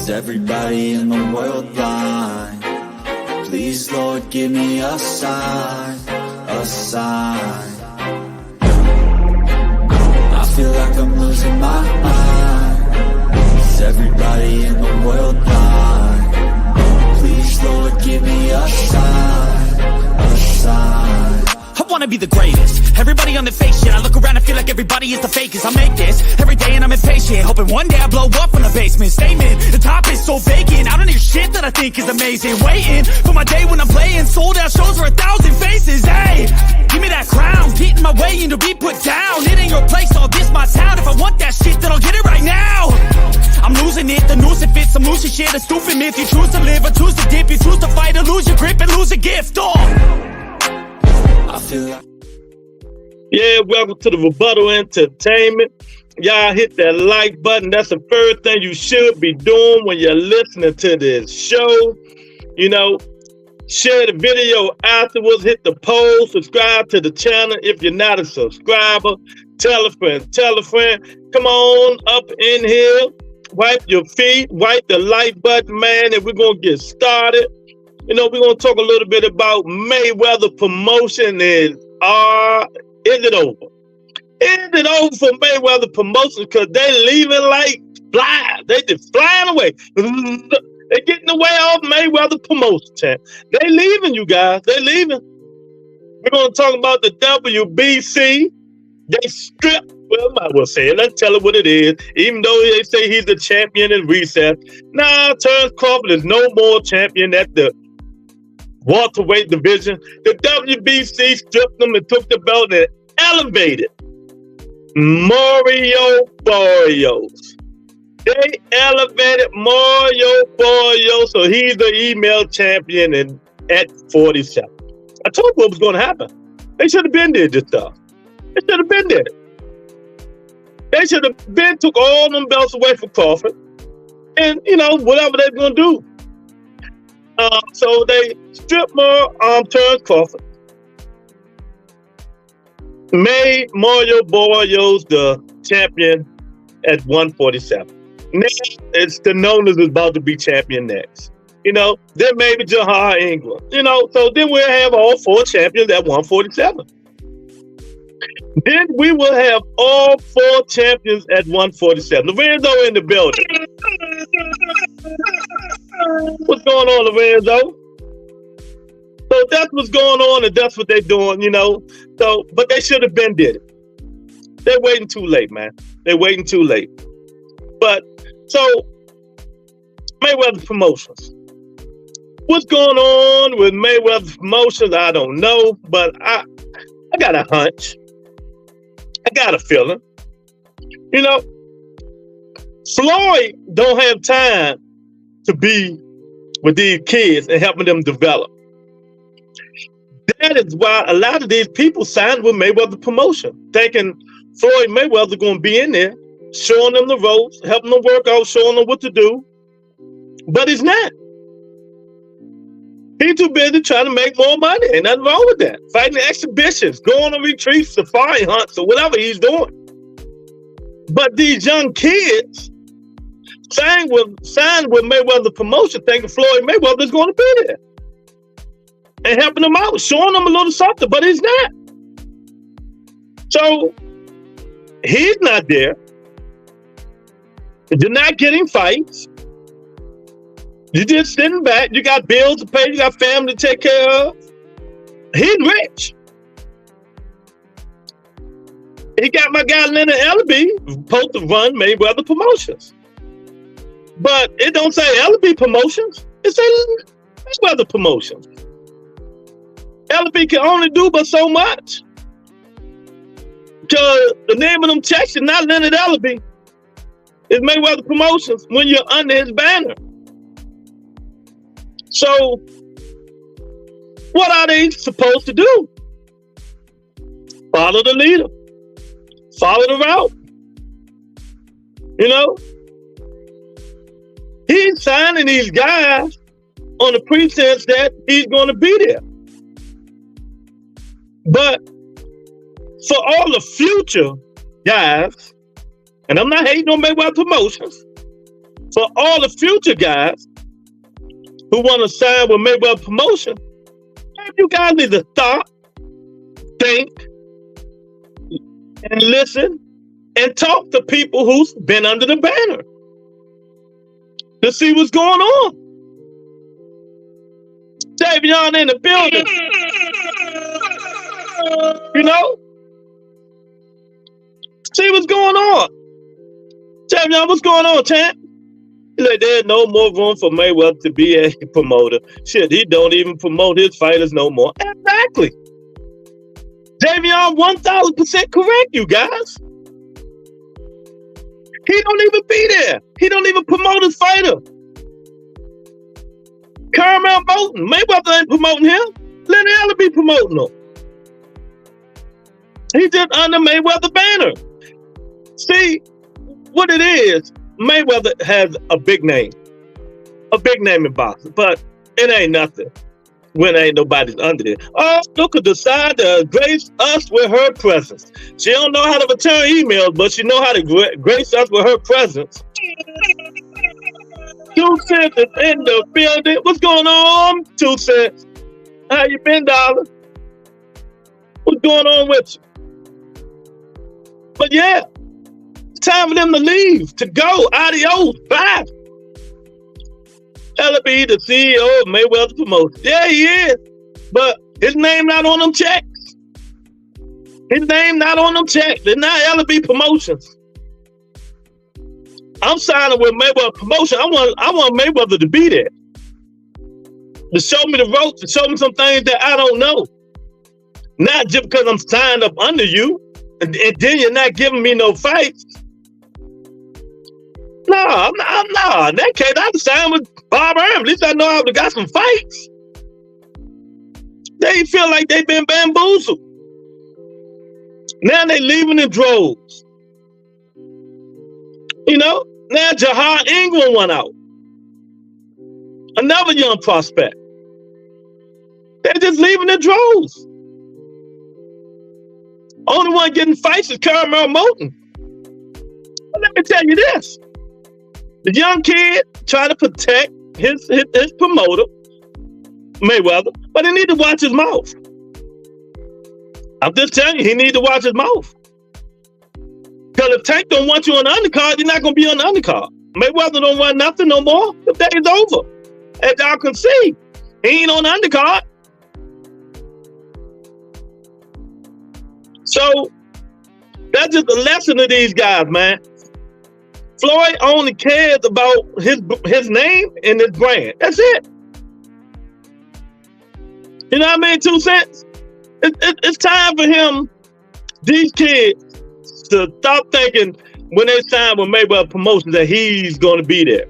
Is everybody in the world blind? Please, Lord, give me a sign, a sign. I feel like I'm losing my mind. Is everybody in the world blind? Please, Lord, give me a sign, a sign. I wanna be the greatest. Everybody on the fake shit. I look around and feel like everybody is the fakest. I make this every day and I'm impatient, hoping one day I blow up from the basement. Statement, the top is so vacant. I don't hear shit that I think is amazing. Waiting for my day when I'm playing sold out shows for 1,000 faces. Hey, give me that crown, get in my way and to be put down. It ain't your place, all this my town. If I want that shit, then I'll get it right now. I'm losing it, the noose it fits, some losing shit, a stupid myth. You choose to live or choose to dip, you choose to fight or lose your grip and lose a gift. I feel like Yeah, welcome to the Rebuttal Entertainment. Y'all hit that like button. That's the first thing you should be doing when you're listening to this show. You know, share the video afterwards, hit the poll, subscribe to the channel if you're not a subscriber. Tell a friend, tell a friend. Come on up in here, wipe your feet, wipe the like button, man, and we're going to get started. You know, we're going to talk a little bit about Mayweather promotion. Is it over? Is it over for Mayweather promotion? Because they leaving like flies. They just flying away. They're getting away off Mayweather promotion, champ. They leaving, you guys. They leaving. We're going to talk about the WBC. They stripped, well, I might as well say it. Let's tell it what it is. Even though they say he's the champion in recess. Nah, Terence Crawford is no more champion at the welterweight division. The WBC stripped them and took the belt and elevated Mario Barrios. They elevated Mario Barrios, so he's the email champion at 47. I told you what was going to happen. They should have been there this stuff. They should have been there. They should have been took all them belts away from Crawford, and you know whatever they're going to do. So they stripped Terence Crawford, made Mario Barrios the champion at 147. Now it's the known as is about to be champion next. You know, then maybe Jahar England. You know, so then we'll have all four champions at 147. Then we will have all four champions at 147. Lorenzo in the building. What's going on, Lorenzo? So that's what's going on, and that's what they're doing, you know. So, but they should have been did it. They're waiting too late, man. They're waiting too late. But so Mayweather promotions. What's going on with Mayweather promotions? I don't know, but I got a hunch. I got a feeling. You know, Floyd don't have time to be with these kids and helping them develop. That is why a lot of these people signed with Mayweather promotion, thinking Floyd Mayweather going to be in there, showing them the ropes, helping them work out, showing them what to do. But he's not. He's too busy trying to make more money. Ain't nothing wrong with that. Fighting exhibitions, going on retreats, safari hunts, or whatever he's doing. But these young kids signed with Mayweather promotion, thinking Floyd Mayweather is going to be there and helping them out, showing them a little something, but he's not. So he's not there. You're not getting fights. You're just sitting back. You got bills to pay. You got family to take care of. He's rich. He got my guy Leonard Ellaby supposed to run Mayweather Promotions. But it don't say Ellaby Promotions. It says Mayweather Promotions. Ellaby can only do but so much. Because the name of them checks is not Leonard Ellaby. It's Mayweather Promotions when you're under his banner. So, what are they supposed to do? Follow the leader. Follow the route. You know? He's signing these guys on the pretense that he's going to be there. But for all the future guys, and I'm not hating on Mayweather Promotions, For all the future guys who want to sign with Mayweather Promotion, you guys need to stop, think, and listen, and talk to people who's been under the banner to see what's going on. Davion in the building. You know? See what's going on. Davion, what's going on, champ? He's like, there's no more room for Mayweather to be a promoter. Shit, he don't even promote his fighters no more. Exactly. Davion 1,000% correct, you guys. He don't even be there. He don't even promote his fighter. Caramel Moulton, Mayweather ain't promoting him. Let Allen be promoting him. He just under Mayweather banner. See, what it is, Mayweather has a big name in boxing, but it ain't nothing when ain't nobody's under it. Oh, look at decide to grace us with her presence. She don't know how to return emails, but she know how to grace us with her presence. 2 cents is in the building. What's going on, 2 cents? How you been, darling? What's going on with you? But yeah, it's time for them to leave, to go. Adios, bye. LB, the CEO of Mayweather Promotion. Yeah, he is. But his name not on them checks. His name not on them checks. They're not LB Promotions. I'm signing with Mayweather Promotion. I want Mayweather to be there. To show me the ropes, to show me some things that I don't know. Not just because I'm signed up under you, and then you're not giving me no fights. No, I'm not. In that case, I'd sign with Bob Arum. At least I know I would've got some fights. They feel like they've been bamboozled. Now they leaving in droves. You know, now Jahar Ingram went out. Another young prospect. They're just leaving in droves. Only one getting fights is Caramel Moulton. But let me tell you this. The young kid trying to protect his promoter, Mayweather, but he need to watch his mouth. I'm just telling you, he need to watch his mouth. Because if Tank don't want you on the undercard, you're not going to be on the undercard. Mayweather don't want nothing no more. The day is over. As y'all can see, he ain't on the undercard. So that's just a lesson to these guys, man. Floyd only cares about his name and his brand. That's it. You know what I mean? 2 cents. It's time for him, these kids, to stop thinking when they sign with Mayweather Promotions that he's going to be there.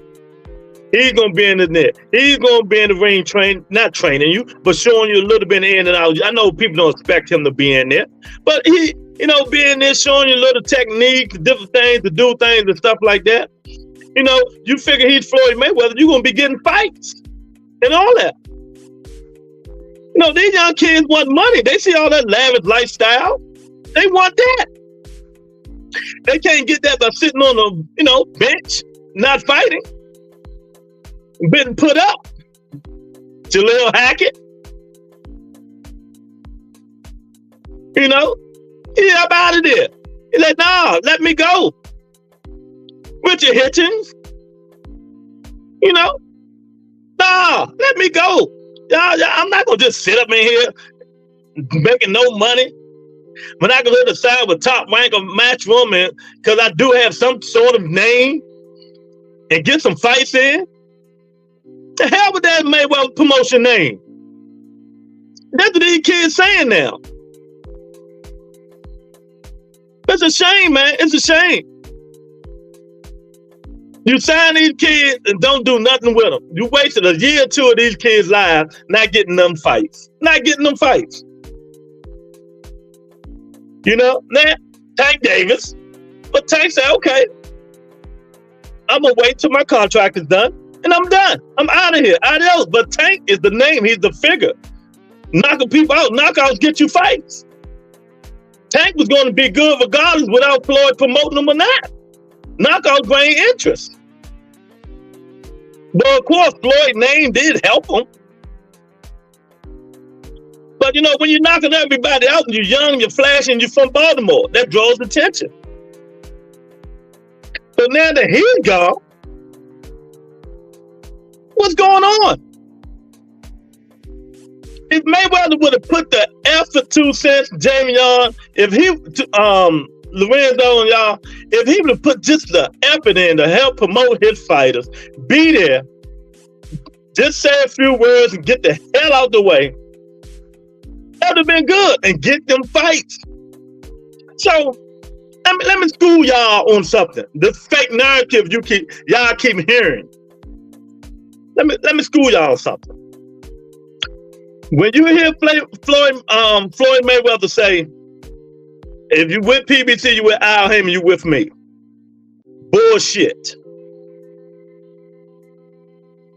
He's going to be in the net. He's going to be in the ring, not training you, but showing you a little bit in and out. I know people don't expect him to be in there, but he, you know, being there, showing you a little technique, different things to do things and stuff like that. You know, you figure he's Floyd Mayweather, you're going to be getting fights and all that. You know, these young kids want money. They see all that lavish lifestyle. They want that. They can't get that by sitting on a, you know, bench, not fighting. Been put up. Jaleel Hackett. You know? Yeah, I'm out of there. He's like, nah, let me go. Richard Hitchens. You know? Nah, let me go. I'm not going to just sit up in here making no money. When I go to the side with Top Rank of Matchroom, because I do have some sort of name and get some fights in. The hell with that Mayweather Promotion name? That's what these kids saying now. It's a shame, man. It's a shame. You sign these kids and don't do nothing with them. You wasted a year or two of these kids' lives not getting them fights. Not getting them fights. You know, now, Tank Davis. But Tank said, okay, I'm going to wait till my contract is done, and I'm done. I'm out of here. Adios. But Tank is the name. He's the figure. Knocking people out. Knockouts get you fights. Tank was going to be good regardless without Floyd promoting him or not. Knockouts bring interest. Well, of course, Floyd's name did help him. But you know, when you're knocking everybody out and you're young, you're flashing, you're from Baltimore, that draws attention. So now that he's gone, what's going on? If Mayweather would have put the effort 2 cents, Jamie on, if he, Lorenzo and y'all, if he would have put just the effort in to help promote his fighters, be there, just say a few words and get the hell out the way, that would have been good and get them fights. So let me school y'all on something. The fake narrative y'all keep hearing. Let me school y'all on something. When you hear Floyd Mayweather say, if you with PBC, you with Al Heyman, you with me. Bullshit.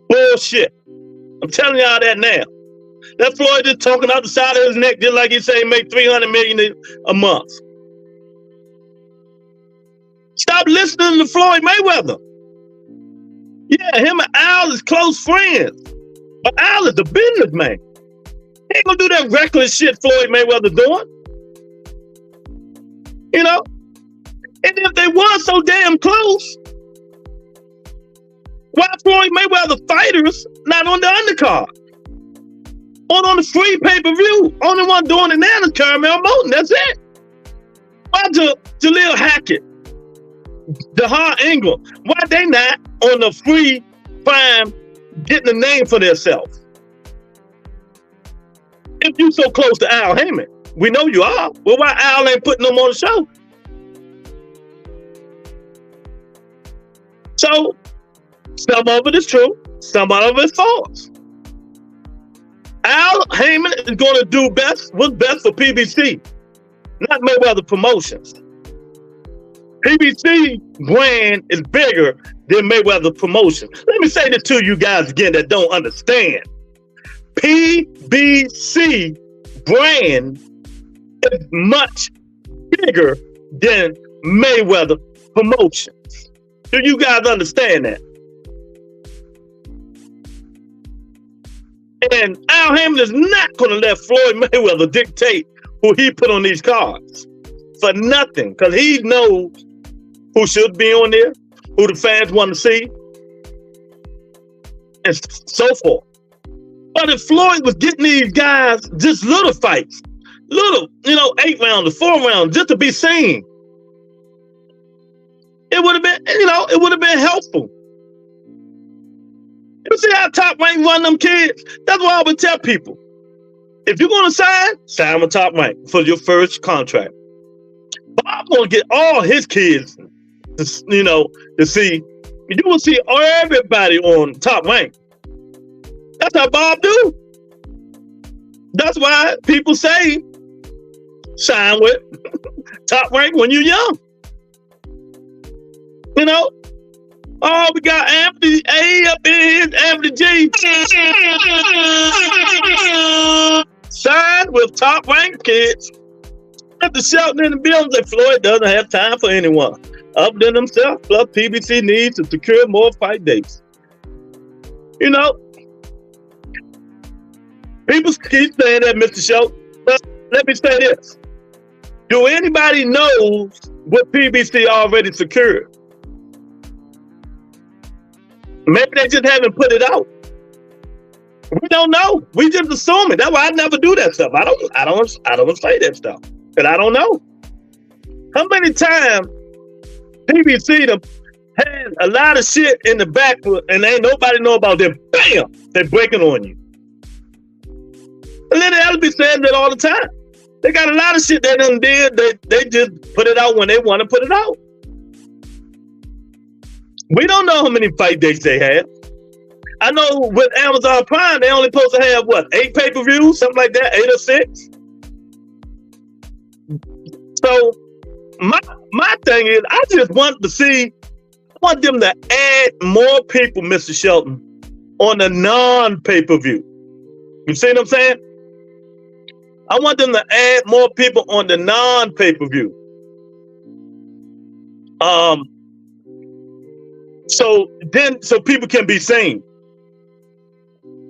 Bullshit. I'm telling y'all that now. That Floyd is talking out the side of his neck just like he say he make $300 million a month. Stop listening to Floyd Mayweather. Yeah, him and Al is close friends. But Al is the businessman. He ain't gonna do that reckless shit Floyd Mayweather doing. You know? And if they were so damn close, why Floyd Mayweather fighters not on the undercard? On the free pay-per-view. Only one doing it now is Caramel Moulton. That's it. Why Jaleel Hackett, DeHar Ingram, why they not on the free prime getting a name for themselves? If you so close to Al Heyman, we know you are. Well, why Al ain't putting them on the show? So, some of it is true, some of it is false. Al Heyman is going to do what's best for PBC, not Mayweather Promotions. PBC brand is bigger than Mayweather Promotions. Let me say this to you guys again that don't understand. PBC brand is much bigger than Mayweather Promotions. Do you guys understand that? And Al Heyman is not going to let Floyd Mayweather dictate who he put on these cards for nothing, because he knows who should be on there, who the fans want to see, and so forth. But if Floyd was getting these guys just little fights, little, 8 rounds or 4 rounds, just to be seen, it would have been, it would have been helpful. You see how Top Rank run them kids? That's why I would tell people, if you're going to sign with Top Rank for your first contract. Bob's going to get all his kids, to see. You will see everybody on Top Rank. That's how Bob do. That's why people say, sign with Top Rank when you're young. Oh, we got Anthony A up in here, Anthony G. Signed with Top Rank kids. After shouting in the building that Floyd doesn't have time for anyone other than himself, plus PBC needs to secure more fight dates. People keep saying that, Mr. Schultz, but let me say this. Do anybody know what PBC already secured? Maybe they just haven't put it out. We don't know. We just assume it. That's why I never do that stuff. I don't say that stuff, but I don't know. How many times PBC had a lot of shit in the back and ain't nobody know about them? Bam! They breaking on you. Lenny Elby says that all the time. They got a lot of shit they done did. They just put it out when they want to put it out. We don't know how many fight dates they have. I know with Amazon Prime, they only supposed to have, 8 pay-per-views, something like that, 8 or 6. So my thing is, I just want them to add more people, Mr. Shelton, on the non-pay-per-view. You see what I'm saying? I want them to add more people on the non-pay-per-view. So people can be seen.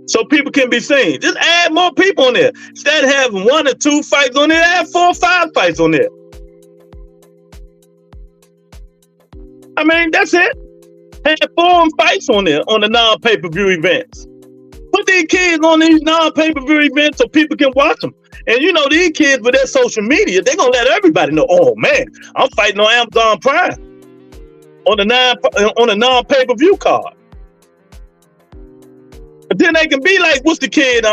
So people can be seen. Just add more people on there. Instead of having 1 or 2 fights on there, add 4 or 5 fights on there. I mean, that's it. Have 4 fights on there on the non-pay-per-view events. Put these kids on these non-pay-per-view events so people can watch them. And you know, these kids with their social media, they're going to let everybody know, oh man, I'm fighting on Amazon Prime on the non-pay-per-view card. But then they can be like, what's the kid,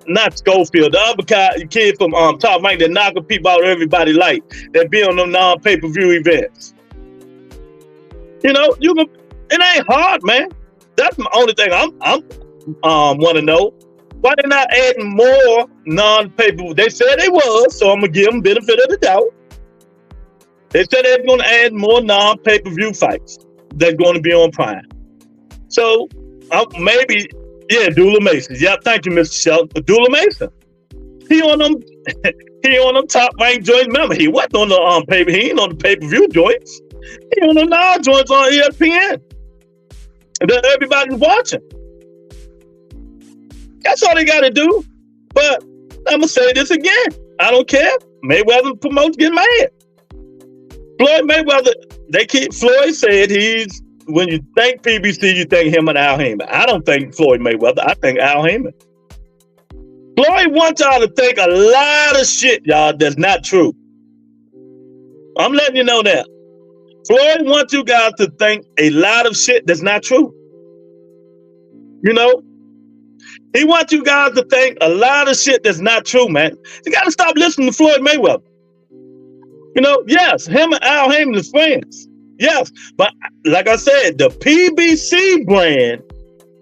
not Schofield, the other kid from Top Rank that knocking people out everybody like, that be on them non-pay-per-view events. You know, it ain't hard, man. That's the only thing I'm want to know. Why they not adding more non-pay-per-view? They said they was, so I'm gonna give them benefit of the doubt. They said they're gonna add more non-pay-per-view fights that's going to be on Prime. So maybe, yeah, Dula Mason. Yeah, thank you, Mr. Shelton. Dula Mason. He on them Top Rank joints. Remember, he wasn't on the paper. He ain't on the pay-per-view joints. He on the non-joints on ESPN. And then everybody's watching. That's all they got to do. But I'm going to say this again. I don't care. Mayweather promotes get mad. Floyd Mayweather, Floyd said when you think PBC, you think him and Al Heyman. I don't think Floyd Mayweather. I think Al Heyman. Floyd wants y'all to think a lot of shit, y'all, that's not true. I'm letting you know that. Floyd wants you guys to think a lot of shit that's not true. You know? He wants you guys to think a lot of shit that's not true, man. You got to stop listening to Floyd Mayweather. You know, yes, him and Al Heyman is friends. Yes, but like I said, the PBC brand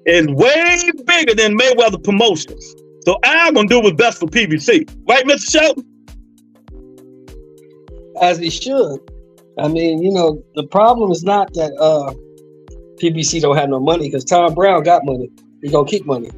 is way bigger than Mayweather Promotions. So Al gonna do what's best for PBC. Right, Mr. Shelton? As he should. I mean, you know, the problem is not that PBC don't have no money, because Tom Brown got money. He's gonna keep money.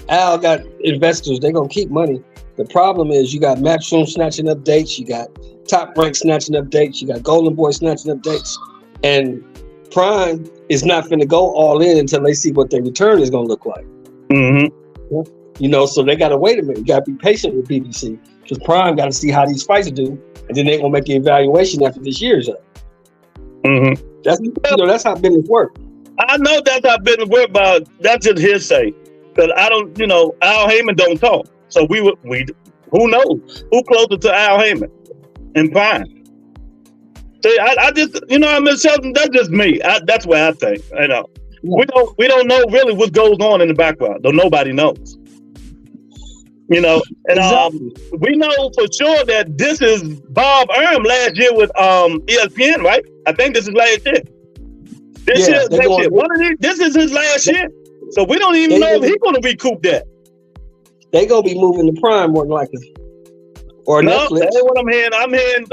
Al got investors. They're gonna keep money. The problem is you got Matchroom snatching up dates. You got Top Rank snatching up dates. You got Golden Boy snatching up dates. And Prime is not going to go all in until they see what their return is going to look like. Mm-hmm. You know, so they got to wait a minute. You got to be patient with PBC, because Prime got to see how these fights do, and then they're going to make the evaluation after this year's up. Mm-hmm. That's how business works. I know that's how business works, but that's just hearsay. Because I don't, you know, Al Heyman don't talk. So who knows? Who closer to Al Heyman in Prime? See, I just, you know, Mr. Shelton, that's just me. That's what I think. You know, yeah. We don't know really what goes on in the background, though nobody knows. You know, and exactly. We know for sure that this is Bob Arum last year with ESPN, right? I think this is last year. This is his last year. So we don't even know if he's going to recoup that. They gonna be moving to Prime more than likely, or no, Netflix. That's what I'm hearing. I'm hearing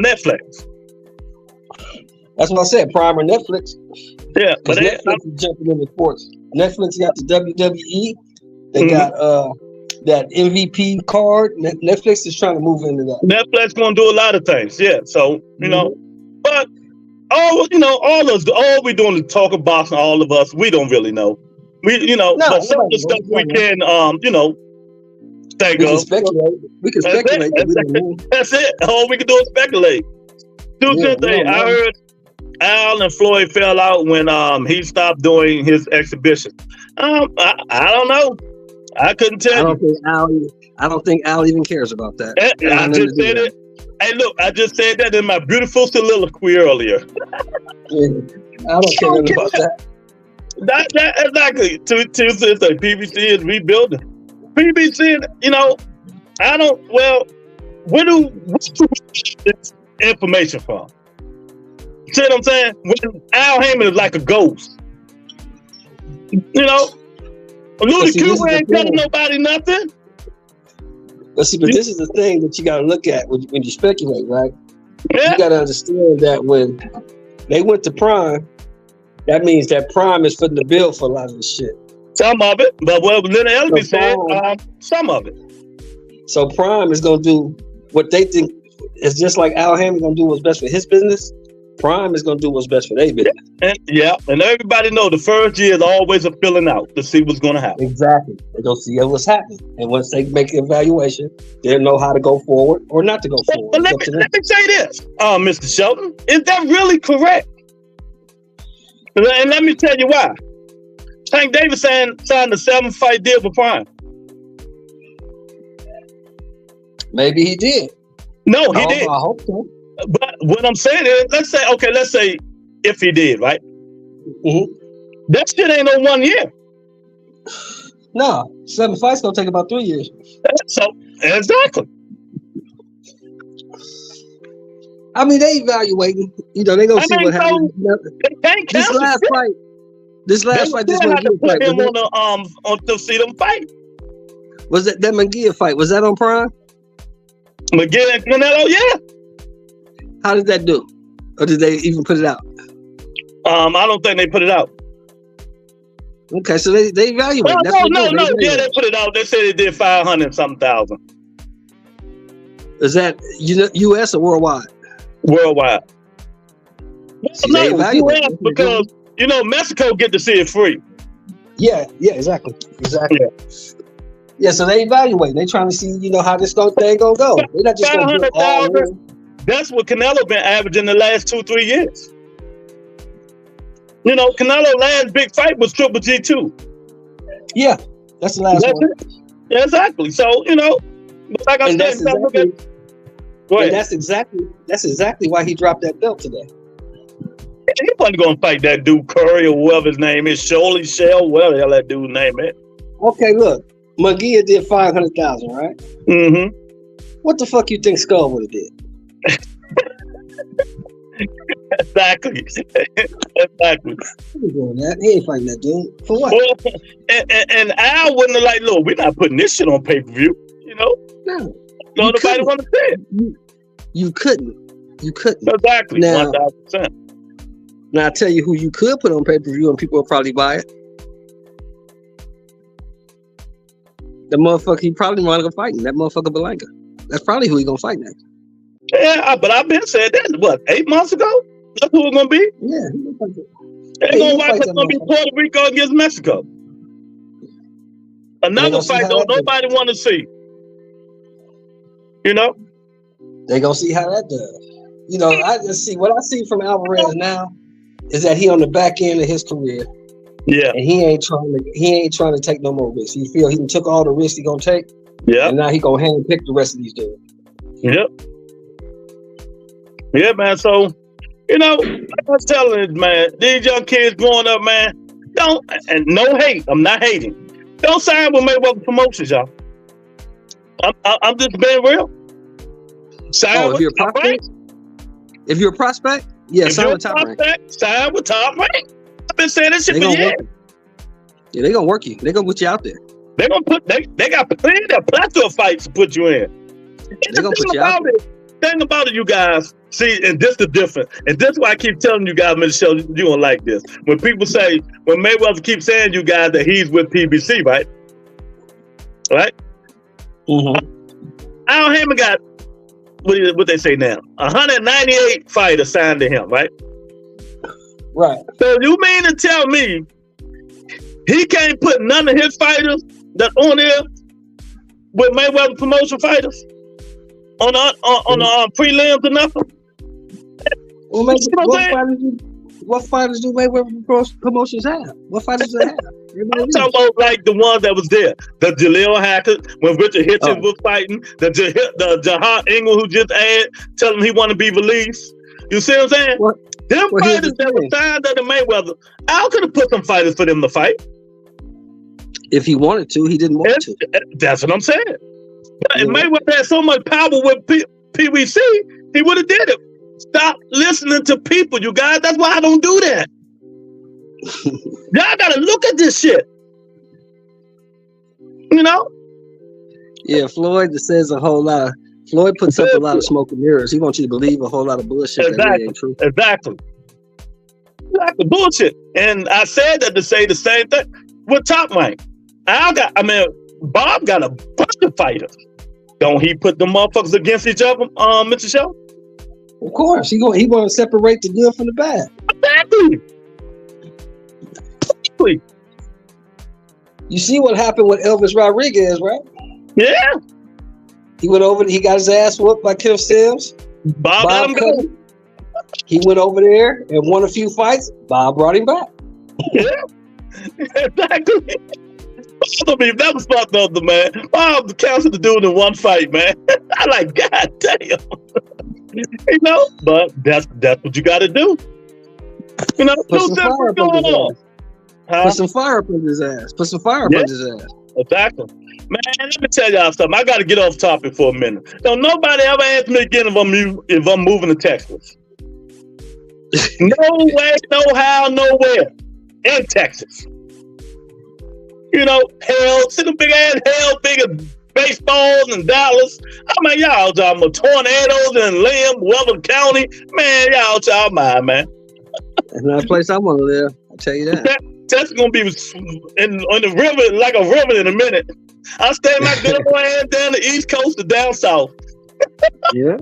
Netflix. That's what I said. Prime or Netflix. Yeah, but Netflix is jumping into sports. Netflix got the WWE. They got that MVP card. Netflix is trying to move into that. Netflix gonna do a lot of things. Yeah, so you know, but all we doing is talk about all of us. We don't really know. But some of the stuff we can, think of. We can speculate. That's it. All we can do is speculate. I heard Al and Floyd fell out when he stopped doing his exhibition. I don't know. I couldn't tell you. I don't think Al even cares about that. I just said it. Hey, look, I just said that in my beautiful soliloquy earlier. I don't care about that. That exactly. Tuesday, PBC is rebuilding. PBC, you know, what's this information from? See what I'm saying? When Al Heyman is like a ghost. You know? Ludacris ain't telling nobody nothing. But this is the thing that you got to look at when you speculate, right? Yeah. You got to understand that when they went to Prime, that means that Prime is footing the bill for a lot of this shit. Some of it, but Leonard Elby said some of it. So Prime is going to do what they think is just like Al Heyman going to do what's best for his business. Prime is gonna do what's best for their business. And everybody know the first year is always a filling out to see what's gonna happen. Exactly. They're gonna see what's happening. And once they make an evaluation, they'll know how to go forward or not to go forward. But let me say this, Mr. Shelton, is that really correct? And let me tell you why. Tank Davis signed a 7-fight deal for Prime. Maybe he did. No, he did. I hope so. But what I'm saying is, let's say if he did, right? Mm-hmm. That shit ain't no 1 year. No, 7 fights gonna take about 3 years. So exactly. I mean, they evaluating. You know, they gonna see what happens. This last fight, just McGee put fight. Him on to see them fight. Was that McGee fight? Was that on Prime? McGee and Canelo, yeah. How did that do? Or did they even put it out? I don't think they put it out. Okay, so they evaluate. No. Yeah, they put it out. They said they did 500-something thousand. Is that U.S. or worldwide? Worldwide. See, they evaluate US because Mexico get to see it free. Yeah, exactly. Yeah, so they evaluate. They trying to see, how this thing gonna go. They're not just gonna do it all in. That's what Canelo been averaging the last 2-3 years. Canelo last big fight was Triple G 2. Yeah, that's the last one. Yeah, exactly. So like I said, go ahead. That's exactly why he dropped that belt today. He wasn't gonna fight that dude Curry or whoever his name is, Shirley Shell, whatever the hell that dude's name is. Okay, look, McGee did 500,000, right? Mm-hmm. What the fuck you think Skull would have did? Exactly. He ain't doing that. He ain't fighting that dude. For what? Well, and Al wouldn't have look, we're not putting this shit on pay-per-view, No. Nobody want to say it. You couldn't. Exactly. Now, 1,000%. Now I tell you who you could put on pay-per-view and people will probably buy it. The motherfucker he probably want to go fighting. That motherfucker Belanca. That's probably who he gonna fight next. Yeah, but I've been saying that, what, 8 months ago? That's who it's going to be? Yeah. It's going to be Puerto Rico against Mexico. Another fight though nobody want to see. They going to see how that does. I just see what I see from Alvarez now is that he on the back end of his career. Yeah. And he ain't trying to take no more risks. He feel he took all the risks he going to take. Yeah. And now he going to handpick the rest of these dudes. Yep. Yeah, man. So, like I was telling you, man, these young kids growing up, man, and no hate. I'm not hating. Don't sign with Mayweather Promotions, y'all. I'm just being real. Sign if you're a prospect? If you're a prospect? Yeah, sign with Top Rank. Sign with Top Rank. I've been saying this shit for years. Yeah, they're going to work you. They're going to put you out there. They're going to they got plenty of plethora of fights to put you in. They're going to put you out there. Thing about it, you guys, see, and this is the difference. And this is why I keep telling you guys, Mr. Show, you don't like this. When people say, when Mayweather keeps saying you guys that he's with PBC, right? Right? Mm-hmm. Al Hammond got, what they say now, 198 fighters signed to him, right? Right. So you mean to tell me he can't put none of his fighters that on there with Mayweather promotion fighters? On the prelims or nothing? Well, what fighters do Mayweather Promotions have? What fighters do they have? I'm talking about like the ones that was there. The Jaleel Hackett, when Richard Hitchens was fighting. The Jahad Engel who just telling him he want to be released. You see what I'm saying? Them fighters that were signed under Mayweather, Al could have put some fighters for them to fight. If he wanted to, he didn't want to. That's what I'm saying. But if Mayweather had so much power with PBC, he would have did it. Stop listening to people, you guys. That's why I don't do that. Y'all gotta look at this shit. Yeah, Floyd says a whole lot. Floyd puts up a lot of smoke and mirrors. He wants you to believe a whole lot of bullshit that really ain't true. Exactly. Bullshit. And I said that to say the same thing with Top Rank. Bob got a bunch of fighters. Don't he put the motherfuckers against each other, Mr. Show? Of course, he want to separate the good from the bad. Exactly. You see what happened with Elvis Rodriguez, right? Yeah. He went over. He got his ass whooped by Kim Sims. Bob let him go. Cutler. He went over there and won a few fights. Bob brought him back. Yeah. Exactly. Bob that was fucked up, man. Bob canceled the dude in one fight, man. I like, God damn. You know, but that's what you got to do. You know, Put some fire up under his ass. Huh? Put some fire up under his ass. Put some fire up under his ass. Exactly. Man, let me tell y'all something. I got to get off topic for a minute. Don't nobody ever ask me again if I'm moving to Texas. No way, no how, nowhere. In Texas. You know, hell, see the big ass hell, bigger baseballs and dollars. I mean, y'all talking about tornadoes in Weather County. Man, y'all mind, man. That's not a place I want to live. I'll tell you that. That's gonna be on the river, like a river in a minute. I stay my good boy ass down the East Coast to down south. Yeah,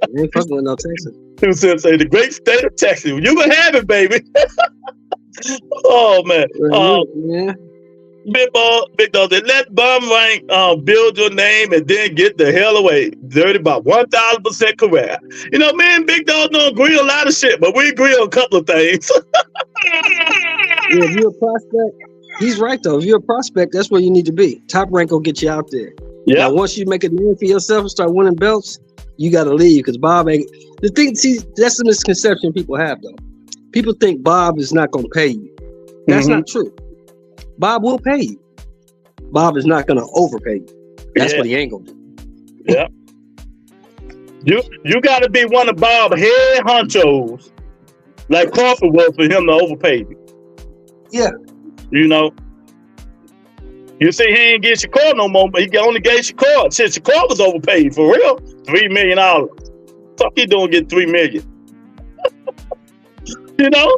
you ain't fucking with no Texas. Who said say the great state of Texas? You gonna have it, baby. Oh man. Yeah. Big dog, they let bum rank build your name and then get the hell away. Dirty about 1,000% correct. You know, me and Big Dog don't agree on a lot of shit, but we agree on a couple of things. Yeah, if you're a prospect, he's right though. If you're a prospect, that's where you need to be. Top rank will get you out there. Yeah. Now, once you make a name for yourself and start winning belts, you got to leave because Bob ain't. The thing, see, that's the misconception people have though. People think Bob is not going to pay you. That's not true. Bob will pay you. Bob is not going to overpay you. That's what he ain't going to do. Yeah. You got to be one of Bob's head honchos, like Crawford was, for him to overpay you. Yeah. You know. You see, he ain't get Shakur no more, but he only gave Shakur. Shit, Shakur was overpaid for real. $3 million. Fuck, he doing get $3 million. You know.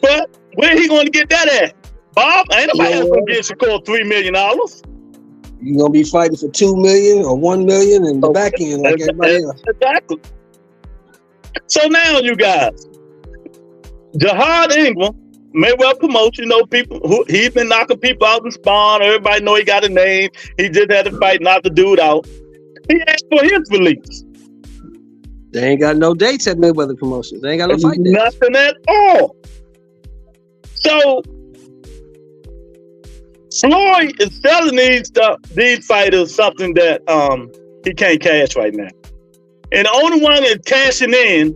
But where he going to get that at? Bob, ain't nobody else gonna get Shakur $3 million. You're gonna be fighting for $2 million or $1 million in the back end like everybody else. Exactly. So now you guys, Jihad Ingram, Mayweather promotion, you know, people who he's been knocking people out in Spawn. Everybody know he got a name. He just had to fight, knock the dude out. He asked for his release. They ain't got no dates at Mayweather Promotions. They ain't got no fight dates. Nothing at all. So Floyd is selling these fighters something that he can't cash right now. And the only one that's cashing in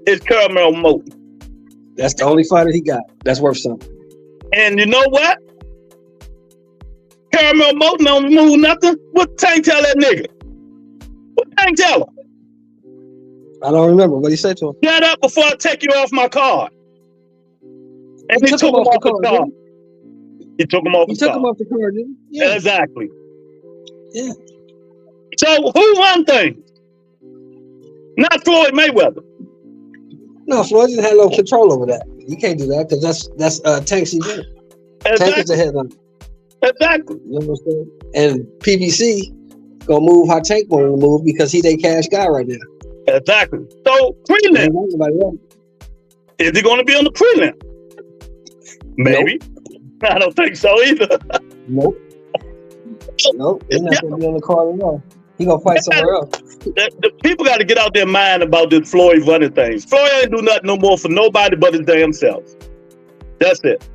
is Caramel Moten. That's the only fighter he got. That's worth something. And you know what? Caramel Moten don't move nothing. What Tank tell that nigga? What Tank tell him? I don't remember what he said to him. Shut up before I take you off my card. And he took him off the card. He took him off the card. He took him off the card, didn't he? Yeah. Exactly. Yeah. So who won things? Not Floyd Mayweather. No, Floyd didn't have no control over that. You can't do that because that's Tank's event. Tank is the headline. Exactly. You understand? And PBC gonna move how Tank gonna move because he their cash guy right now. Exactly. So prelim. Is he gonna be on the prelim? Maybe. Nope. I don't think so either. Nope. Nope. He's not gonna be on the card at all. He gonna fight somewhere else. The people got to get out their mind about this Floyd running things. Floyd ain't do nothing no more for nobody but his damn self. That's it.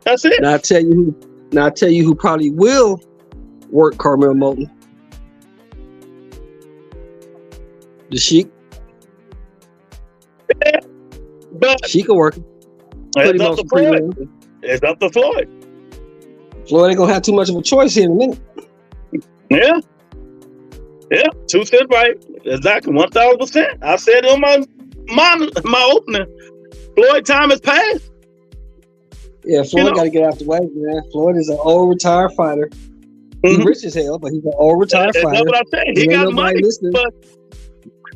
That's it. Now I tell you who probably will work Caramel Moten. The Sheik. Yeah, but Sheik will work. It's up to Floyd. It's up to Floyd. Floyd ain't gonna have too much of a choice here in a minute. Yeah. Yeah, 2 cents right. Exactly, 1,000%. I said on my opening, Floyd time has passed. Yeah, Floyd got to get out the way, man. Floyd is an old retired fighter. He's rich as hell, but he's an old retired fighter. That's what I'm saying. He got money, but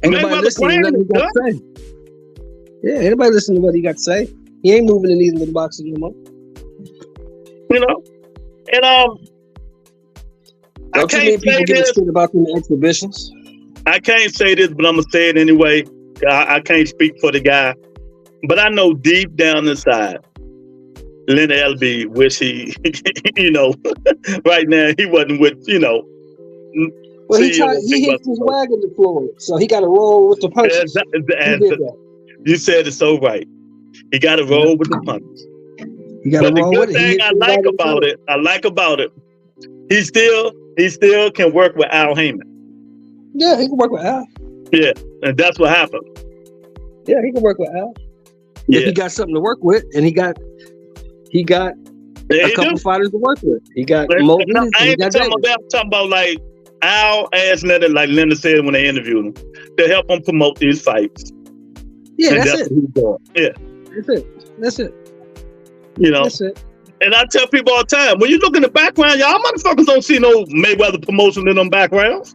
ain't nobody listening to what he got to say. Yeah, ain't nobody listening to what he got to say. He ain't moving the needle in the boxes no more. You know, and don't you mean people give a shit about them exhibitions? I can't say this, but I'm gonna say it anyway. I can't speak for the guy, but I know deep down inside, Leonard Elby wish he, right now he wasn't with, Well, he hitched his wagon to Floyd, so he got to roll with the punches. You said it so right. He got to roll with the punches. You got to roll with it. The thing I like about it, he still can work with Al Heyman. Yeah, he can work with Al. Yeah, and that's what happened. Yeah, he can work with Al. Yeah. If he got something to work with, and he got a couple fighters to work with. He got Moulton. I ain't talking about that. I'm talking about like Al asked Leonard, like Leonard said when they interviewed him, to help him promote these fights. Yeah, that's it. Yeah, that's it. That's it. And I tell people all the time, when you look in the background, y'all motherfuckers don't see no Mayweather promotion in them backgrounds.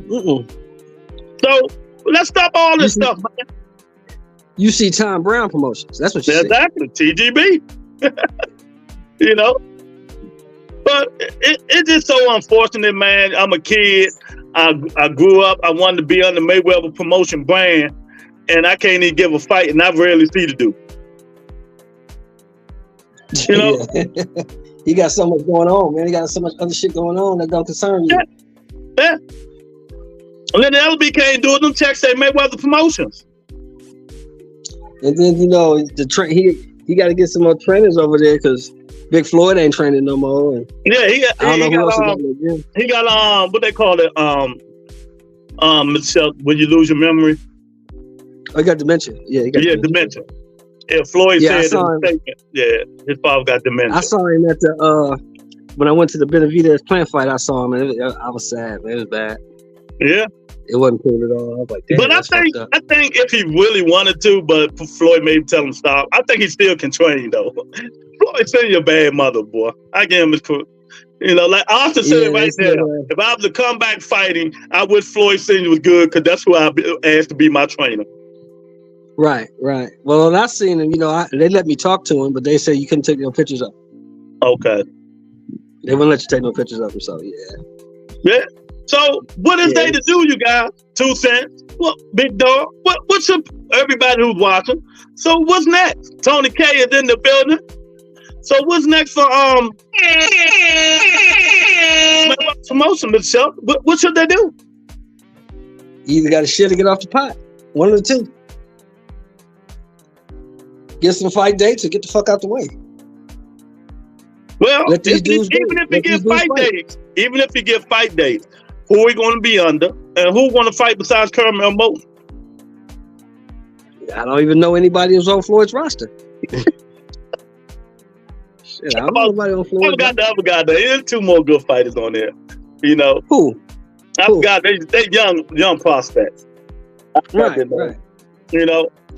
So let's stop all this stuff, man. You see Tom Brown promotions. That's what you see. Exactly. TGB. But it's just so unfortunate, man. I'm a kid. I grew up. I wanted to be on the Mayweather promotion brand, and I can't even give a fight, and I rarely see the dude. He got so much going on, man. He got so much other shit going on that don't concern you. Yeah. And then the LB can't do it. Them checks say Mayweather Promotions. And then he got to get some more trainers over there because Big Floyd ain't training no more. And he got what they call it Michelle, when you lose your memory. Oh, he got dementia. Yeah, he got dementia. Yeah, Floyd said his father got dementia. I saw him at the when I went to the Benavidez plant fight. I saw him, and I was sad, man. It was bad. Yeah. It wasn't cool at all. I was like, damn, but I think if he really wanted to, but Floyd maybe tell him stop, I think he still can train though. Floyd said you're a bad mother, boy. I give him his cool. Like Austin said right there. If I was to come back fighting, I wish Floyd Senior was good because that's who I asked to be my trainer. Right. Well, I seen him. They let me talk to him, but they said you couldn't take no pictures of him. Okay. They wouldn't let you take no pictures of him. So yeah. So what is they to do, you guys? 2 cents. What, big dog? What's up, everybody who's watching? So what's next? Tony K is in the building. So what's next for promotion, Michelle? What should they do? You either got to shit or get off the pot. One of the two. Get some fight dates or get the fuck out the way. Well, even if you get fight dates, who are we going to be under? And who going to fight besides Kermit or Moulton? I don't even know anybody who's on Floyd's roster. Shit, I don't know nobody on Floyd's roster. I forgot the other guy there. There's 2 more good fighters on there. Who? I forgot. They young prospects. Right.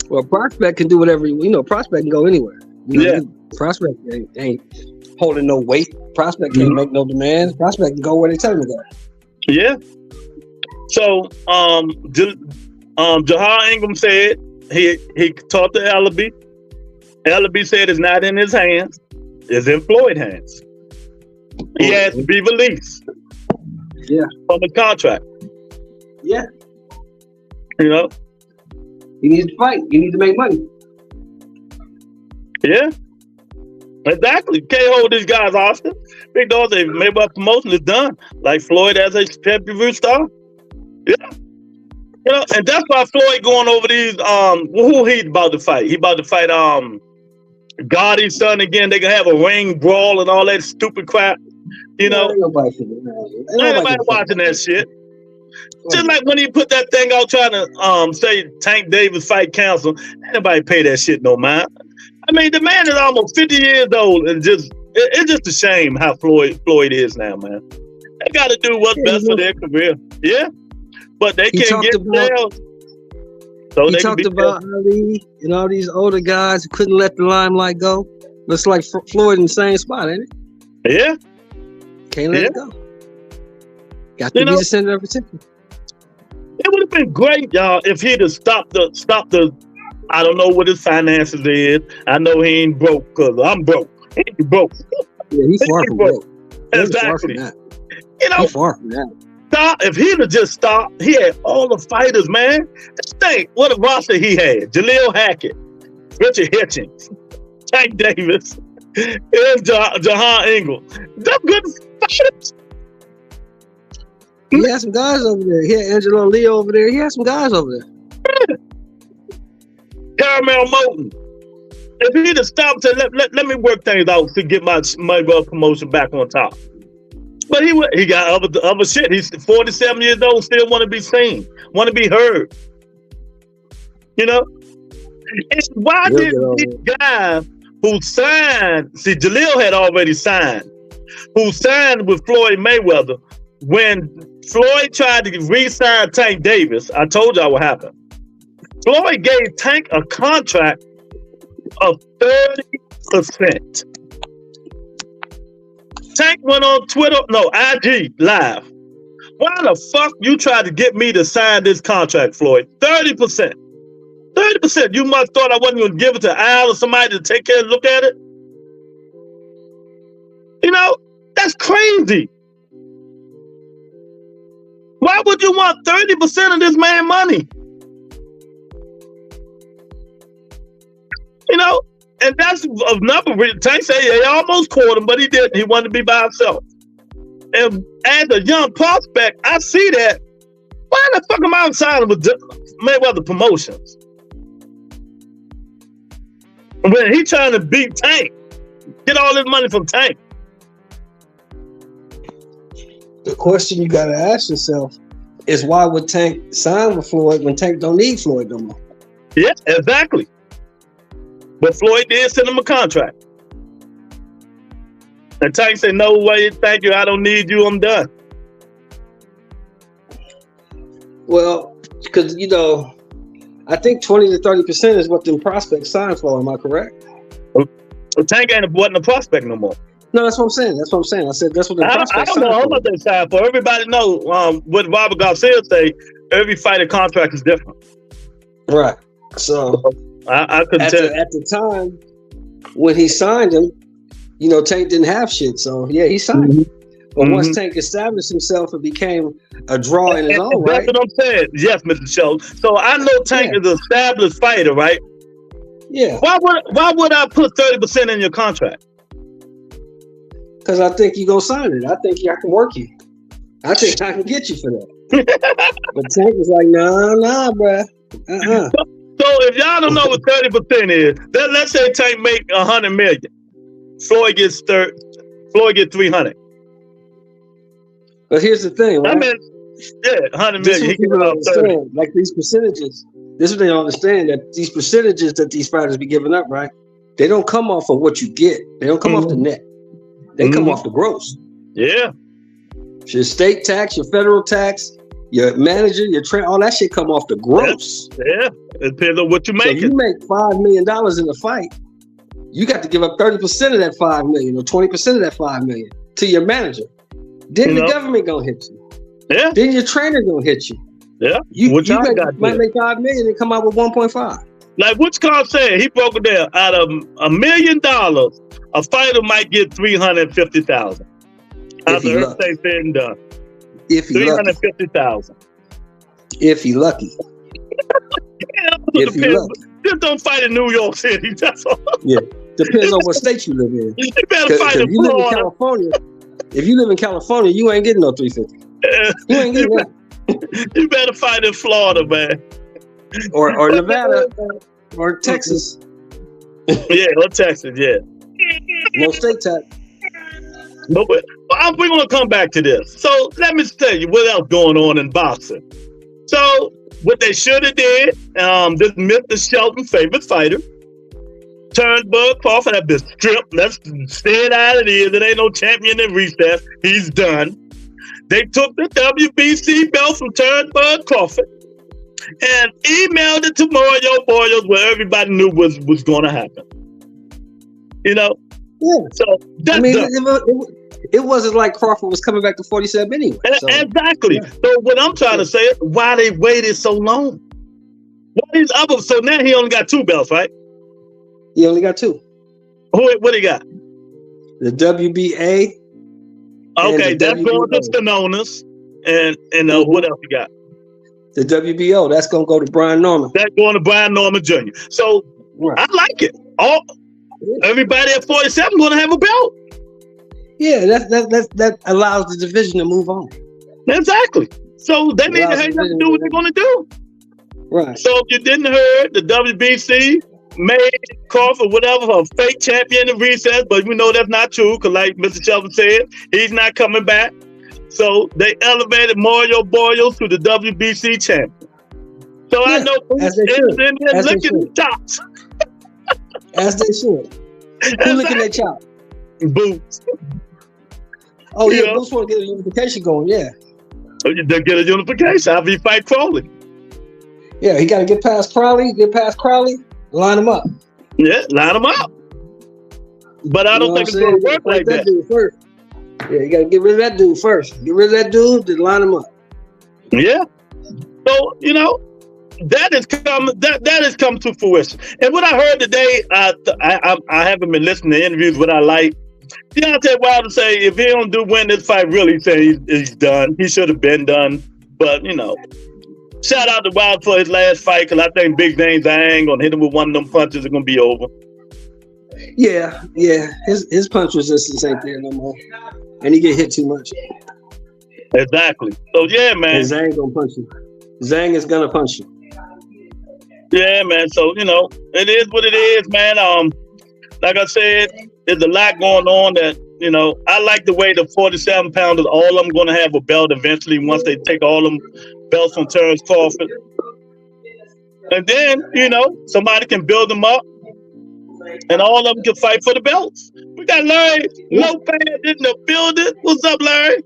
Well, prospect can do whatever. Prospect can go anywhere. Prospect ain't holding no weight. Prospect can't make no demands. Prospect can go where they tell him to go. Yeah. So, Jahar Ingram said he talked to Ellaby. Ellaby said it's not in his hands; it's in Floyd's hands. He has to be released. Yeah. From the contract. Yeah. He needs to fight. He needs to make money. Yeah. Exactly. Can't hold these guys hostage. Big dog, they made up promotion is done. Like Floyd as a pay-per-view star. Yeah. And that's why Floyd going over these who he about to fight. He about to fight Gotti's son again. They gonna have a ring brawl and all that stupid crap. Ain't nobody watching that shit. Just like when he put that thing out trying to say Tank Davis fight council, ain't nobody pay that shit no mind. I mean, the man is almost 50 years old, and it's just a shame how Floyd is now, man. They got to do what's best for their career. Yeah, but they can't get sales. So he talked about Ali and all these older guys who couldn't let the limelight go. Looks like Floyd in the same spot, ain't it? Yeah. Can't let it go. Got to be the center of attention. It would have been great, y'all, if he'd have stopped the. I don't know what his finances is. I know he ain't broke because I'm broke. He ain't broke. Yeah, he's far from broke. Exactly. He's far from that. He's far from that. stopped, if he'd have just stopped, he had all the fighters, man. Just think what a roster he had. Jaleel Hackett, Richard Hitchens, Tank Davis, and Jahan Ingle. Them good fighters. He had some guys over there. He had Angelo Lee over there. He had some guys over there. Caramel Moulton. If he'd have stopped to let me work things out to get my Mayweather promotion back on top. But he got other shit. He's 47 years old, still want to be seen, want to be heard. You know? And why did these guys who signed, see, Jaleel had already signed, who signed with Floyd Mayweather, when Floyd tried to re-sign Tank Davis, I told y'all what happened. Floyd gave Tank a contract of 30%. Tank went on IG Live. Why the fuck you tried to get me to sign this contract, Floyd? 30%. 30%. You must thought I wasn't going to give it to Al or somebody to take care and look at it. You know, that's crazy. Why would you want 30% of this man's money? You know, and that's a number. Tank said he almost caught him, but he didn't. He wanted to be by himself. And as a young prospect, I see that. Why the fuck am I outside with Mayweather Promotions? When he trying to beat Tank, get all this money from Tank. The question you got to ask yourself is, why would Tank sign with Floyd when Tank don't need Floyd no more? Yeah, exactly. But Floyd did send him a contract. And Tank said, no way, thank you, I don't need you, I'm done. Well, because, you know, I think 20 to 30% is what them prospects signed for, am I correct? Well, Tank wasn't a prospect no more. No, that's what I'm saying. That's what I'm saying. I said that's what the prospects signed for. I don't know how much they signed for. Everybody know what Robert Garcia say, every fighter contract is different. Right. So I couldn't tell. At the time when he signed him, you know, Tank didn't have shit. So yeah, he signed him. But once Tank established himself, it became a draw in his own right. That's what I'm saying. Yes, Mr. Schultz. So I know Tank is an established fighter, right? Yeah. Why would I put 30% in your contract? Because I think you gonna sign it. I think I can work you. I think I can get you for that. But Tank was like, nah, bruh. So if y'all don't know what 30% is, then let's say Tank make 100 million. Floyd gets 300. But here's the thing, right? I mean, 100 million. He can understand, like these percentages. This is what they don't understand, that these percentages that these fighters be giving up, right? They don't come off of what you get. They don't come off the net. They come off the gross. Yeah. Your state tax, your federal tax, your manager, your trainer, all that shit come off the gross. Yeah. It depends on what you make. So if you make $5 million in a fight, you got to give up 30% of that $5 million or 20% of that $5 million to your manager. Then the government gonna hit you. Yeah. Then your trainer gonna hit you. Yeah. You might make $5 million and come out with 1.5. Like Woods Carl said, he broke it down. Out of $1 million, a fighter might get $350,000. After everything's said and done. If he $350,000. If he lucky. If he lucky. Just don't fight in New York City. That's all. Yeah. Depends on what state you live in. You better fight in Florida. If you live in California, you ain't getting no 350. You ain't getting that. You better fight in Florida, man. Or Nevada. Or Texas. Yeah, or Texas, yeah. No state tax. But we're going to come back to this. So let me tell you what else going on in boxing. So what they should have did, this Mr. Shelton favorite fighter, Turnbull Crawford, that been stripped. Let's say it out it is. It ain't no champion in recess. He's done. They took the WBC belt from Turnbull Crawford and emailed it to Mario Boyos, where everybody knew was going to happen. You know? Yeah. So that's it wasn't like Crawford was coming back to 47 anyway. So. Exactly. Yeah. So what I'm trying to say is why they waited so long. So now he only got 2 belts, right? He only got 2. What he got? The WBA. Okay, that's going to Stanonis. and what else you got? The WBO, that's gonna go to Brian Norman. That's going to Brian Norman Jr. So I like it. Everybody at 47 going to have a belt. Yeah, that allows the division to move on. Exactly. So they need to hang up and do what they're going to do. Right. So if you didn't hear, the WBC made Crawford whatever a fake champion in recess, but we know that's not true because, like Mr. Shelton said, he's not coming back. So they elevated Mario Boyles to the WBC champion. So I know who's in there licking the chops. As they should. Who licking their chops? Boots. Oh, yeah, Boots want to get a unification going, yeah. They'll get a unification after he fight Crowley. Yeah, he got to get past Crowley, line him up. Yeah, line him up. But I don't think it's going to work like that. Dude first. Yeah, you got to get rid of that dude first. Get rid of that dude, then line him up. Yeah. So, that has come to fruition. And what I heard today, I haven't been listening to interviews, what I like. Deontay Wilder say if he don't win this fight, really say he's done. He should have been done. But shout out to Wilder for his last fight because I think Big Zane Zhang gonna hit him with one of them punches. It's gonna be over. Yeah. His punch resistance ain't there no more, and he get hit too much. Exactly. So yeah, man. And Zhang gonna punch you. Zhang is gonna punch you. Yeah, man. So, it is what it is, man. Like I said, there's a lot going on that, I like the way the 47 pounders, all of them going to have a belt eventually once they take all them belts from Terrence Crawford. And then, somebody can build them up and all of them can fight for the belts. We got Larry Lopez in the building. What's up, Larry?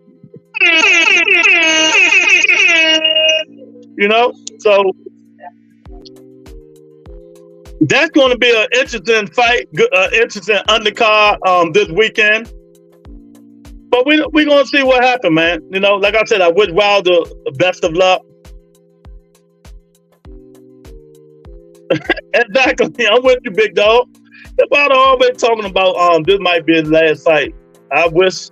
So that's going to be an interesting fight, interesting undercard this weekend. But we're going to see what happens, man. Like I said, I wish Wilder the best of luck. Exactly. I'm with you, big dog. Wilder always talking about this might be his last fight. I wish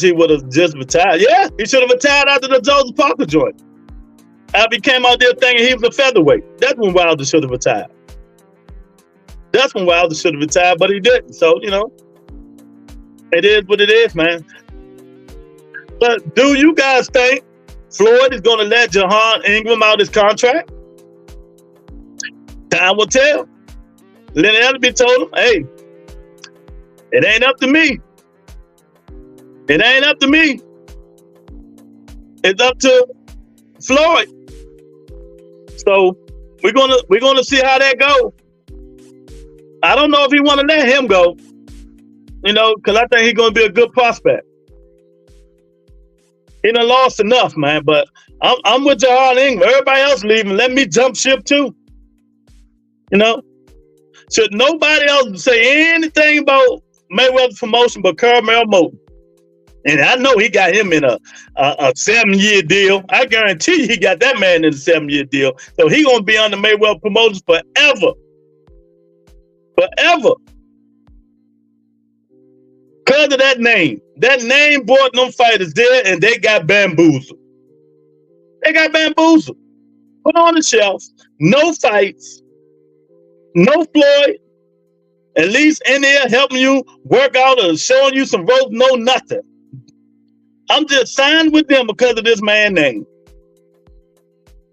he would have just retired. Yeah, he should have retired after the Joseph Parker joint. After he came out there thinking he was a featherweight. That's when Wilder should have retired. That's when Wilder should have retired, but he didn't. So, it is what it is, man. But do you guys think Floyd is going to let Jahan Ingram out his contract? Time will tell. Lenny Ellerby told him, hey, it ain't up to me. It ain't up to me. It's up to Floyd. So we're gonna see how that goes. I don't know if he want to let him go, because I think he's going to be a good prospect. He done lost enough, man, but I'm with Jahan Ingram. Everybody else leaving. Let me jump ship too. Should nobody else say anything about Mayweather's promotion but Carmel Moulton? And I know he got him in a 7-year deal. I guarantee you he got that man in a 7-year deal. So he going to be on the Mayweather promotions forever. Forever. Because of that name. That name brought them fighters there and they got bamboozled. They got bamboozled. Put on the shelf. No fights. No Floyd. At least in there helping you work out or showing you some ropes. No nothing. I'm just signed with them because of this man's name.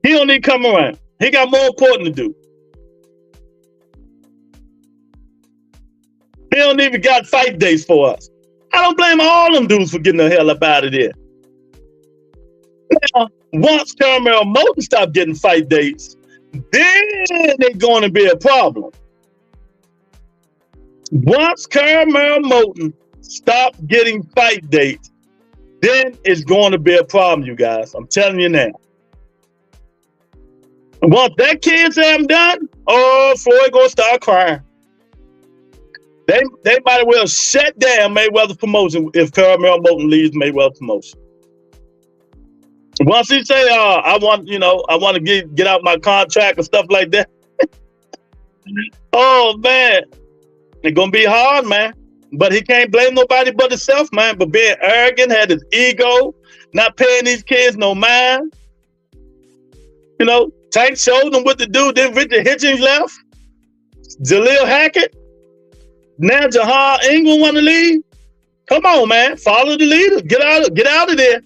He don't need to come around. He got more important to do. He don't even got fight dates for us. I don't blame all them dudes for getting the hell up out of there. Now, once Carmel Moulton stop getting fight dates, then it's going to be a problem. Once Carmel Moulton stop getting fight dates, then it's going to be a problem, you guys. I'm telling you now. Once that kid say I'm done, Floyd going to start crying. They might as well shut down Mayweather's promotion if Carmel Moulton leaves Mayweather's promotion. Once he say, I want to get out my contract and stuff like that. Oh man, it's gonna be hard, man. But he can't blame nobody but himself, man. But being arrogant, had his ego, not paying these kids no mind. You know, Tank showed them what to do. Then Richard Hitchens left. Jaleel Hackett. Now Jahar Ingram want to leave. Come on, man. Follow the leader. Get out of there.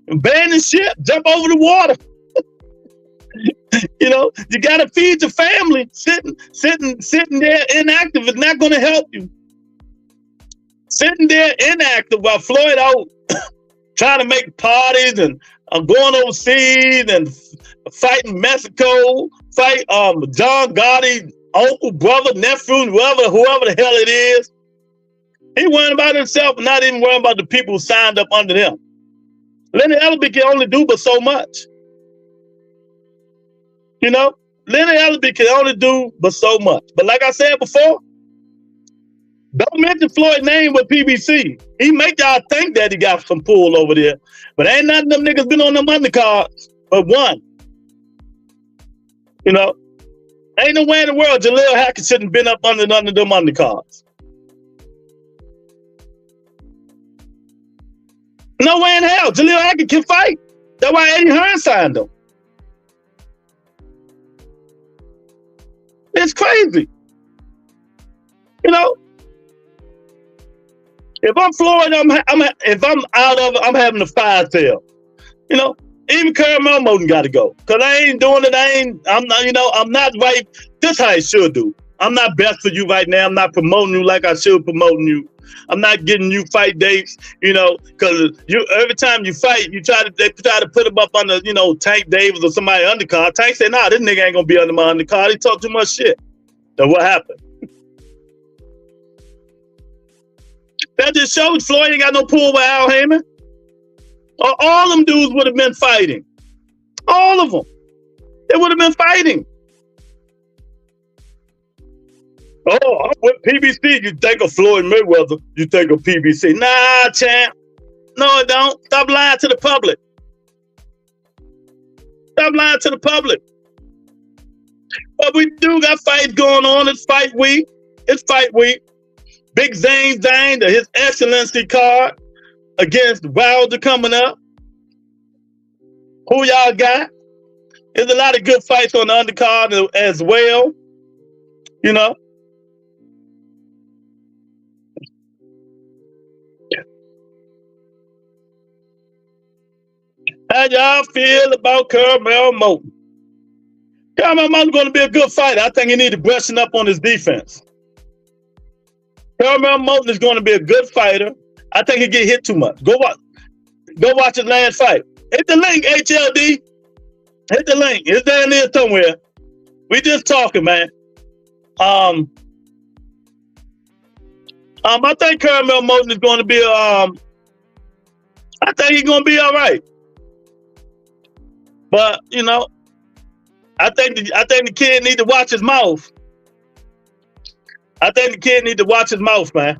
Abandon ship. Jump over the water. You know, you gotta feed your family. Sitting there inactive is not gonna help you. Sitting there inactive while Floyd out trying to make parties and going overseas and fighting Mexico, fight John Gotti, uncle, brother, nephew, whoever the hell it is. He worrying about himself and not even worrying about the people who signed up under him. Lenny Ellerby can only do but so much. You know, Lenny Ellerby can only do but so much. But like I said before, don't mention Floyd's name with PBC. He make y'all think that he got some pull over there. But ain't none of them niggas been on them undercards but one. You know, ain't no way in the world Jaleel Hackett shouldn't have been up under them undercards. No way in hell. Jaleel Hackett can fight. That's why Eddie Hearn signed him. It's crazy. You know, if I'm Floyd, if I'm out of it, I'm having a fire sale. You know, even Caramel Moten got to go. Cause I ain't doing it. I'm not right. This how it should do. I'm not best for you right now. I'm not promoting you like I should promoting you. I'm not getting you fight dates, you know, because every time you fight, they try to put him up under, you know, Tank Davis or somebody undercard. Tank said, nah, this nigga ain't gonna be under my undercard. He talked too much shit. So what happened? That just shows Floyd ain't got no pull with Al Heyman. All them dudes would have been fighting. All of them. They would have been fighting. Oh, I'm with PBC. You think of Floyd Mayweather, you think of PBC. Nah, champ. No, it don't. Stop lying to the public. Stop lying to the public. But we do got fights going on. It's fight week. Big Zane, His Excellency card against Wilder coming up. Who y'all got? There's a lot of good fights on the undercard as well. You know. How y'all feel about Caramel Moten? Caramel Moten's going to be a good fighter. I think he needs to brushing up on his defense. Caramel Moten is going to be a good fighter. I think he get hit too much. Go watch his last fight. Hit the link, HLD. Hit the link. It's down there somewhere. We just talking, man. I think Caramel Moten is going to be I think he's going to be all right. But you know, I think the kid need to watch his mouth. I think the kid need to watch his mouth, man.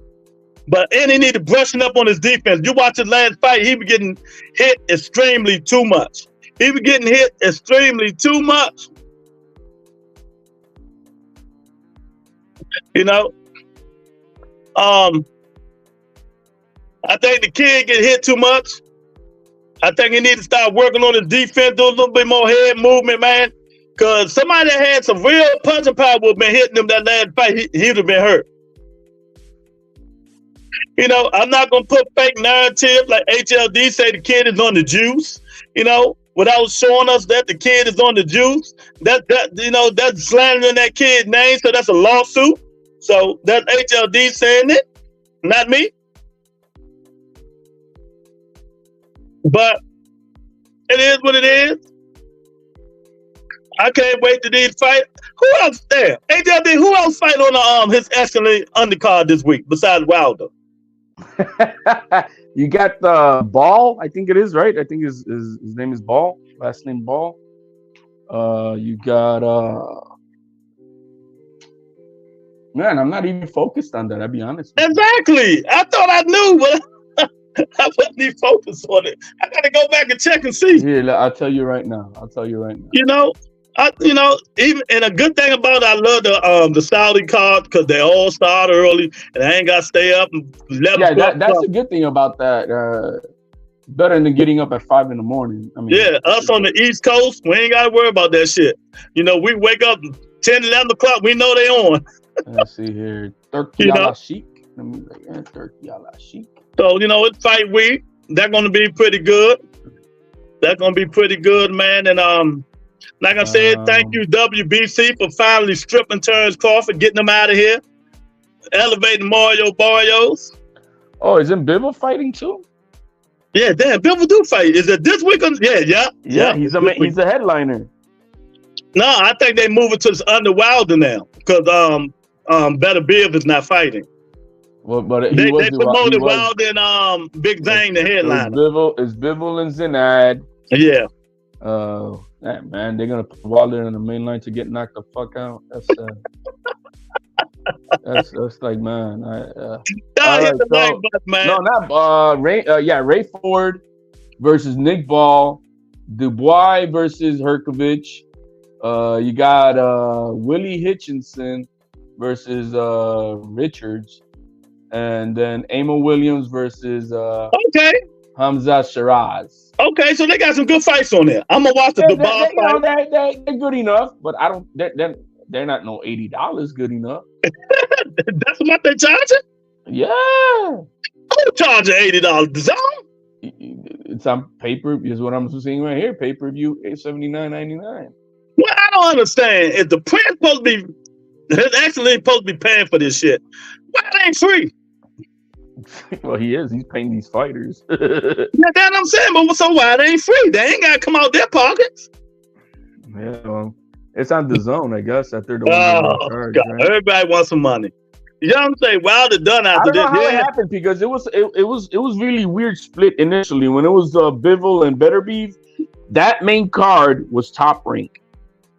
And he need to brushing up on his defense. You watch his last fight, he was getting hit extremely too much. You know, I think the kid get hit too much. I think he need to start working on his defense, do a little bit more head movement, man. Because somebody that had some real punching power would have been hitting him that last fight, he would have been hurt. You know, I'm not going to put fake narrative like HLD say the kid is on the juice, you know, without showing us that the kid is on the juice. That's slandering that kid's name, so that's a lawsuit. So that's HLD saying it, not me. But it is what it is. I can't wait to these fight. Who else there? HLD, who else fight on his excellent undercard this week besides Wilder? You got the Ball, I think it is, right? I think his name is Ball, last name Ball. You got man, I'm not even focused on that, I'll be honest. Exactly. I thought I knew, but I wasn't even focused on it. I gotta go back and check and see. Yeah, I'll tell you right now. You know, even and a good thing about it, I love the Saudi card because they all start early and I ain't got to stay up and that's a good thing about that. Better than getting up at 5 a.m. I mean, Yeah, us on the East Coast, we ain't got to worry about that shit. You know, we wake up 10, 11 o'clock, we know they on. let's see here. Turkey You a know? la chic. Let me turkey a la chic. So, you know, it's fight week. That's going to be pretty good. That's going to be pretty good, man. And like I said, thank you, WBC, for finally stripping Terrence Crawford, getting him out of here, elevating Mario Barrios. Oh, isn't Bivol fighting too? Yeah, damn, Bivol do fight. Is it this week? Yeah. He's a headliner. No, I think they moving to this under Wilder now because Better Biv is not fighting. Well, but they promoted Wilder and Big Zane the headliner. It's Bivol and Zinad. Yeah. Man, they're gonna put Wilder in the main line to get knocked the fuck out. That's like, man. Ray Ford versus Nick Ball, Dubois versus Herkovich. You got Willie Hitchinson versus Richards, and then Amo Williams versus Hamza Shiraz. Okay, so they got some good fights on there. I'm gonna watch the Dubois fight. They're good enough, but I don't. They're not no $80 good enough. That's what they're charging? Yeah. Who charging $80? The Zone? It's on paper, is what I'm seeing right here. Pay-per-view, $79.99. Well, I don't understand. If the print supposed to be, actually supposed to be paying for this shit, why it ain't free? Well, he is. He's paying these fighters. Yeah, that's what I'm saying. But so why it ain't free? They ain't got to come out their pockets. Yeah, well, it's on the Zone, I guess. That they're the one charge, God, right? Everybody wants some money. You know what I'm saying? Wilder done after this. I don't know how it happened because it was really weird split initially when it was Bivol and Better Beef. That main card was Top Rank,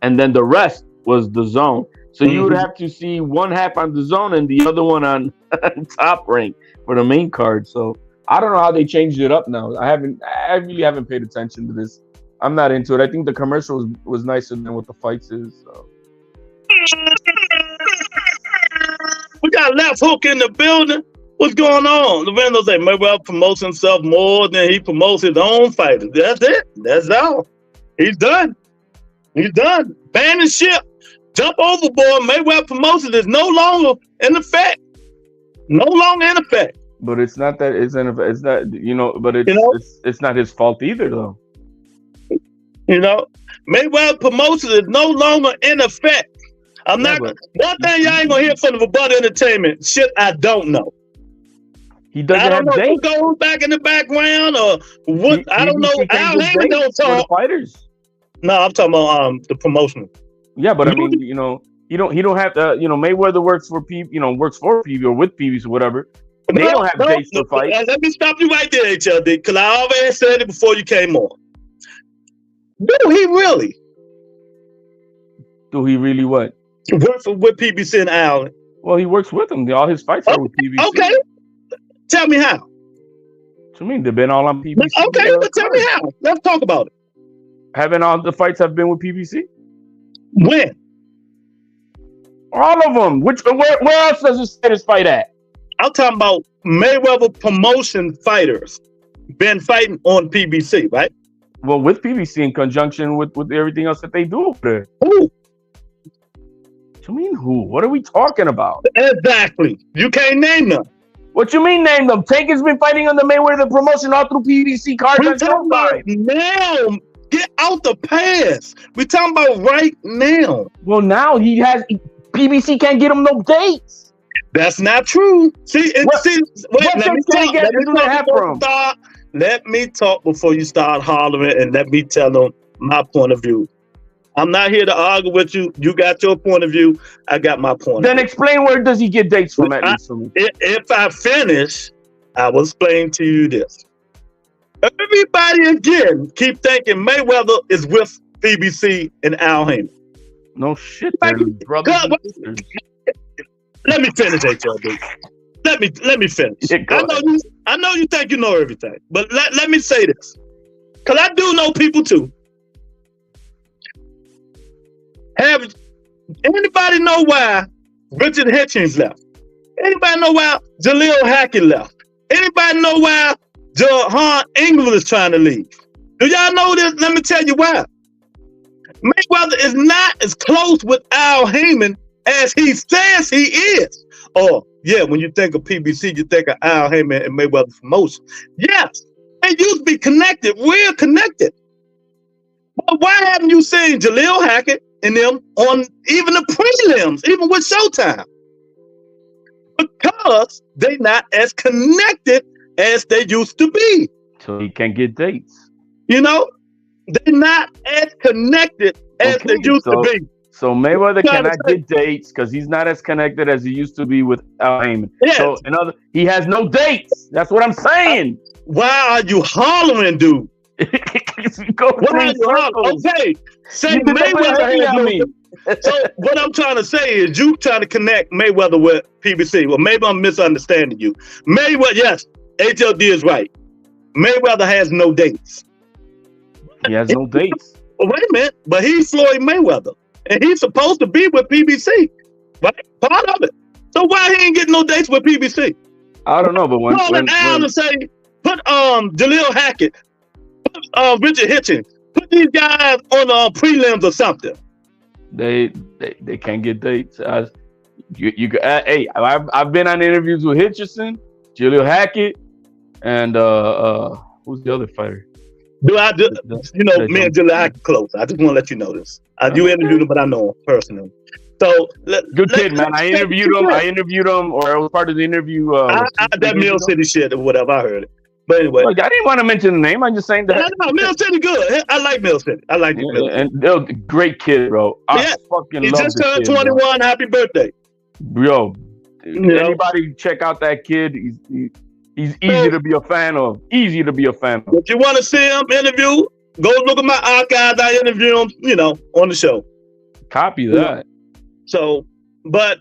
and then the rest was the Zone. So you would have to see one half on the Zone and the other one on Top Rank for the main card. So I don't know how they changed it up now. I really haven't paid attention to this. I'm not into it. I think the commercial was nicer than what the fights is. So. We got Left Hook in the building. What's going on? Lorenzo say Mayweather promotes himself more than he promotes his own fighters. That's it. That's all. He's done. He's done. Banning ship. Jump overboard. Mayweather promotion is no longer in effect. No longer in effect. But it's not that it's in effect. It's not, but it's not his fault either, though. Mayweather promotion is no longer in effect. One thing y'all ain't gonna hear from the Rebuttal Entertainment. Shit, I don't know. He doesn't have dates. Who goes back in the background or what? I don't know. Al Hammond don't talk. Fighters. No, I'm talking about the promotional. Yeah, but I mean, he don't have to. Mayweather works for works for PB or with PBs or whatever. They don't have dates to fight. Let me stop you right there, HLD, because I already said it before you came on. Do he really? Do he really what? Work with PBC and Al. Well, he works with them. All his fights are with PBC. Okay. Tell me how. What you mean? They've been all on PBC. Okay, tell me how. Let's talk about it. Haven't all the fights have been with PBC? When? All of them. Where else does this say this fight at? I'm talking about Mayweather promotion fighters been fighting on PBC, right? Well, with PBC in conjunction with everything else that they do over there. Who? What you mean who? What are we talking about? Exactly. You can't name them. What you mean name them? Tank has been fighting on the Mayweather promotion all through PBC cards. We're talking about now. Get out the past. We're talking about right now. Well, now PBC can't get him no dates. That's not true. Let me talk before you start hollering and let me tell them my point of view. I'm not here to argue with you. You got your point of view. I got my point. Then explain where does he get dates from at least for me. If I finish, I will explain to you this. Everybody again keep thinking Mayweather is with PBC and Al Hammond. No shit, brother. Let me finish, HLB. Let me finish. I know you think you know everything, but let me say this, because I do know people too. Have anybody know why Richard Hitchens left? Anybody know why Jaleel Hackett left? Anybody know why Jahan England is trying to leave. Do y'all know this? Let me tell you why. Mayweather is not as close with Al Heyman as he says he is. Oh, yeah, when you think of PBC, you think of Al Heyman and Mayweather promotion. Yes, they used to be connected, real connected. But why haven't you seen Jaleel Hackett and them on even the prelims, even with Showtime? Because they're not as connected as they used to be. So he can't get dates. You know, they're not as connected as they used to be. So Mayweather cannot get dates because he's not as connected as he used to be with Al Heyman. Yes. So he has no dates. That's what I'm saying. Why are you hollering, dude? Why are you hollering? Okay, say Mayweather has no. So what I'm trying to say is you trying to connect Mayweather with PBC. Well, maybe I'm misunderstanding you. Mayweather, yes, HLD is right. Mayweather has no dates. He has no dates. Well, wait a minute, but he's Floyd Mayweather, and he's supposed to be with PBC, right? Part of it. So why he ain't getting no dates with PBC? I don't know, but when to say, put Jaleel Hackett, put Richard Hitchens, put these guys on prelims or something. They can't get dates. Hey, I've been on interviews with Hitchison, Jaleel Hackett, and who's the other fighter? Me and Jaleel Hackett close. I just want to let you know this. You interviewed him, but I know him personally. So good kid, man. I interviewed him, or I was part of the interview. That Mill City shit or whatever. I heard it. But anyway, I didn't want to mention the name. I'm just saying that. No, Mill City good. I like Mill City. I like Mill City. And great kid, bro. I fucking love just turned 21. Bro. Happy birthday, bro. Anybody check out that kid? He's easy to be a fan of. Easy to be a fan of. If you want to see him interview, go look at my archives. I interview him, on the show. Copy that. So, but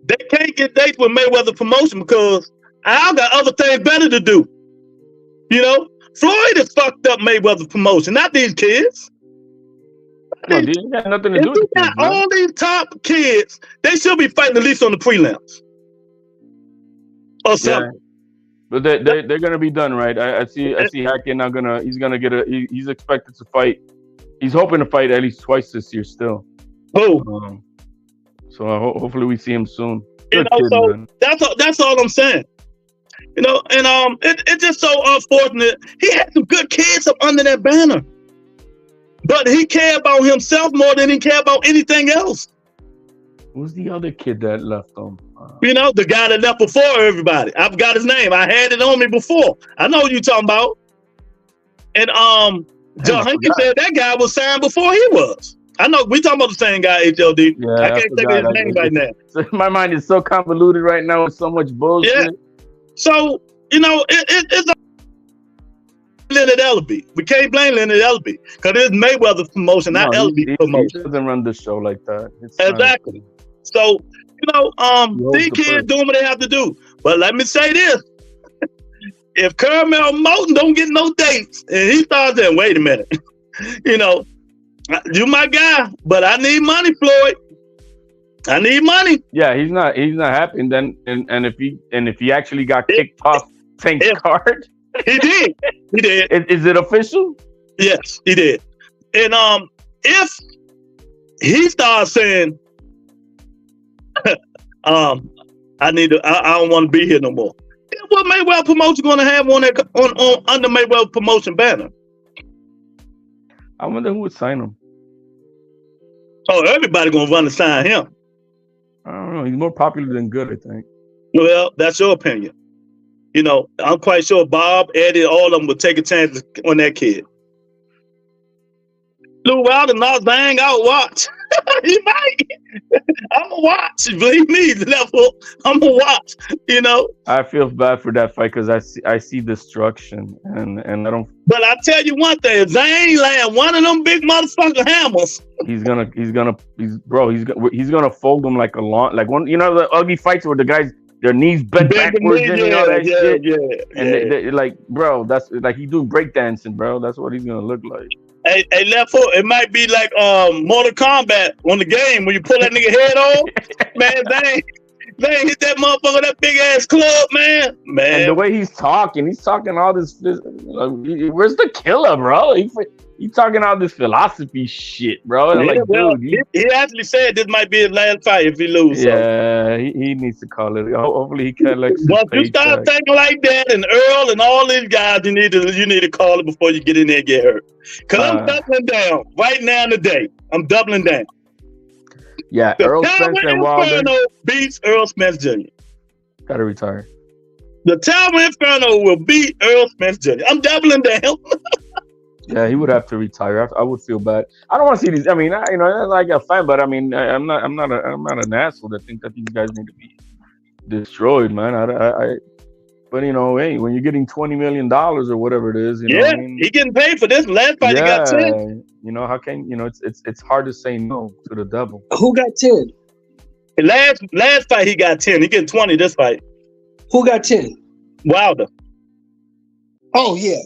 they can't get dates with Mayweather promotion because Al got other things better to do. Floyd has fucked up Mayweather promotion, not these kids. No, they got nothing to do with it. All these top kids, they should be fighting at least on the prelims. Or something. Yeah. But they're gonna be done, right? I see Hackett now he's expected to fight. He's hoping to fight at least twice this year still. Oh. So hopefully we see him soon. Good kid, man. That's all I'm saying. And it's just so unfortunate. He had some good kids up under that banner, but he cared about himself more than he cared about anything else. Who's the other kid that left him? The guy that left before everybody. I forgot his name. I had it on me before. I know what you're talking about. And John Hinkins said that guy was signed before he was. I know we talking about the same guy, HLD. Yeah, I can't think of his name right now. My mind is so convoluted right now with so much bullshit. Yeah. So, it's Leonard Ellaby. We can't blame Leonard Ellaby because it's Mayweather's promotion, not Ellaby's promotion. He doesn't run the show like that. Exactly. So, these kids doing what they have to do. But let me say this. If Carmel Moulton don't get no dates and he starts saying, wait a minute, you my guy, but I need money, Floyd. I need money. Yeah, he's not happy. And then and if he actually got kicked off Tank's card, he did. Is it official? Yes, he did. And if he starts saying, I don't want to be here no more. What Mayweather promotion going to have on under Mayweather promotion banner? I wonder who would sign him. Oh, everybody gonna run to sign him. I don't know. He's more popular than good, I think. Well, that's your opinion. I'm quite sure Bob, Eddie, all of them would take a chance on that kid. Lou Wilder not bang out watch. He might. I'm a watch. Believe me, level. I'm a watch. I feel bad for that fight because I see destruction and I don't. But I tell you one thing, if Zane land one of them big motherfucking hammers, he's gonna fold them like a lawn, like one. The ugly fights where the guys their knees bent backwards and all that shit. Yeah. And they like, bro, that's like he's doing breakdancing, bro. That's what he's gonna look like. Hey, left foot. It might be like Mortal Kombat on the game when you pull that nigga head off. Man, They hit that motherfucker, that big ass club, man. And the way he's talking all this. Where's the killer, bro? He's talking all this philosophy shit, bro. Yeah, Like, well, dude, he actually said this might be his last fight if he loses. yeah, he needs to call it. Hopefully, he collects his Once you start paycheck. thinking like that, and Earl and all these guys, you need to call it before you get in there and get hurt. Cause I'm doubling down right now today. I'm doubling down. Yeah, The Earl Tower Spence and Wilder Inferno beats Earl Spence Jr. gotta retire. The Tower Inferno will beat Earl Spence Jr. I'm doubling down. Yeah, he would have to retire. I would feel bad. I don't want to see these. I mean, I'm like a fan, but I mean, I'm not an asshole that think that these guys need to be destroyed, man. But hey, when you're getting $20 million or whatever it is, He getting paid for this. Last fight he got 10. How can it's hard to say no to the devil. Who got 10? Last fight he got 10. He getting 20 this fight. Who got 10? Wilder. Oh yeah.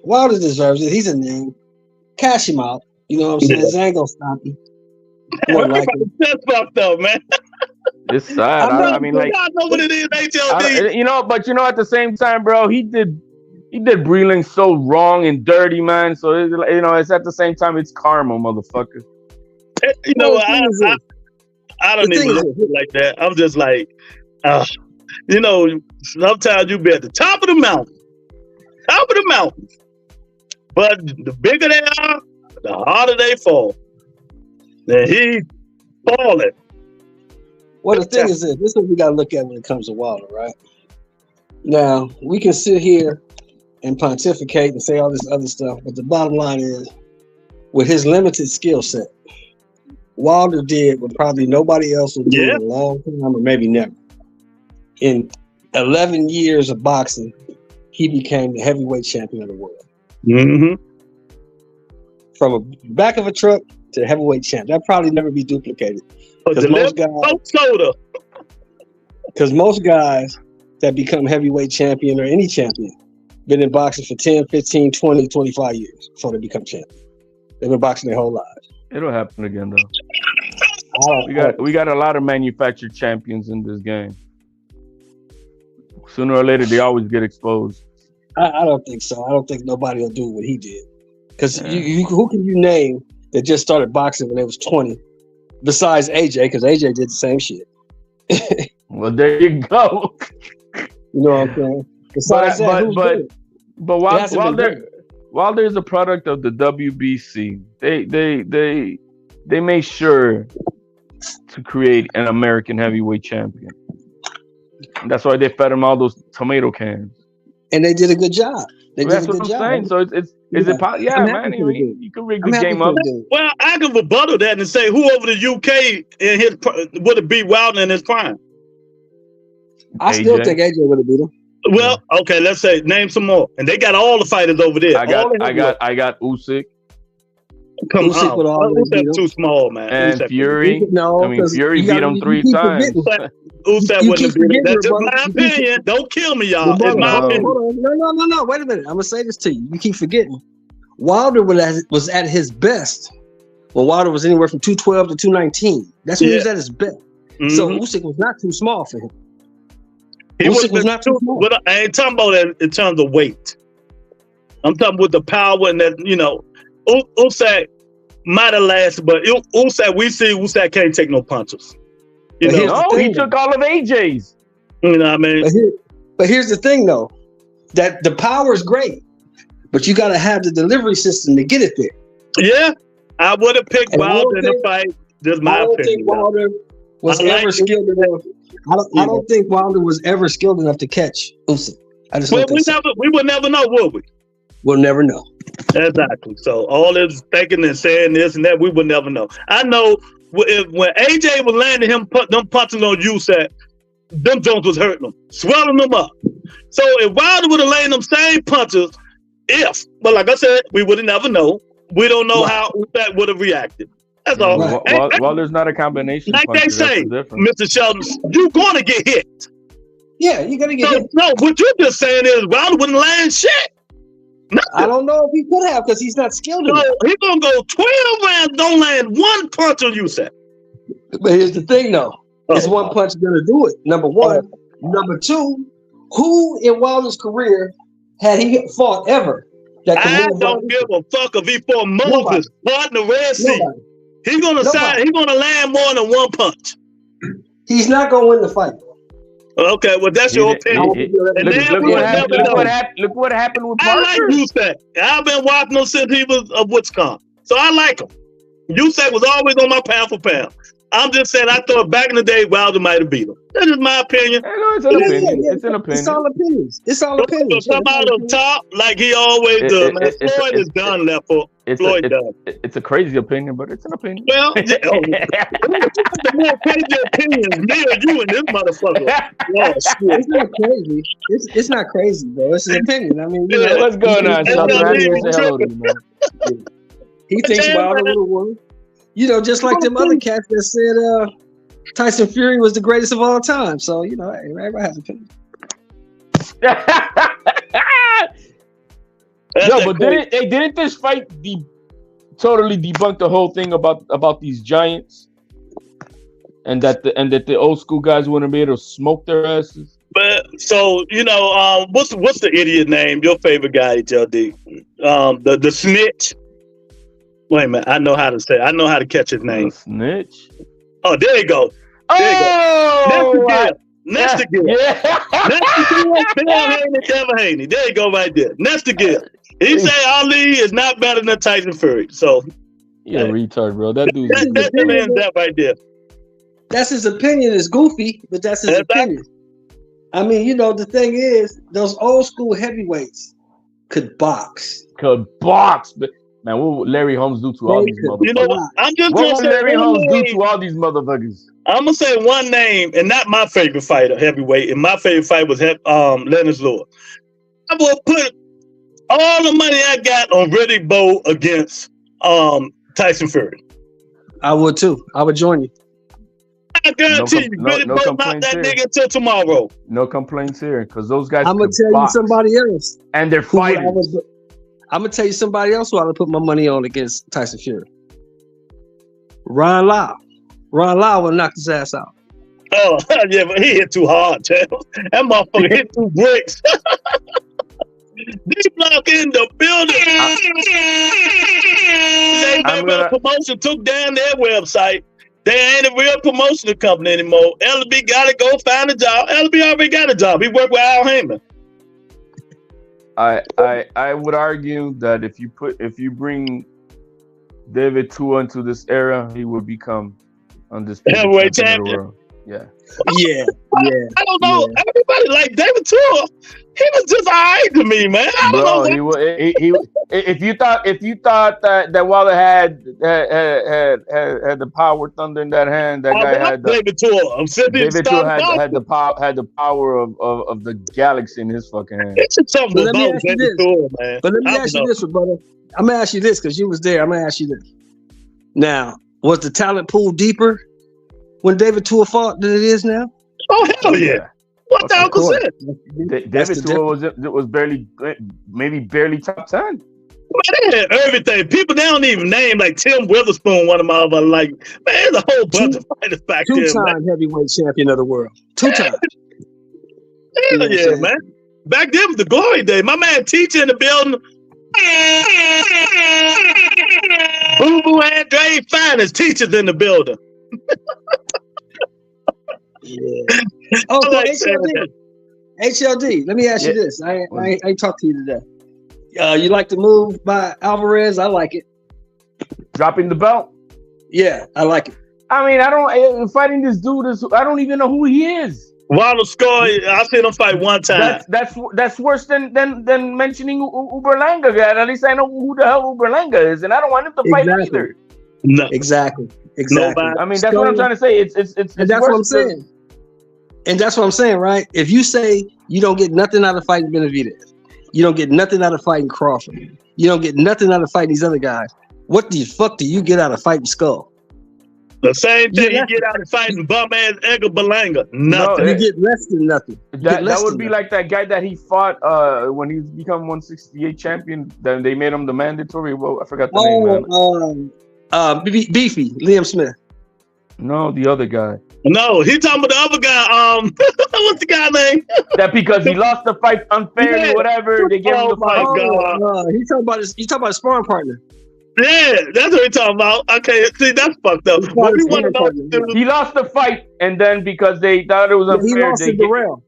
Wilder deserves it. He's a name. Cash him out. You know what I'm saying? This ain't gonna stop him. That's fucked up, man. It's sad. I mean, like, I know what it is, HLD. But at the same time, bro, he did Breland so wrong and dirty, man. So it's at the same time, it's karma, motherfucker. I don't even look at it like that. I'm just like, sometimes you be at the top of the mountain. But the bigger they are, the harder they fall. And he's falling. Well, the thing is this is what we got to look at when it comes to Wilder, right? Now, we can sit here and pontificate and say all this other stuff, but the bottom line is, with his limited skill set, Wilder did what probably nobody else will do in a long time, or maybe never. In 11 years of boxing, he became the heavyweight champion of the world. Mm-hmm. From a back of a truck to heavyweight champ. That probably never be duplicated. Because most guys that become heavyweight champion or any champion been in boxing for 10, 15, 20, 25 years before they become champion. They've been boxing their whole lives. It'll happen again, though. We got a lot of manufactured champions in this game. Sooner or later, they always get exposed. I don't think so. I don't think nobody will do what he did. Because who can you name that just started boxing when they was 20? Besides AJ, because AJ did the same shit. Well, there you go. You know what I'm saying? Besides but while there's a product of the WBC, they made sure to create an American heavyweight champion. And that's why they fed him all those tomato cans. And they did a good job. That's what I'm saying. So man. You can rig the game up. Well, I can rebuttal that and say who over the UK would have beat Wilder in his prime. I still think AJ would have beat him. Well, okay, let's say name some more, and they got all the fighters over there. I got Usyk. Come on, Usyk's too small, man. And Usyk. Fury. Fury beat him 3 times. Usyk wouldn't have beat him. That's just my opinion. Don't kill me, y'all. It's my opinion. Hold on. No. Wait a minute. I'm gonna say this to you. You keep forgetting. Wilder was at his best when Wilder was anywhere from 212 to 219. That's when he was at his best. Mm-hmm. So Usyk was not too small for him. Usyk was not too small. But I ain't talking about that in terms of weight. I'm talking with the power and that, Usyk might have lasted, but Usyk can't take no punches. He took all of AJ's. You know what I mean? But here's the thing, though, that the power is great, but you got to have the delivery system to get it there. Yeah, I would have picked Wilder in the fight. Just my opinion. I don't think Wilder was ever skilled enough. I don't think Wilder was ever skilled enough to catch Usyk. We would never know, would we? We'll never know. Exactly. So all this thinking and saying this and that, we would never know. I know when AJ was landing them punches on Usyk, them Jones was hurting them, swelling them up. So if Wilder would have landed them same punches, but like I said, we would have never know. We don't know how Usyk would have reacted. That's all. Well, there's not a combination. Like they say, Mr. Sheldon, you're going to get hit. Yeah, you're going to get hit. No, what you're just saying is Wilder wouldn't land shit. Nothing. I don't know if he could have because he's not skilled enough. He's going to go 12 rounds, don't land one punch on Usyk. But here's the thing, though. Is one punch gonna do it? Number one. Number two, who in Wilder's career had he fought ever that I could move? don't give a fuck if he fought Moses, part in the Red Sea. Nobody. He's gonna land more than one punch. He's not gonna win the fight. Okay, well that's your opinion. Look what happened with Parker. I like Usyk. I've been watching him since he was of Wisconsin, so I like him. Usyk was always on my pound for pound. I'm just saying, I thought back in the day, Wilder might have beat him. That is my opinion. It's an opinion. It's an opinion. It's all opinions. It's all opinions. Come out on top like he always does. Man, Floyd is done left for Floyd done. It's a crazy opinion, but it's an opinion. Well, the more crazy opinions, me or you and this motherfucker. Oh, shit. It's not crazy. It's not crazy, bro. It's an opinion. I mean, what's going on? He thinks Wilder would have won. Just like them other cats that said Tyson Fury was the greatest of all time. So, everybody has an opinion. No, but didn't this fight totally debunk the whole thing about these giants? And that the old school guys wouldn't be able to smoke their asses? But so, what's the idiot name? Your favorite guy, HLD? The snitch. Wait a minute, I know how to say it. I know how to catch his name. The snitch. Oh, there you go. Next to Gill. There you go right there. Next to Gill. He say Ali is not better than Tyson Fury. So you're a retard, bro. That dude. That's the man that right there. That's his opinion. It's goofy, but that's his opinion. I mean, the thing is, those old school heavyweights could box. But man, what would Larry Holmes do to all these motherfuckers? I'm just what would Larry Holmes do to all these motherfuckers? I'm gonna say one name, and not my favorite fighter, heavyweight. And my favorite fight was Leonard Lord. I will put all the money I got on Riddick Bowe against Tyson Fury. I would too. I would join you. I guarantee you, Riddick Bowe not that nigga until tomorrow. No complaints here, because those guys. I'm gonna tell you somebody else, and they're fighters. I'm gonna tell you somebody else who I would put my money on against Tyson Fury. Ron Lau. Ron Lau will knock his ass out. Oh yeah, but he hit too hard, Chad. That motherfucker hit 2 bricks. D-Block in the building. Promotion took down their website. They ain't a real promotional company anymore. LB gotta go find a job. LB already got a job. He worked with Al Heyman. I would argue that if you bring David Tua into this era, he would become undisputed heavyweight champion champion. Of the world. Yeah. I don't know. Yeah. Everybody like David Tua. He was just alright to me, man. I don't know. If you thought that Wilder had the power thunder in that hand, that guy had David Tua. David Tua had the power of the galaxy in his fucking hand. But let me ask you this, man. But let me ask you this, brother. I'm gonna ask you this because you was there. I'm gonna ask you this. Now, was the talent pool deeper when David Tua fought than it is now? Oh hell yeah! What the hell was it? David Tua was barely top 10. Man, they had everything. People they don't even name like Tim Witherspoon, one of my other like man. There's a whole bunch of fighters back there. 2-time heavyweight champion of the world. 2 times. Hell yeah, man. Back then was the glory day. My man Teacher in the building. Boo Boo and Dre finest teachers in the building. Yeah. Oh, so HLD. Let me ask you this. I ain't talked to you today. You like the move by Alvarez? I like it. Dropping the belt? Yeah, I like it. I mean, fighting this dude I don't even know who he is. Wilder score. I seen him fight one time. That's worse than mentioning Uberlanga. At least I know who the hell Uberlanga is, and I don't want him to fight either. No, exactly. Nobody. I mean, that's what I'm trying to say. It's and that's what I'm saying. And that's what I'm saying, right? If you say you don't get nothing out of fighting Benavidez, you don't get nothing out of fighting Crawford, you don't get nothing out of fighting these other guys, what the fuck do you get out of fighting Skull? The same thing you get out of fighting bum ass Edgar Berlanga. Nothing. No, you get less than nothing. That would be like that guy that he fought when he become 168 champion. Then they made him the mandatory. Well, I forgot the name. Beefy Liam Smith. No, the other guy. No, he talking about the other guy. What's the guy name? That because he lost the fight unfairly, Yeah. whatever, they gave him the fight. God. He talking about a sparring partner. Yeah, that's what he talking about. Okay, see, that's fucked up. What we want to know is He lost the fight, and then because they thought it was unfair, he lost to Darrell.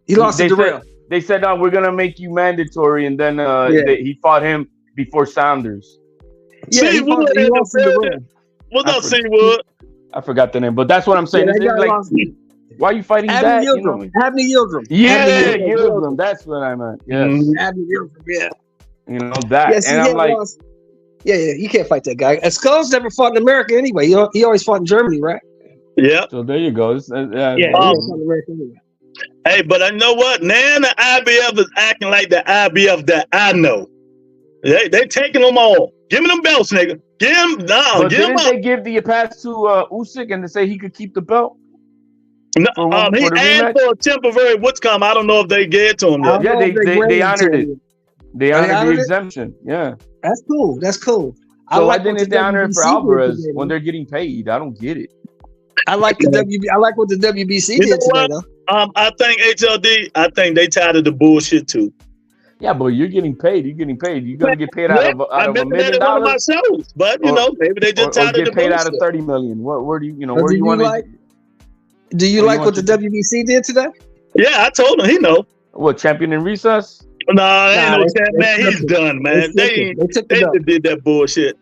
He lost to Darrell. They said, "No, we're gonna make you mandatory," and then he fought him before Saunders. Yeah, he lost to Darrell. What's up, Seawood? I forgot the name, but that's what I'm saying. It's like, why are you fighting that? Abney Yildirim. Yeah, Yildirim. That's what I meant. Yes. Abney Yildirim, yeah. You know that. Yes, and I'm like, yeah, you can't fight that guy. And Skulls never fought in America anyway. He always fought in Germany, right? Yeah. So there you go. Yeah, he fought in America anyway. Hey, but I know what? Now the IBF is acting like the IBF that I know. They taking them all. Give me them belts, nigga. Give him down. But didn't they give the pass to Usyk and they say he could keep the belt? No, he asked for a temporary what's come. I don't know if they gave it to him yet. Yeah, they honored it. They honored the exemption. Yeah. That's cool. So why didn't they honor it for Alvarez when they're getting paid? I don't get it. I like the WB. I like what the WBC did today, though. I think HLD. I think they tired of the bullshit too. Yeah, but you're getting paid. You're gonna get paid out of $1 million. One of my shows, but maybe they just tired of the paid bullshit. out of $30 million. Where do you want to? Do you like what the WBC did today? Yeah, I told him. He know. What, champion in recess? Nah, man, he's done, man. They just did that bullshit.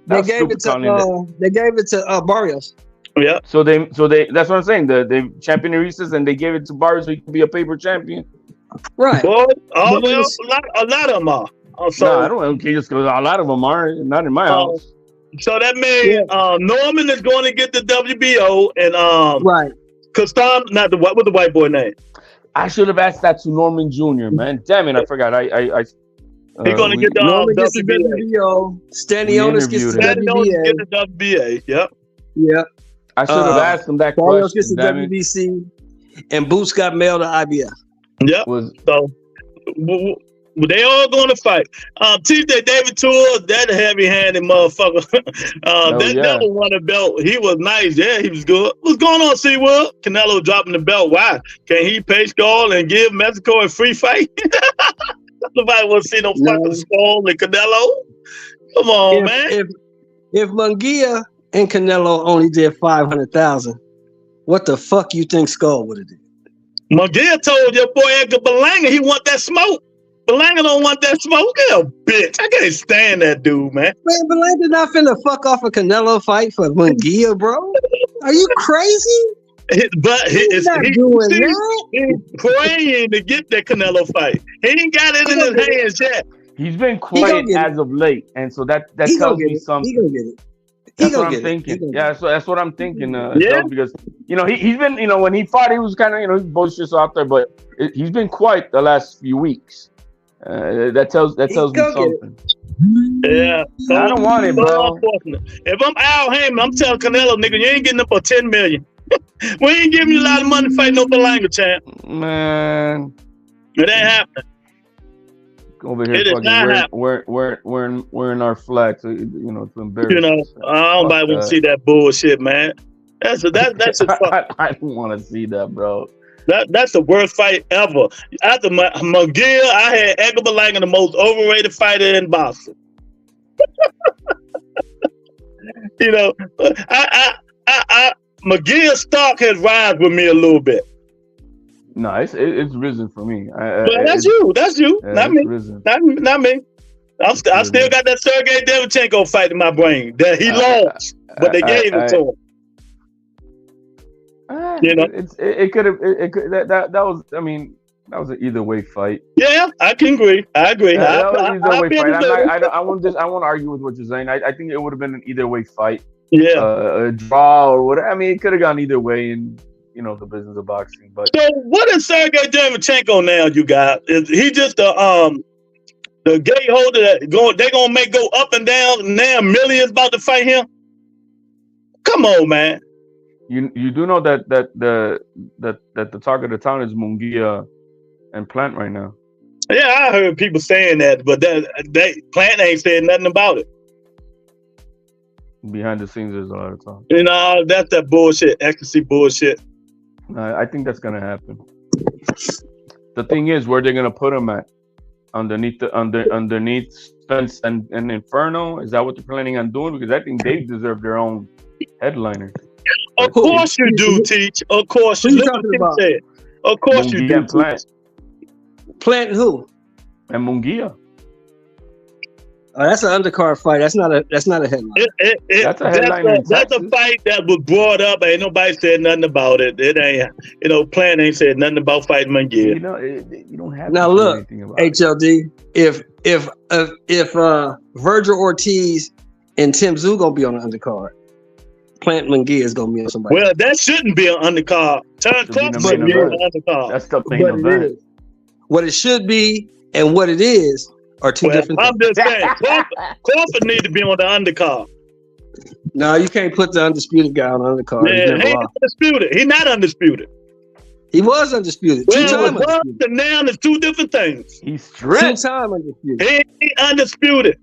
They gave it to Barrios. Yeah. So they that's what I'm saying. The champion in recess, and they gave it to Barrios so he could be a paper champion. Right. Boy, a lot of them are. No, I don't care. Just because a lot of them are not in my house. So that means Norman is going to get the WBO, and right. Custom, what was the white boy name? I should have asked that to Norman Jr. Man, damn it, I forgot. He's going to get the WBO. Stanionis gets the WBA. Yep. Yeah. I should have asked him that question. Gets the WBC, and Boots got mailed to IBF. Yep. So they all going to fight. TJ David Tour, that heavy-handed motherfucker. That won a belt. He was nice. Yeah, he was good. What's going on, Seawood? Canelo dropping the belt. Why? Can he pay Skull and give Mexico a free fight? Nobody want to see no fucking Skull and Canelo. Come on, man. If Munguia and Canelo only did 500,000, what the fuck you think Skull would have did? Munguia told your boy Edgar Berlanga he want that smoke. Berlanga don't want that smoke. Yeah, bitch. I can't stand that dude, man. Man, Berlanga not finna fuck off a Canelo fight for Munguia, bro. Are you crazy? But he's praying to get that Canelo fight. He ain't got it in his hands yet. He's been quiet as of late, and so that tells me something. He gonna get it. That's what I'm thinking. Yeah, so that's what I'm thinking. Because he's been, when he fought, he was kind of, he bullshits out there, but he's been quiet the last few weeks. That tells me something. Yeah, so I don't want it, bro. If I'm Al Heyman, I'm telling Canelo, nigga, you ain't getting up for $10 million. We ain't giving you a lot of money to fight no Berlanga, champ. Man, it ain't happening. Over here, wearing our flag, so, it's embarrassing. I don't want to see that bullshit, man. That's a I don't want to see that, bro. That's the worst fight ever. After McGill, I had Edgar Berlanga, the most overrated fighter in boxing. McGill's stock has risen with me a little bit. No, it's risen for me. That's you. Yeah, not me. Not me. I still got that Sergey Devchenko fight in my brain that he lost, but they gave it to him. It could have. That was. I mean, that was an either way fight. Yeah, I can agree. I agree. That was an either way fight. I won't argue with what you're saying. I think it would have been an either way fight. Yeah, a draw or whatever. I mean, it could have gone either way in the business of boxing. But so, what is Sergey Devchenko now? You got is he just the gate holder that they're gonna make go up and down? Now millions about to fight him. Come on, man. You do know that the talk of the town is Munguia and Plant right now. Yeah, I heard people saying that, but Plant ain't saying nothing about it. Behind the scenes, there's a lot of talk. You know, that's that bullshit, ecstasy bullshit. I think that's gonna happen. The thing is, where they're gonna put him at? Underneath Spence and Inferno? Is that what they're planning on doing? Because I think they deserve their own headliner. Of course you do, Teach. Of course you do. Of course you do. Plant who? And Munguia. Oh, that's an undercard fight. That's not a headline. That's a headline. That's a fight that was brought up. Ain't nobody said nothing about it. It ain't. You know, Plant ain't said nothing about fighting Munguia. You know, you don't have now to look, anything about HLD. If Virgil Ortiz and Tim Tszyu gonna be on the undercard, Plant Munguia is gonna be on somebody. Well, that shouldn't be an undercard. Turn Crawford should be on the undercard. That's the main event. What it should be and what it is are two different things. I'm just saying, Crawford need to be on the undercard. No, you can't put the undisputed guy on the undercard. Yeah, he ain't undisputed. He's not undisputed. He was undisputed. Well, undisputed and now is two different things. He's stripped. 2-time undisputed. He ain't undisputed.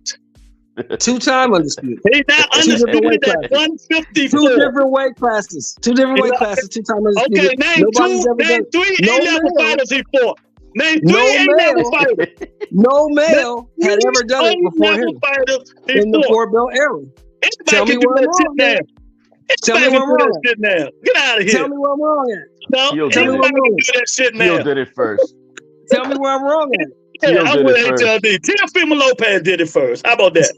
2-time undisputed. He's not undisputed at 154. Two different weight classes. 2-time undisputed. Okay, name three A-level fighters he fought. Name three A-level fighters. No male had ever done it before him in the 4-belt era. Tell me where I'm wrong. Tell me where I'm wrong. Get out of here. Tell me where I'm wrong at. No, tell me where I'm wrong. Do that shit now. Teal did it first. Tell me where I'm wrong at. Yeah, I'm with HLD. Teofimo Lopez did it first. How about that?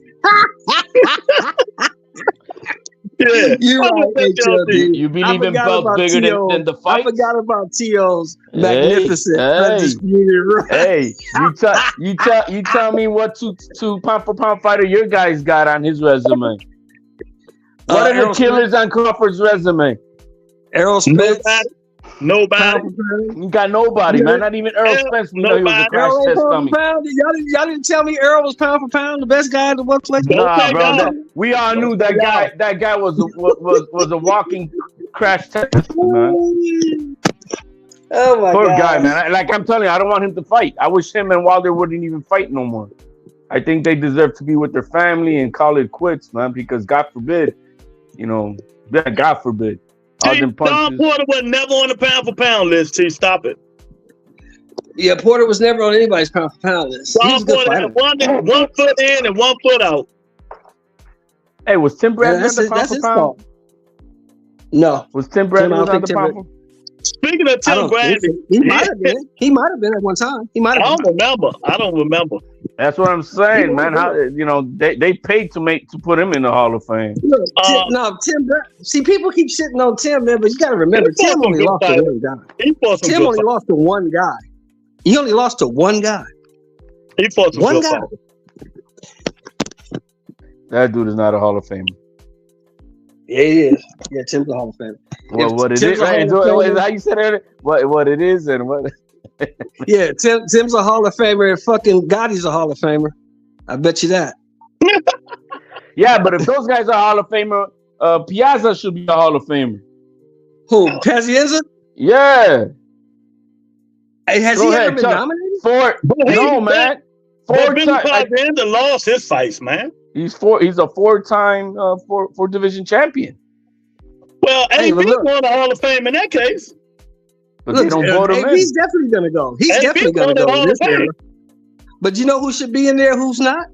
Yeah, you're right, HLD. You believe in belts bigger than the fight? I forgot about T.O.'s magnificent undisputed run. Hey, you tell me what two pound for pound fighter your guys got on his resume. What are the killers on Crawford's resume? Errol Spence. Nobody. You got nobody, man. Not even Errol Spence. We know he was a crash test dummy. Y'all didn't tell me Errol was pound for pound the best guy in the workplace. Nah, bro. We all knew that guy was a walking crash test, man. Oh my Poor God. guy, man. Like I'm telling you, I don't want him to fight. I wish him and Wilder wouldn't even fight no more. I think they deserve to be with their family and call it quits, man. Because God forbid, God forbid. Don Porter was never on the pound for pound list. Stop it. Yeah, Porter was never on anybody's pound for pound list. Don Porter had one foot in and one foot out. Hey, was Tim Bradley on the pound for pound? No. Was Tim Bradley on the pound for pound? Speaking of Tim Bradley, he might have been. He might have been at one time. He might have. I don't remember. That's what I'm saying, man. How they paid to put him in the Hall of Fame. Look, Tim. See, people keep shitting on Tim, man, but you got to remember, Tim only lost to one guy. Tim only lost to one guy. He only lost to one guy. He fought some one guy. That dude is not a Hall of Famer. Yeah, he is. Yeah, Tim's a Hall of Famer. Well, what it is? How you said it? What it is and what? Yeah, Tim's a Hall of Famer and fucking Gotti's a Hall of Famer. I bet you that. Yeah, but if those guys are Hall of Famer, Piazza should be a Hall of Famer. Who? Pazienza? Yeah. Hey, has he ever been nominated? No, man. Pazienza lost his fights, man. He's a four-time four division champion. Well, AB won the Hall of Fame in that case. But they don't vote him in. He's definitely gonna go. He's definitely gonna go in this era. But you know who should be in there? Who's not?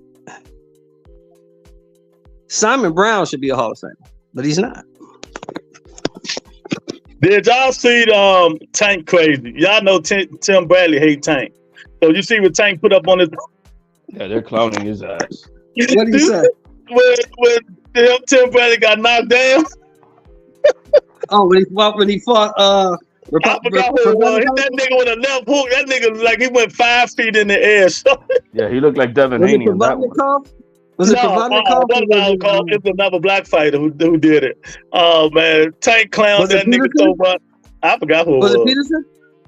Simon Brown should be a Hall of Famer, but he's not. Did y'all see Tank crazy? Y'all know Tim Bradley hate Tank. So you see what Tank put up on his. Yeah, they're clowning his ass. What did he say? When Tim Bradley got knocked down. Oh, when he fought I forgot who it was. Hit that nigga with a left hook. That nigga like he went 5 feet in the air. Yeah, he looked like Devin Haney on that one. Was it Provodnikov? It's another black fighter who did it. Oh man, Tank clowns that nigga so much. I forgot who it was. Was it Peterson?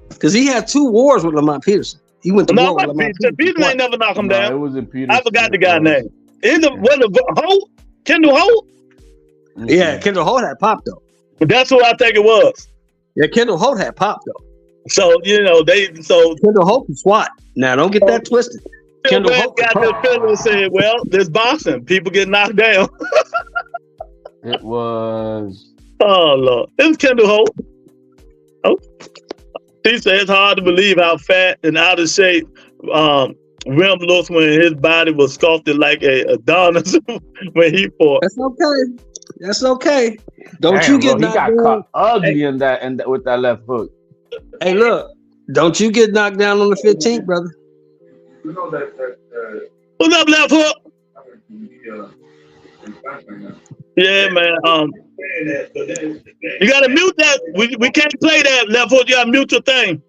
Because he had 2 wars with Lamont Peterson. He went to war with Lamont Peterson. Peterson ain't never knock him down. It wasn't Peterson. I forgot the guy's name. Holt? Kendall Holt? Yeah, Kendall Holt had pop though. But that's who I think it was. Yeah, Kendall Holt had pop though. So Kendall Holt can SWAT. Now don't get that twisted. Kendall Holt got this feeling and said, "Well, there's boxing. People get knocked down." It was. Oh Lord, it was Kendall Holt. Oh, he said it's hard to believe how fat and out of shape Rim looks when his body was sculpted like a Adonis when he fought. That's okay. That's okay. Don't Damn, you get bro, he knocked got down? caught ugly in that with that left hook. Hey, look. Don't you get knocked down on the 15th, brother. What's up, left hook? Yeah, man. You gotta mute that. We can't play that left hook. You gotta mute your thing.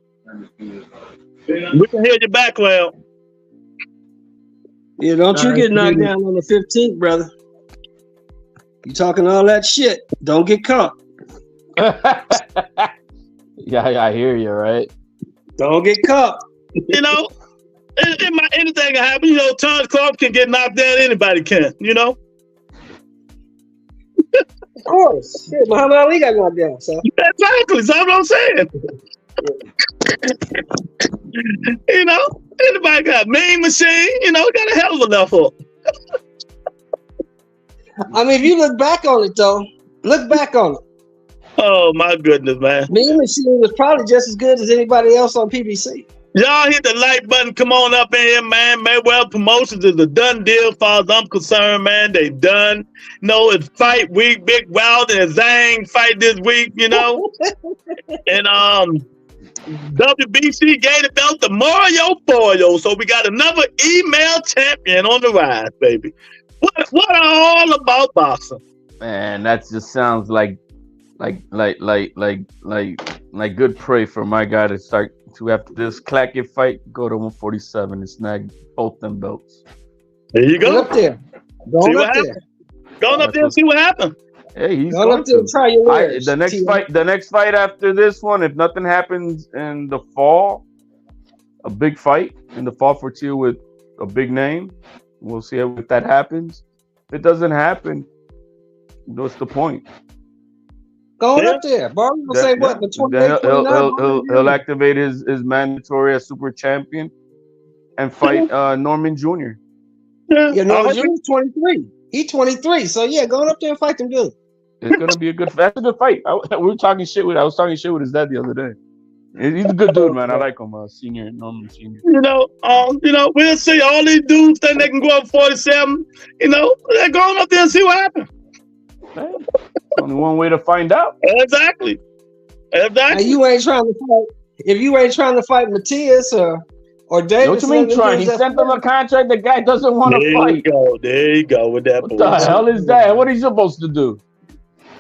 We can hear your background. Yeah, don't you get knocked down on the 15th, brother. You talking all that shit. Don't get caught. Yeah, I hear you, right? Don't get caught. You know, anything can happen. You know, Terrence Crawford can get knocked down. Anybody can. You know. Of course. Shit, Muhammad Ali got knocked down, so. Exactly. That's what I'm saying. You know, anybody got Mean Machine. You know, got a hell of a left hook. I mean, if you look back on it, though, look back on it. Oh my goodness, man. Mean Machine was probably just as good as anybody else on PBC. Y'all hit the like button. Come on up in here, man. Mayweather Promotions is a done deal, as far as I'm concerned, man. They done. No, it's fight week. Big Wilder and Zhang fight this week, you know. And WBC gave the belt to Mario Boyo. So we got another email champion on the rise, baby. What are all about boxing? Man, that just sounds like good prey for my guy to start to after this clacket fight go to 147 and snag both them belts. There you go. Go up there. Going up there. Going up there and see what happened. Hey, he's Going up there and try your wares. The next fight after this one, if nothing happens in the fall, a big fight in the fall for Teal with a big name. We'll see if that happens. If it doesn't happen, what's the point? Going up there. Barber will say what? The 28, he'll activate his mandatory as super champion and fight Norman Jr. Yeah, Norman Jr. is 23. He's 23. So yeah, going up there and fight them good. It's gonna be that's a good fight. I was talking shit with his dad the other day. He's a good dude, man. I like him, senior Norman Senior. You know, we'll see. All these dudes think they can go up 47. You know, they're going up there and see what happens. Hey, only one way to find out. Exactly. Now you ain't trying to fight. If you ain't trying to fight Matias or Davis, what you mean trying? He sent them a contract. The guy doesn't want to fight. There you go with that. What the hell is that? What are you supposed to do?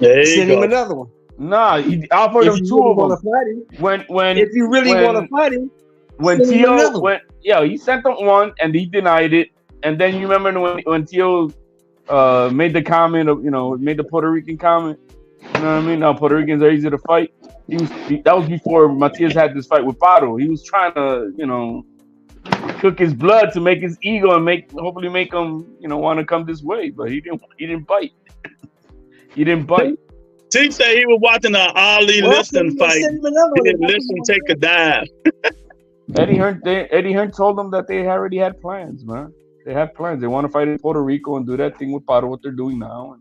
Send him another one. Nah, he offered him two of them. When if you really want to fight him, he sent them one and he denied it. And then you remember when Tio made the comment of made the Puerto Rican comment. You know what I mean? Now Puerto Ricans are easy to fight. That was before Matias had this fight with Paro. He was trying to cook his blood to make his ego and hopefully make him want to come this way. But he didn't bite. He didn't bite. T said he was watching an Ali Liston fight. He didn't listen, take a dive. Eddie Hearn told them that they already had plans, man. They have plans. They want to fight in Puerto Rico and do that thing with Paro, what they're doing now.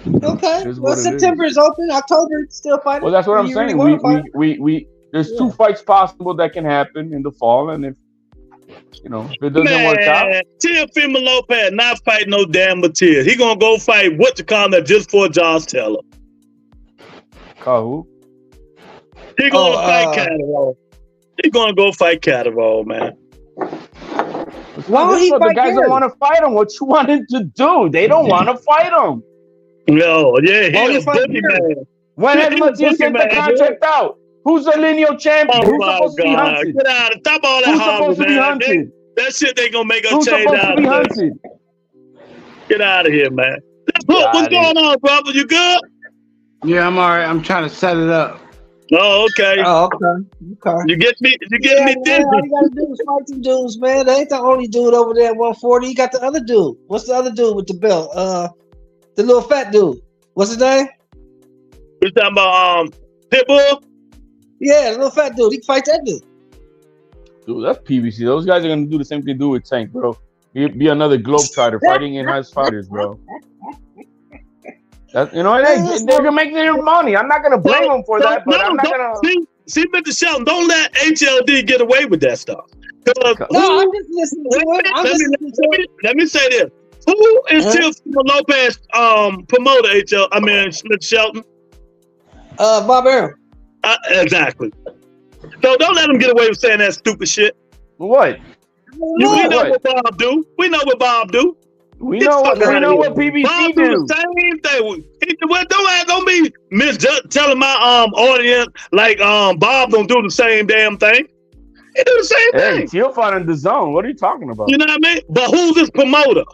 Okay. Well, September is open. October still fighting. Well, that's what I'm saying. We there's two fights possible that can happen in the fall, and if it doesn't work out. Teofimo Lopez not fighting no damn Matias. He gonna go fight just for Josh Taylor. Who? He gonna fight Catterall. He gonna go fight Catterall, man. Why don't he fight the guys don't want to fight him? What you want him to do? They don't want to fight him. No, yeah, he's a boogie man. When has Matias sent the contract out? Who's the lineal champion? Who's supposed to be hunted? Get out of stop all that. Who's supposed to be hunted? That shit they gonna make us Who's change supposed to be hunted? Get out of here, man. Look, what's going on, brother? You good? Yeah, I'm all right. I'm trying to set it up. Oh, okay. Okay. You get me dizzy. Man, all you gotta do is fight them dudes, man. They ain't the only dude over there at 140. You got the other dude. What's the other dude with the belt? The little fat dude. What's his name? You talking about Pitbull? Yeah, the little fat dude. He can fight that dude. Dude, that's PBC. Those guys are gonna do the same thing they do with Tank, bro. He'd be another globetrotter fighting in house fighters, bro. That, they're gonna make their money. I'm not gonna blame them for that, but I'm not gonna. See, Mr. Shelton, don't let HLD get away with that stuff. No, I'm just listening to it. Let me say this: who is Teofimo Lopez promoter? Mr. Shelton. Bob Arum. Exactly. So don't let them get away with saying that stupid shit. What? We know what Bob do. We know what Bob do. We know what PBC Bob do. The same thing. Don't be telling my audience like Bob don't do the same damn thing. He do the same thing. Teal fought in the zone. What are you talking about? You know what I mean? But who's his promoter?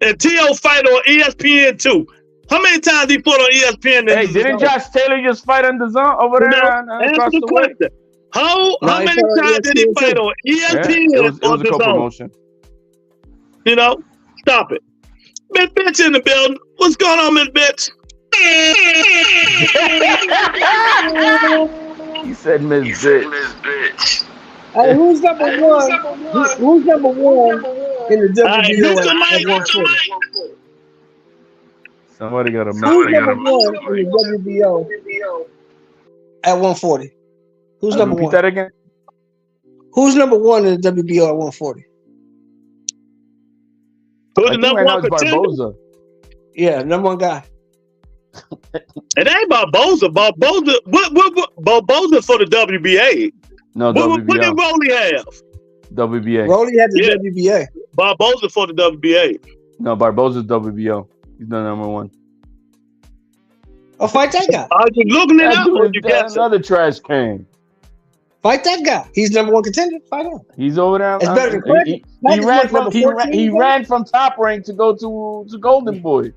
And T.O. fight on ESPN too. How many times he put on ESPN? Didn't Josh Taylor just fight on the zone over there across the way? How many times did he fight on ESPN? It was a co-promotion. You know? Stop it. Miss Bitch in the building. What's going on, Miss Bitch? He said Miss Bitch. Hey, who's number one? Who's number one in the WBO at 140? Somebody got a mic. Who's number one in the WBO at 140? Who's number one? Repeat that again. Who's number one in the WBO at 140? Who's the number one contender? Barboza. Yeah, number one guy. It ain't Barboza. Barboza for the WBA. No, WBO. What did Rolly have? WBA. Rolly had the WBA. Barboza for the WBA. No, Barboza's WBO. He's the number one. Oh, fight that guy. Are you looking it up? Another trash can. Fight that guy. He's number one contender. Fight him. He's over there. It's better than Craig. He ran from Top Rank to go to Golden Boy.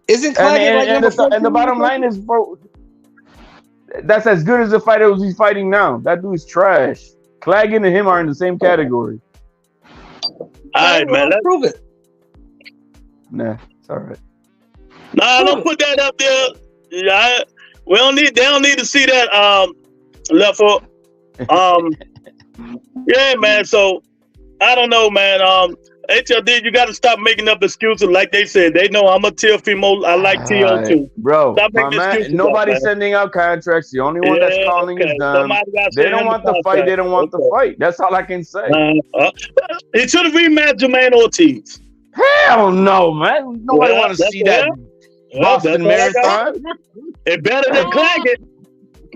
Isn't Claggett number 14? And the bottom line is, bro, that's as good as the fighter he's fighting now. That dude's trash. Claggett and him are in the same category. All right, man. Let's prove it. Nah, it's all right. Nah, don't put that up there. Yeah, they don't need to see that left foot. Yeah, man. So I don't know, man. HLD, you got to stop making up excuses. Like they said, they know I'm a Teofimo. I like T.O. too. Bro, nobody's sending out contracts. The only one that's calling is them. They don't want the fight. They don't want the fight. That's all I can say. He should have rematched Jermaine Ortiz. Hell no, man. Nobody want to see that Boston Marathon. It better than Claggett.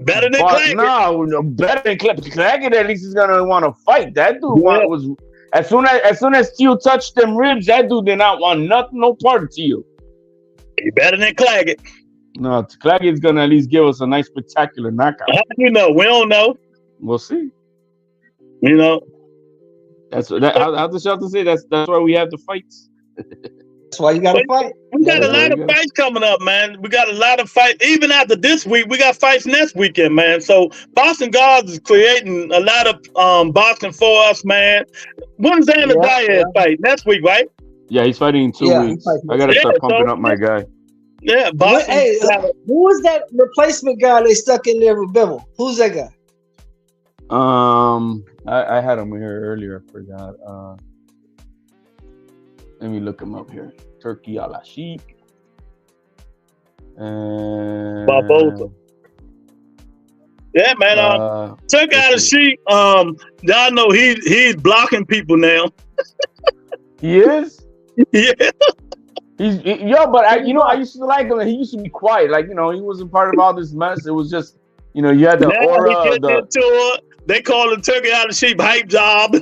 Better than Claggett. No, better than Claggett. At least he's gonna want to fight. That dude was. As soon as Teal touched them ribs, that dude did not want nothing, no part of Teal. He better than Claggett. No, Claggett's gonna at least give us a nice spectacular knockout. How do you know? We don't know. We'll see. You know. How does Shelton say? That's why we have the fights. That's why you got to fight. We got a lot of fights coming up, man. We got a lot of fights. Even after this week, we got fights next weekend, man. So Boston Guards is creating a lot of boxing for us, man. When's Xander Diaz fight? Next week, right? Yeah, he's fighting in 2 weeks. I got to start pumping up my guy. Yeah, Boston. Hey, who was that replacement guy they stuck in there with Bimmel? Who's that guy? I had him here earlier. I forgot. Let me look him up here. Turkey a la Sheik. Barboza. Yeah, man. Turkey a la Sheik. Y'all know he's blocking people now. He is. Yeah. But I used to like him. He used to be quiet. Like, he wasn't part of all this mess. It was just, you had the aura. They call him Turkey a la Sheik hype job.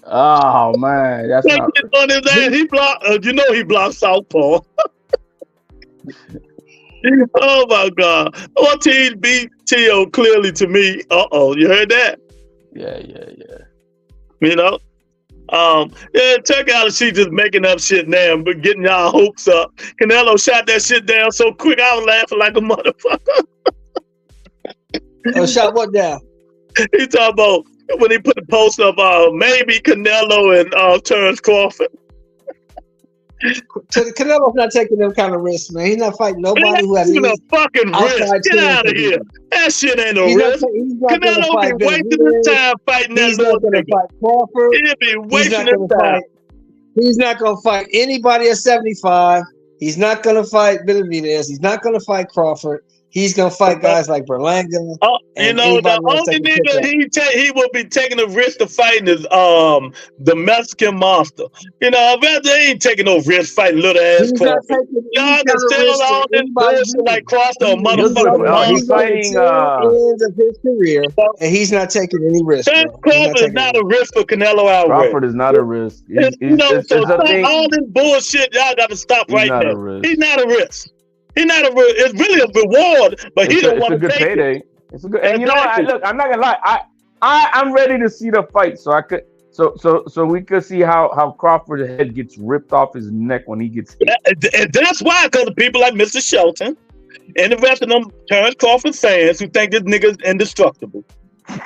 Oh man, that's not on his ass. He blocked. He blocked Southpaw. Oh my God! Ortiz beat T.O. clearly to me. You heard that? Yeah. Turkey out of sheet just making up shit now, but getting y'all hopes up. Canelo shot that shit down so quick, I was laughing like a motherfucker. Shot what down? He talking about when he put the post of maybe Canelo and Terrence Crawford. Canelo's not taking them kind of risks, man. He's not fighting nobody who has a fucking risk. Get out of here. That shit ain't no risk. Canelo be wasting his time fighting that little nigga. He's not going to fight Crawford. He'll be wasting his time. He's not going to fight anybody at 75. He's not gonna fight Benavidez. He's not gonna fight Crawford. He's gonna fight guys like Berlanga. You know, the only nigga he will be taking a risk to fighting is the Mexican monster. You know, he ain't taking no risk fighting little ass Crawford. Y'all can still all this bullshit like Crawford or motherfucker. He's fighting end of his career, and he's not taking any risk. Crawford is not a risk for Canelo Alvarez. Crawford is not a risk. All this bullshit, y'all got to stop right there. He's not a risk. He's not a real. It's really a reward, but he don't want to take payday. It's a good. And you know what? Look, I'm not gonna lie. I'm ready to see the fight, so I could. So we could see how Crawford's head gets ripped off his neck when he gets hit. And that's why, because of people like Mr. Shelton and the rest of them Terrence Crawford fans who think this nigga's indestructible. We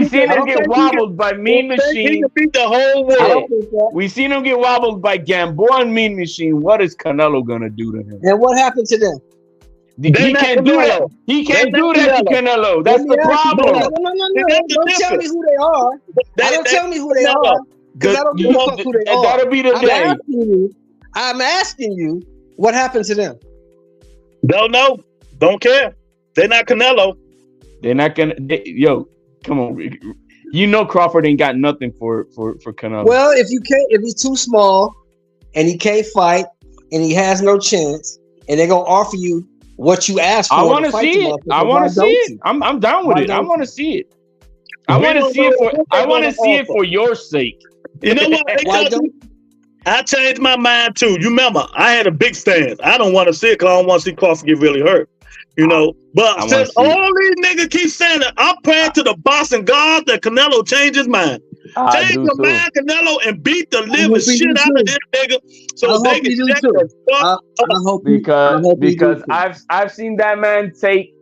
seen him get wobbled by Mean Machine. He can beat the whole world. We seen him get wobbled by Gamboa and Mean Machine. What is Canelo gonna do to him? And what happened to them? He can't do that. He can't do that to Canelo. That's the problem. No. Don't tell me who they are. Don't tell me who they are. Because I don't give a fuck who they are. That'll be the day. I'm asking you, what happened to them? Don't know. Don't care. They're not Canelo. They're not gonna. Yo, come on. You know Crawford ain't got nothing for Canelo. Well, if he's too small and he can't fight and he has no chance, and they're gonna offer you what you asked for. I want to see it. I want to see it. I'm down with it. I want to see it. I want to see it for. I want to see it for your sake. You know what? I changed my mind too. You remember, I had a big stance. I don't want to see it because I don't want to see Crawford get really hurt. You know, but since all these niggas keep saying that, I'm praying to the Boston God that Canelo change his mind. Change your mind, Canelo, and beat the living shit out of this nigga so they can check the fuck. Because I've seen that man take.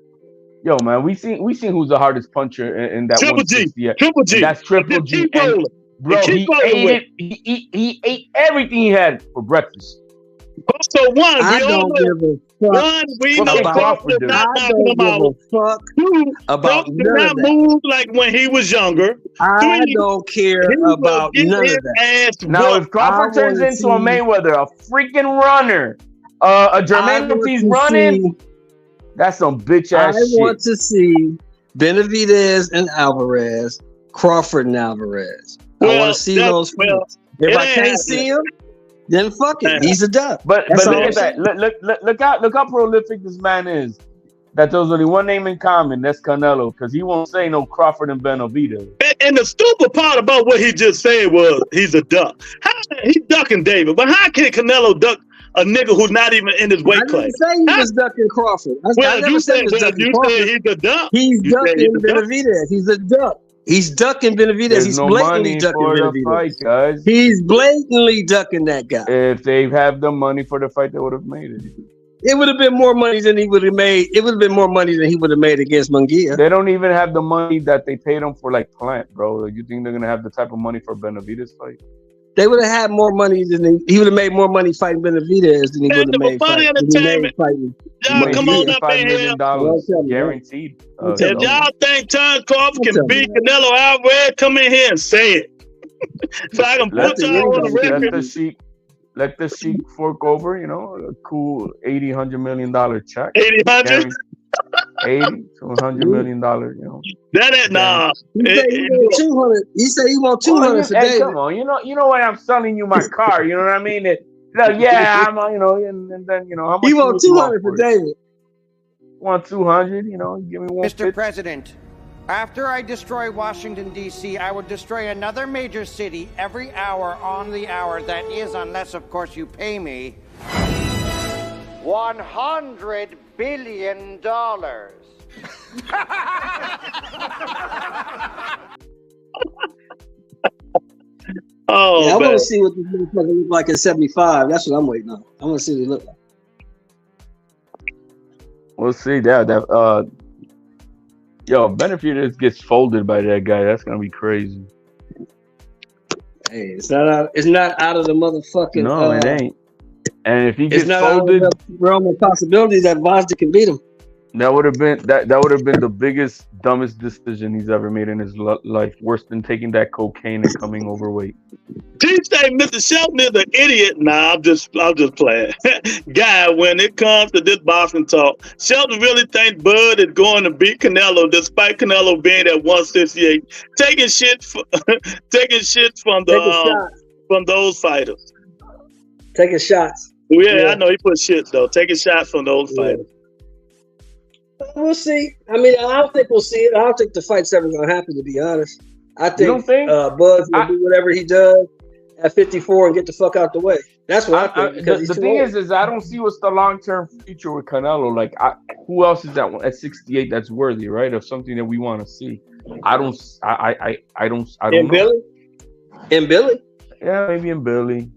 Yo, man, we seen who's the hardest puncher in that Triple G. Triple G. That's Triple G. And, bro, he ate it. He ate everything he had for breakfast. So one, I don't give a fuck. We know Crawford did not knocking him out. Two, about none of that. Move like when he was younger. I don't care about none of that. Now, if Crawford turns into a Mayweather, a freaking runner, a Jermaine Ortiz running, that's some bitch ass shit. I want to see Benavidez and Alvarez, Crawford and Alvarez. I want to see those fights. If I can't see him, then fuck it. He's a duck. But look at that. Look how prolific this man is. That there's only one name in common. That's Canelo, because he won't say no Crawford and Benavidez. And the stupid part about what he just said was he's a duck. He's ducking David, but how can Canelo duck a nigga who's not even in his weight class? I didn't say he was ducking Crawford. I never said he was ducking Crawford. He's a duck. He's ducking Benavidez. He's a duck. He's ducking Benavidez. He's blatantly ducking Benavidez. He's blatantly ducking that guy. If they have the money for the fight, they would have made it. It would have been more money than he would have made. It would have been more money than he would have made against Munguia. They don't even have the money that they paid him for, like Plant, bro. You think they're gonna have the type of money for Benavidez fight? They would have had more money than he would have made more money fighting Benavidez than he would have made fighting. Y'all come on up in here. Guaranteed. If y'all think Terrence Crawford can beat Canelo Alvarez, come in here and say it. So I can put y'all on the record. Let the Sheik fork over, a cool $80-100 million check. 80-100? 80 to $100 million, That ain't nah. He said he want 200 for David. Come on, you know what? I'm selling you my car. You know what I mean? I'm, and then how much he want 200 for David. Want 200? Give me 150. Mr. President, after I destroy Washington, D.C., I would destroy another major city every hour on the hour. That is, unless, of course, you pay me $100 billion. Oh, I want to see what this motherfucker look like at 75. That's what I'm waiting on. I want to see what he look like. We'll see that. Yo, Benavidez gets folded by that guy. That's gonna be crazy. Hey, it's not out of the motherfucking. No, it ain't. And if he gets folded, realm of possibility that Vazda can beat him. That would have been that would have been the biggest, dumbest decision he's ever made in his life. Worse than taking that cocaine and coming overweight. He say Mr. Shelton is an idiot. Nah, I'm just playing. Guy, when it comes to this boxing talk, Shelton really thinks Bud is going to beat Canelo, despite Canelo being at 168, taking shit from from those fighters. Taking shots. Yeah, I know he put shit though. Taking shots from those fighters. We'll see. I mean, I don't think we'll see it. I don't think the fight's ever going to happen, to be honest. I think Bud's going to do whatever he does at 54 and get the fuck out the way. That's what I think. The thing is I don't see what's the long-term future with Canelo. Like, who else is at 68 that's worthy, right, of something that we want to see? I don't know. Billy? In Billy? Yeah, maybe in Billy.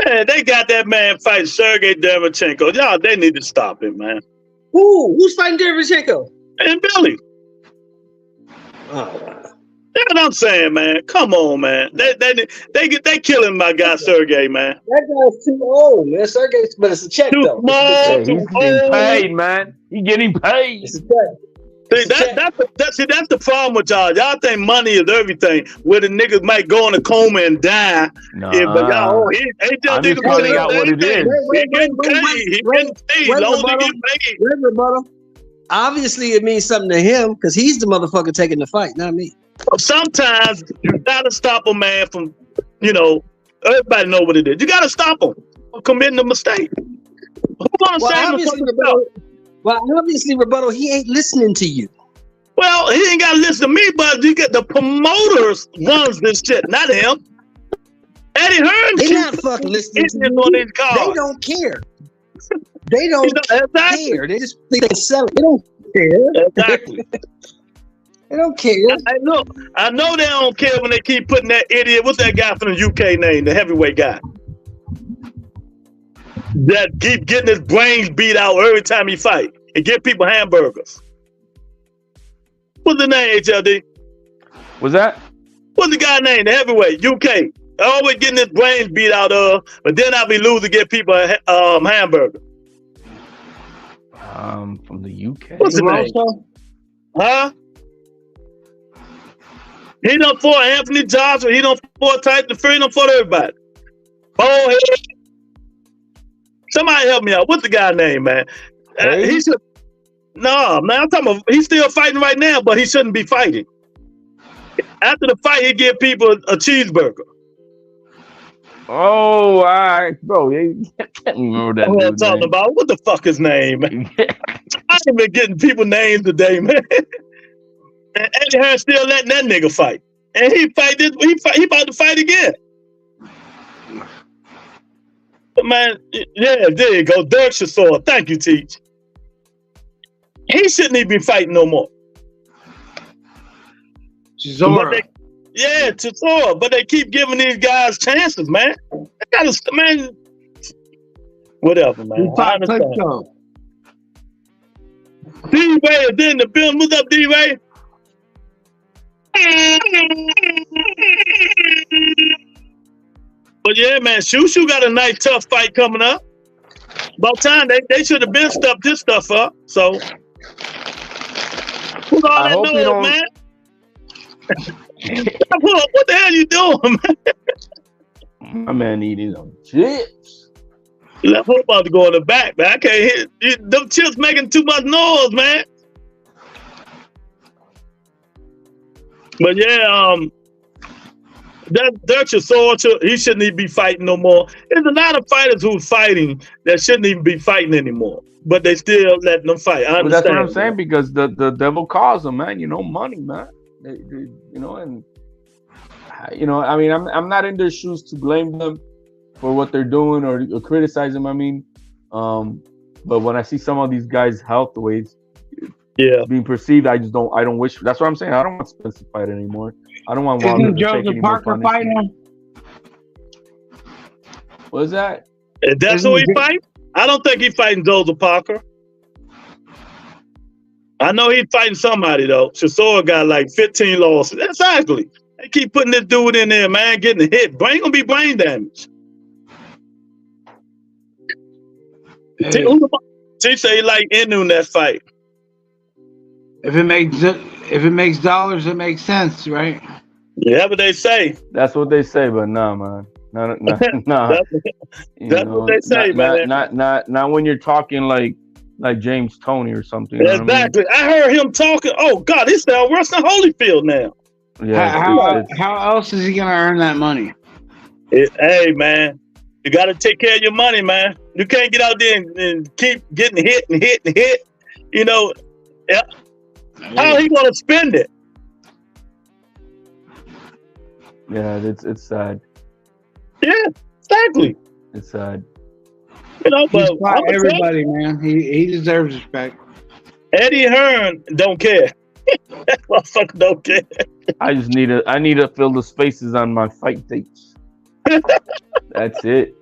Man, they got that man fighting Sergey Derevchenko. Y'all, they need to stop it, man. Who's fighting Derevchenko? And Billy. Oh, wow. That's what I'm saying, man. Come on, man. They killing my guy Sergey, man. That guy's too old, man. Sergey, but it's a check Too though. small, He's getting paid, man. He's getting paid. It's a check. See, that's the problem with y'all. Y'all think money is everything. Where the niggas might go in a coma and die. Nah. Yeah, but y'all, I'm just pointing out what it is. He getting paid. He getting paid. Long as he get paid. Wait, rebuttal. Obviously, it means something to him because he's the motherfucker taking the fight, not me. Sometimes you gotta stop a man from, everybody know what it is. You gotta stop him from committing a mistake. Who gonna say obviously, rebuttal, he ain't listening to you. Well, he ain't gotta listen to me, but you get the promoters runs this shit, not him. Eddie Hearn. They're not fucking listening to you. On these cars. They don't care. They don't care. They just think they sell it. They don't care. Exactly. They don't care. I know they don't care when they keep putting that idiot. What's that guy from the UK name? The heavyweight guy that keep getting his brains beat out every time he fight and give people hamburgers. What's the name, HLD? What's that? What's the guy name? The heavyweight UK. Always getting his brains beat out of, but then I'll be losing to get people a hamburger. From the UK. What's the name? Huh? He done fought Anthony Johnson. He done fought Tyson Fury. He done fought everybody. Oh, hey. Somebody help me out. What's the guy's name, man? He should. No, man. I'm talking about. He's still fighting right now, but he shouldn't be fighting. After the fight, he give people a cheeseburger. Oh, bro, I can't remember that. What I'm talking about? What the fuck is name, man? I ain't been getting people names today, man. And Eddie Hearn still letting that nigga fight. And he about to fight again. But man, yeah, there you go. Dirk Chisora. Thank you, Teach. He shouldn't even be fighting no more. Chisora. Chisora. But they keep giving these guys chances, man. They gotta, man. Whatever, man. I understand. D-Ray is in the building. What's up, D-Ray? But yeah, man, Shushu got a nice tough fight coming up. About time they should have been stuffed this stuff up. So who's all that noise, man? What the hell you doing, man? My man eating some chips. Left hope about to go in the back, man. I can't hear them chips making too much noise, man. But yeah, that's your sword. He shouldn't even be fighting no more. There's a lot of fighters who's fighting that shouldn't even be fighting anymore, but they still letting them fight. I understand. That's what I'm saying, because the devil calls them, man. Money, man. I mean, I'm not in their shoes to blame them for what they're doing or criticize them. I mean, but when I see some of these guys' health the way it's being perceived, I don't wish. That's what I'm saying. I don't want Spence to fight anymore. I don't want Wilder to take any more punishment. Fighting? What is that? If that's who he fight? I don't think he's fighting Joseph Parker. I know he's fighting somebody though. Chisora got like 15 losses. Exactly. They keep putting this dude in there, man, getting a hit. Brain gonna be brain damage. T say he like ending that fight. If it makes dollars, it makes sense, right? Yeah, what they say. That's what they say, but nah, man. Nah. That's, that's what they say, man. Not when you're talking like James Toney or something. You know what I mean? Exactly. I heard him talking. Oh God, he sounds worse than Holyfield now. Yeah. How else is he gonna earn that money? Hey, man, you got to take care of your money, man. You can't get out there and keep getting hit and hit and hit. You know, how he gonna spend it? Yeah, it's sad. Yeah, exactly. It's sad. You know, but everybody, man, he deserves respect. Eddie Hearn don't care. That motherfucker don't care. I need to fill the spaces on my fight dates. That's it.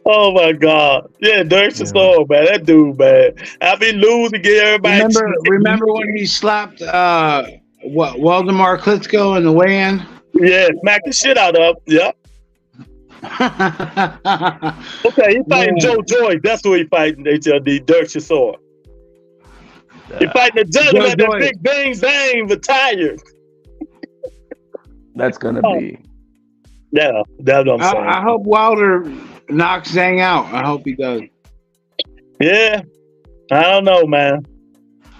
Oh my God. Yeah, Dirk Chisora, man. That dude, man. I be losing, get everybody. Remember when he slapped Waldemar Klitschko in the weigh-in? Yeah, smacked the shit out of him. Yep. Okay, he fighting Joe Joyce. That's who he fighting, HLD, Dirk Chisora. He fighting the gentleman that Big Bang Zang retired. That's gonna be. Yeah, that's what I'm saying. I hope Wilder knocks Zhang out. I hope he does. Yeah, I don't know, man.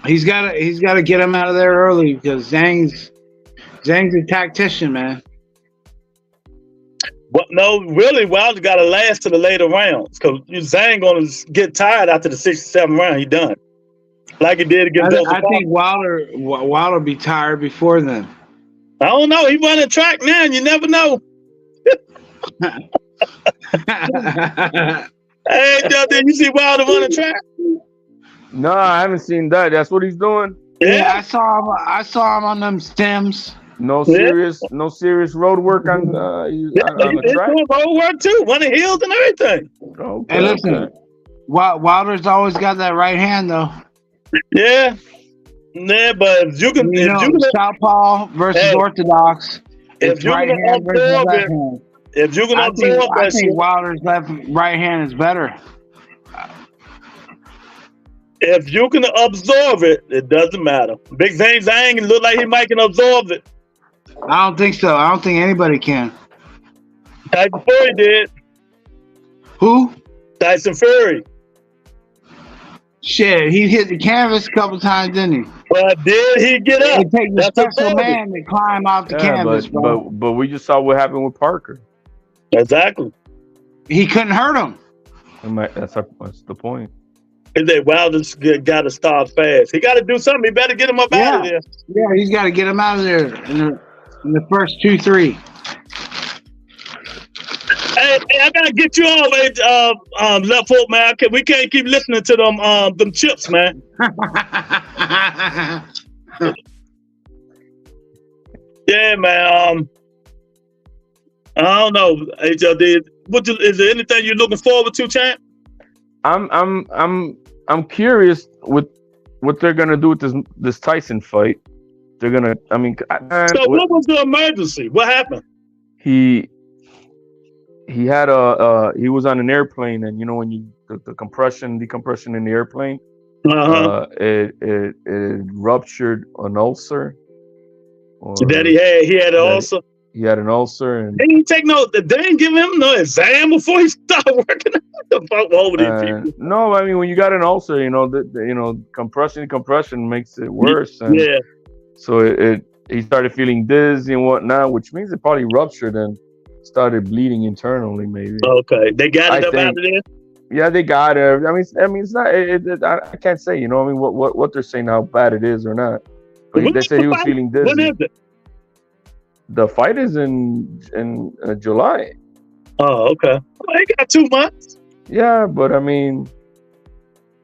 He's got to get him out of there early because Zhang's a tactician, man. But no, really, Wilder got to last to the later rounds because Zhang gonna get tired after the 67th round. He done like he did against. I think Wilder be tired before then. I don't know. He running track now. You never know. Hey, did you see Wilder running track? No, I haven't seen that. That's what he's doing. Yeah, I saw him on them stems. No serious road work on the track. Doing road work too, running hills and everything. Okay, hey, listen, Wilder's always got that right hand though. Yeah, but if you can, southpaw versus orthodox. If you can absorb it, if you can absorb that, I think Wilder's right hand is better. If you can absorb it, it doesn't matter. Big Zhang look like he might can absorb it. I don't think so. I don't think anybody can. Tyson Fury did. Who? Tyson Fury. Shit, he hit the canvas a couple times, didn't he? But did he get up? It takes a special man to climb out the canvas, but we just saw what happened with Parker. Exactly. He couldn't hurt him. That's the point. Is that Wilder's got to start fast. He got to do something. He better get him up out of there. Yeah, he's got to get him out of there in the first 2-3. Hey, I gotta get you on, left hook, man. We can't keep listening to them chips, man. Yeah, man. I don't know, HLD. Is there anything you're looking forward to, champ? I'm curious with what they're gonna do with this Tyson fight. They're gonna. I mean, so what was the emergency? What happened? He had he was on an airplane, and you know when the compression, decompression in the airplane, it ruptured an ulcer. That he had an ulcer. He had an ulcer, and they didn't give him no exam before he started working. Over these people. No, I mean when you got an ulcer, compression makes it worse. And so he started feeling dizzy and whatnot, which means it probably ruptured and started bleeding internally, maybe. Okay, they got it up out of there. Yeah, they got it. I mean, it's not. I can't say. What they're saying, how bad it is or not. But they said he was feeling dizzy. When is it? The fight is in July. Oh, okay. Well, he got 2 months. Yeah, but I mean,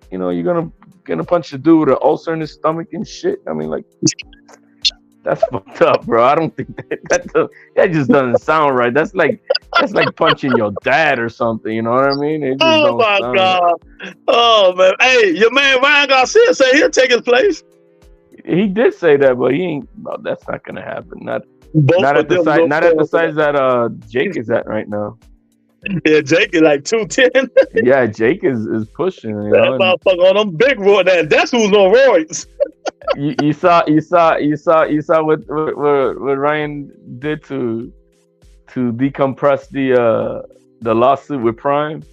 you're gonna punch a dude with an ulcer in his stomach and shit. I mean, like, that's fucked up, bro. I don't think that just doesn't sound right. That's like punching your dad or something. You know what I mean? Oh my God. Right. Oh man. Hey, your man Ryan Garcia said he'll take his place. He did say that, but he ain't. Well, that's not gonna happen. Not at the size that Jake is at right now. Yeah, Jake is like 210. Yeah, Jake is pushing. That motherfucker on them big roids. That's who's on roids. you saw what Ryan did to decompress the lawsuit with Prime.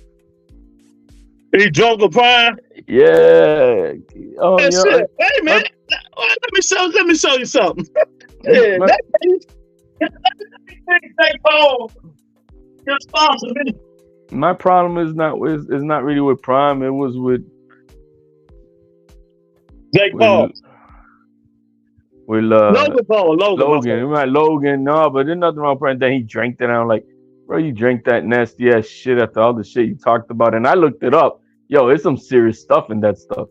He drunk a Prime. Yeah. Oh That yeah. shit. Hey man, let me show you something. Yeah, that Paul responsibility. My problem is not really with Prime. It was with Jake Paul. With Logan Paul. Logan. Right, Logan. No, but there's nothing wrong with Prime. Then he drank it. And I'm like, bro, you drank that nasty ass shit after all the shit you talked about. And I looked it up. Yo, there's some serious stuff in that stuff.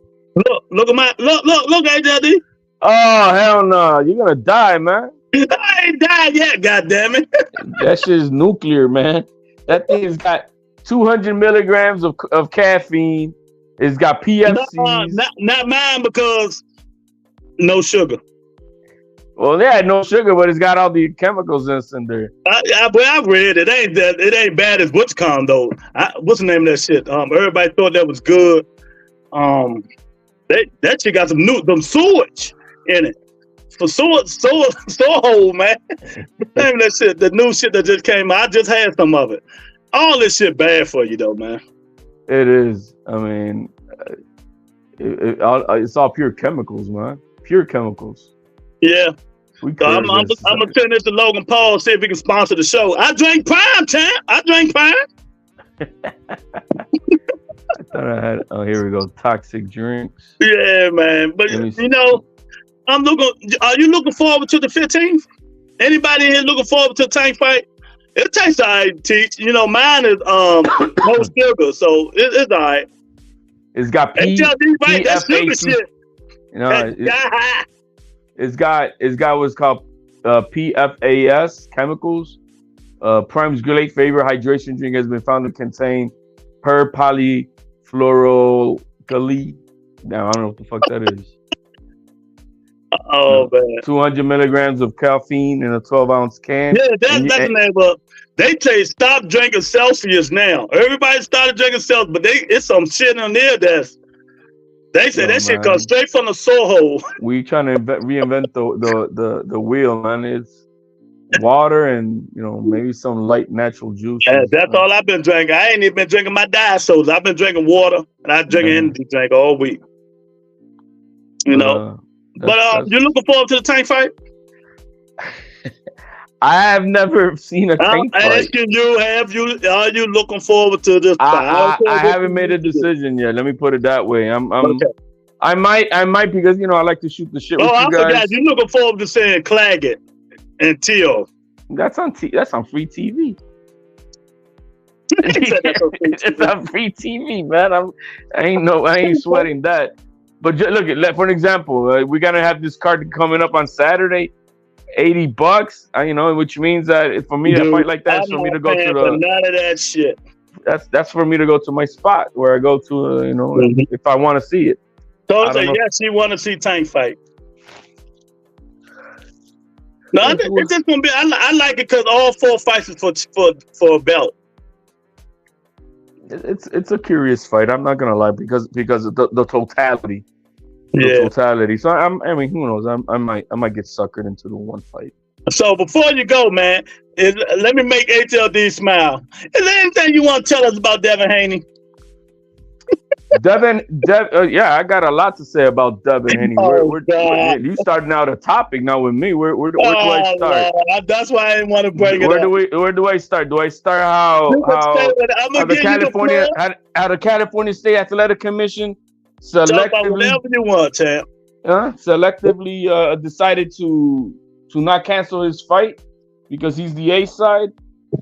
Look at my look, AJD. Oh hell no, you're gonna die, man. I ain't died yet, goddamn it. That shit is nuclear, man. That thing has got 200 milligrams of caffeine. It's got PFCs. Not mine because no sugar. Well, yeah, no sugar, but it's got all the chemicals in there. I've read it. It ain't bad as what's called though. What's the name of that shit? Everybody thought that was good. That shit got some sewage in it. For sore hole, man. The name of that shit, the new shit that just came out. I just had some of it. All this shit bad for you though, man. It is. I mean, it's all pure chemicals, man. Pure chemicals. Yeah. I'm gonna send this to Logan Paul, see if he can sponsor the show. I drank Prime, champ. I drank Prime. I thought I had. Oh, here we go. Toxic drinks. Yeah, man. But you know, are you looking forward to the 15th? Anybody here looking forward to the tank fight? It tastes alright, Teach. You know, mine is no sugar, so it's alright. It's got right, that sugar shit. You know, it's got what's called PFAS chemicals. Prime's great favorite hydration drink has been found to contain perpolyfluoroalkyl. Now I don't know what the fuck that is. Oh man! 200 milligrams of caffeine in a 12-ounce can. Yeah, that's the name of. They say stop drinking Celsius now. Everybody started drinking Celsius, but it's some shit in there that's. They say that shit comes straight from the soul hole. We trying to reinvent the wheel, man. It's water and maybe some light natural juice. Yeah, that's all I've been drinking. I ain't even been drinking my diet sodas. I've been drinking water and I drink energy drink all week. You know. But you looking forward to the tank fight? I have never seen a tank fight. I'm asking you, are you looking forward to this fight? I haven't made a decision yet. Let me put it that way. Okay. I might because I like to shoot the shit with you guys. Forgot. You looking forward to seeing Claggett and Tio. That's on free TV. It's on free TV, man. I ain't sweating that. But look, for an example, we're gonna have this card coming up on Saturday, $80. Which means that for me to fight like that is for me to go to the. None of that shit. That's for me to go to my spot where I go to, if I want to see it. So yes, you want to see tank fight. No, it's just gonna be. I like it because all 4 fights is for a belt. It's a curious fight. I'm not gonna lie because of the totality. Totality. So I mean, who knows? I might get suckered into the one fight. So before you go, man, let me make HLD smile. Is there anything you want to tell us about Devin Haney? Yeah, I got a lot to say about Devin Haney. You starting out a topic now with me. Where do I start? That's why I didn't want to bring it up. Where do I start? Do I start how the California State Athletic Commission selectively whatever you want, champ. Selectively decided to not cancel his fight because he's the A side,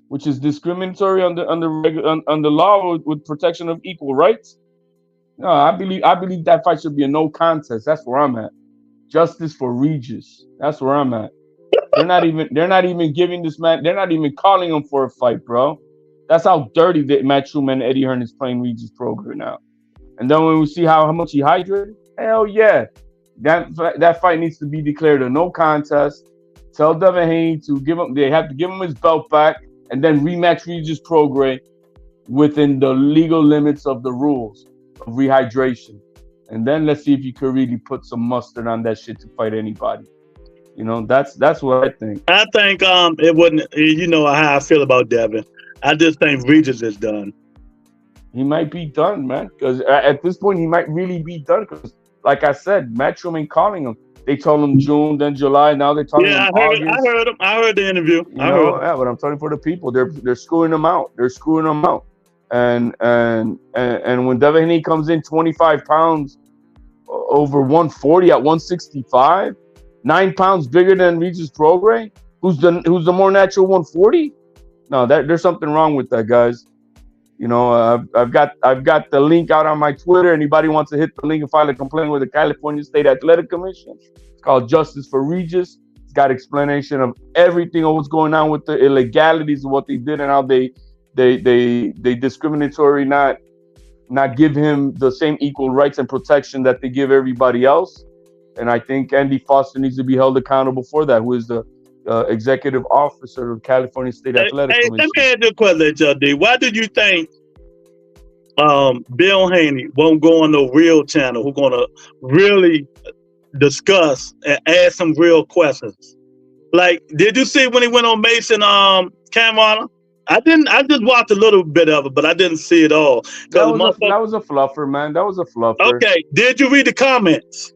which is discriminatory on the law with protection of equal rights. No, I believe that fight should be a no contest. That's where I'm at. Justice for Regis. That's where I'm at. They're not even giving this man. They're not even calling him for a fight, bro. That's how dirty that Matt Truman and Eddie Hearn is playing Regis program now. And then when we see how much he hydrated, hell yeah, that fight needs to be declared a no contest. Tell Devin Haney to give him. They have to give him his belt back and then rematch Regis program within the legal limits of the rules of rehydration. and then let's see if you could really put some mustard on that shit to fight anybody. You know, that's what I think. I think it wouldn't. You know how I feel about Devin. I just think Regis is done. He might be done, man. Because at this point, he might really be done. Because, like I said, Matchroom ain't calling him. They told him June, then July. Now they're talking him August. I heard him. I heard the interview. Yeah, but I'm talking for the people. They're screwing them out. They're screwing them out. And when Devin Haney comes in 25 pounds over 140 at 165, 9 pounds bigger than Regis Prograis, who's the more natural 140. No, there's something wrong with that, guys. You know, I've got the link out on my Twitter. Anybody wants to hit the link and file a complaint with the California State Athletic Commission? It's called Justice for Regis. It's got explanation of everything of what's going on with the illegalities of what they did and how they discriminatory not give him the same equal rights and protection that they give everybody else. And I think Andy Foster needs to be held accountable for that, who is the executive officer of California State Athletic Commission. Let me ask you a question, JD. Why did you think Bill Haney won't go on the real channel who's going to really discuss and ask some real questions? Like, did you see when he went on Mason Cameron? I just watched a little bit of it, but I didn't see it all. That was a fluffer, man. That was a fluffer. Okay. Did you read the comments?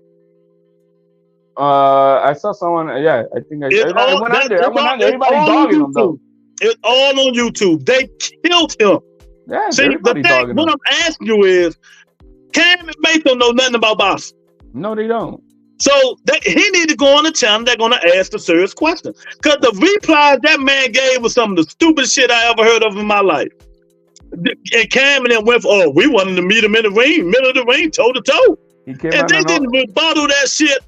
I saw someone. Yeah, I think I went on there. Everybody dogging him though. It's all on YouTube. They killed him. Yeah, see, everybody dogging him. What I'm asking you is, Cam and Mace don't know nothing about boxing. No, they don't. So he need to go on the channel. They're going to ask the serious question. Because the replies that man gave was some of the stupidest shit I ever heard of in my life. And Cam and them went, we wanted to meet him in the ring, middle of the ring, toe to toe. And they didn't rebuttal that shit.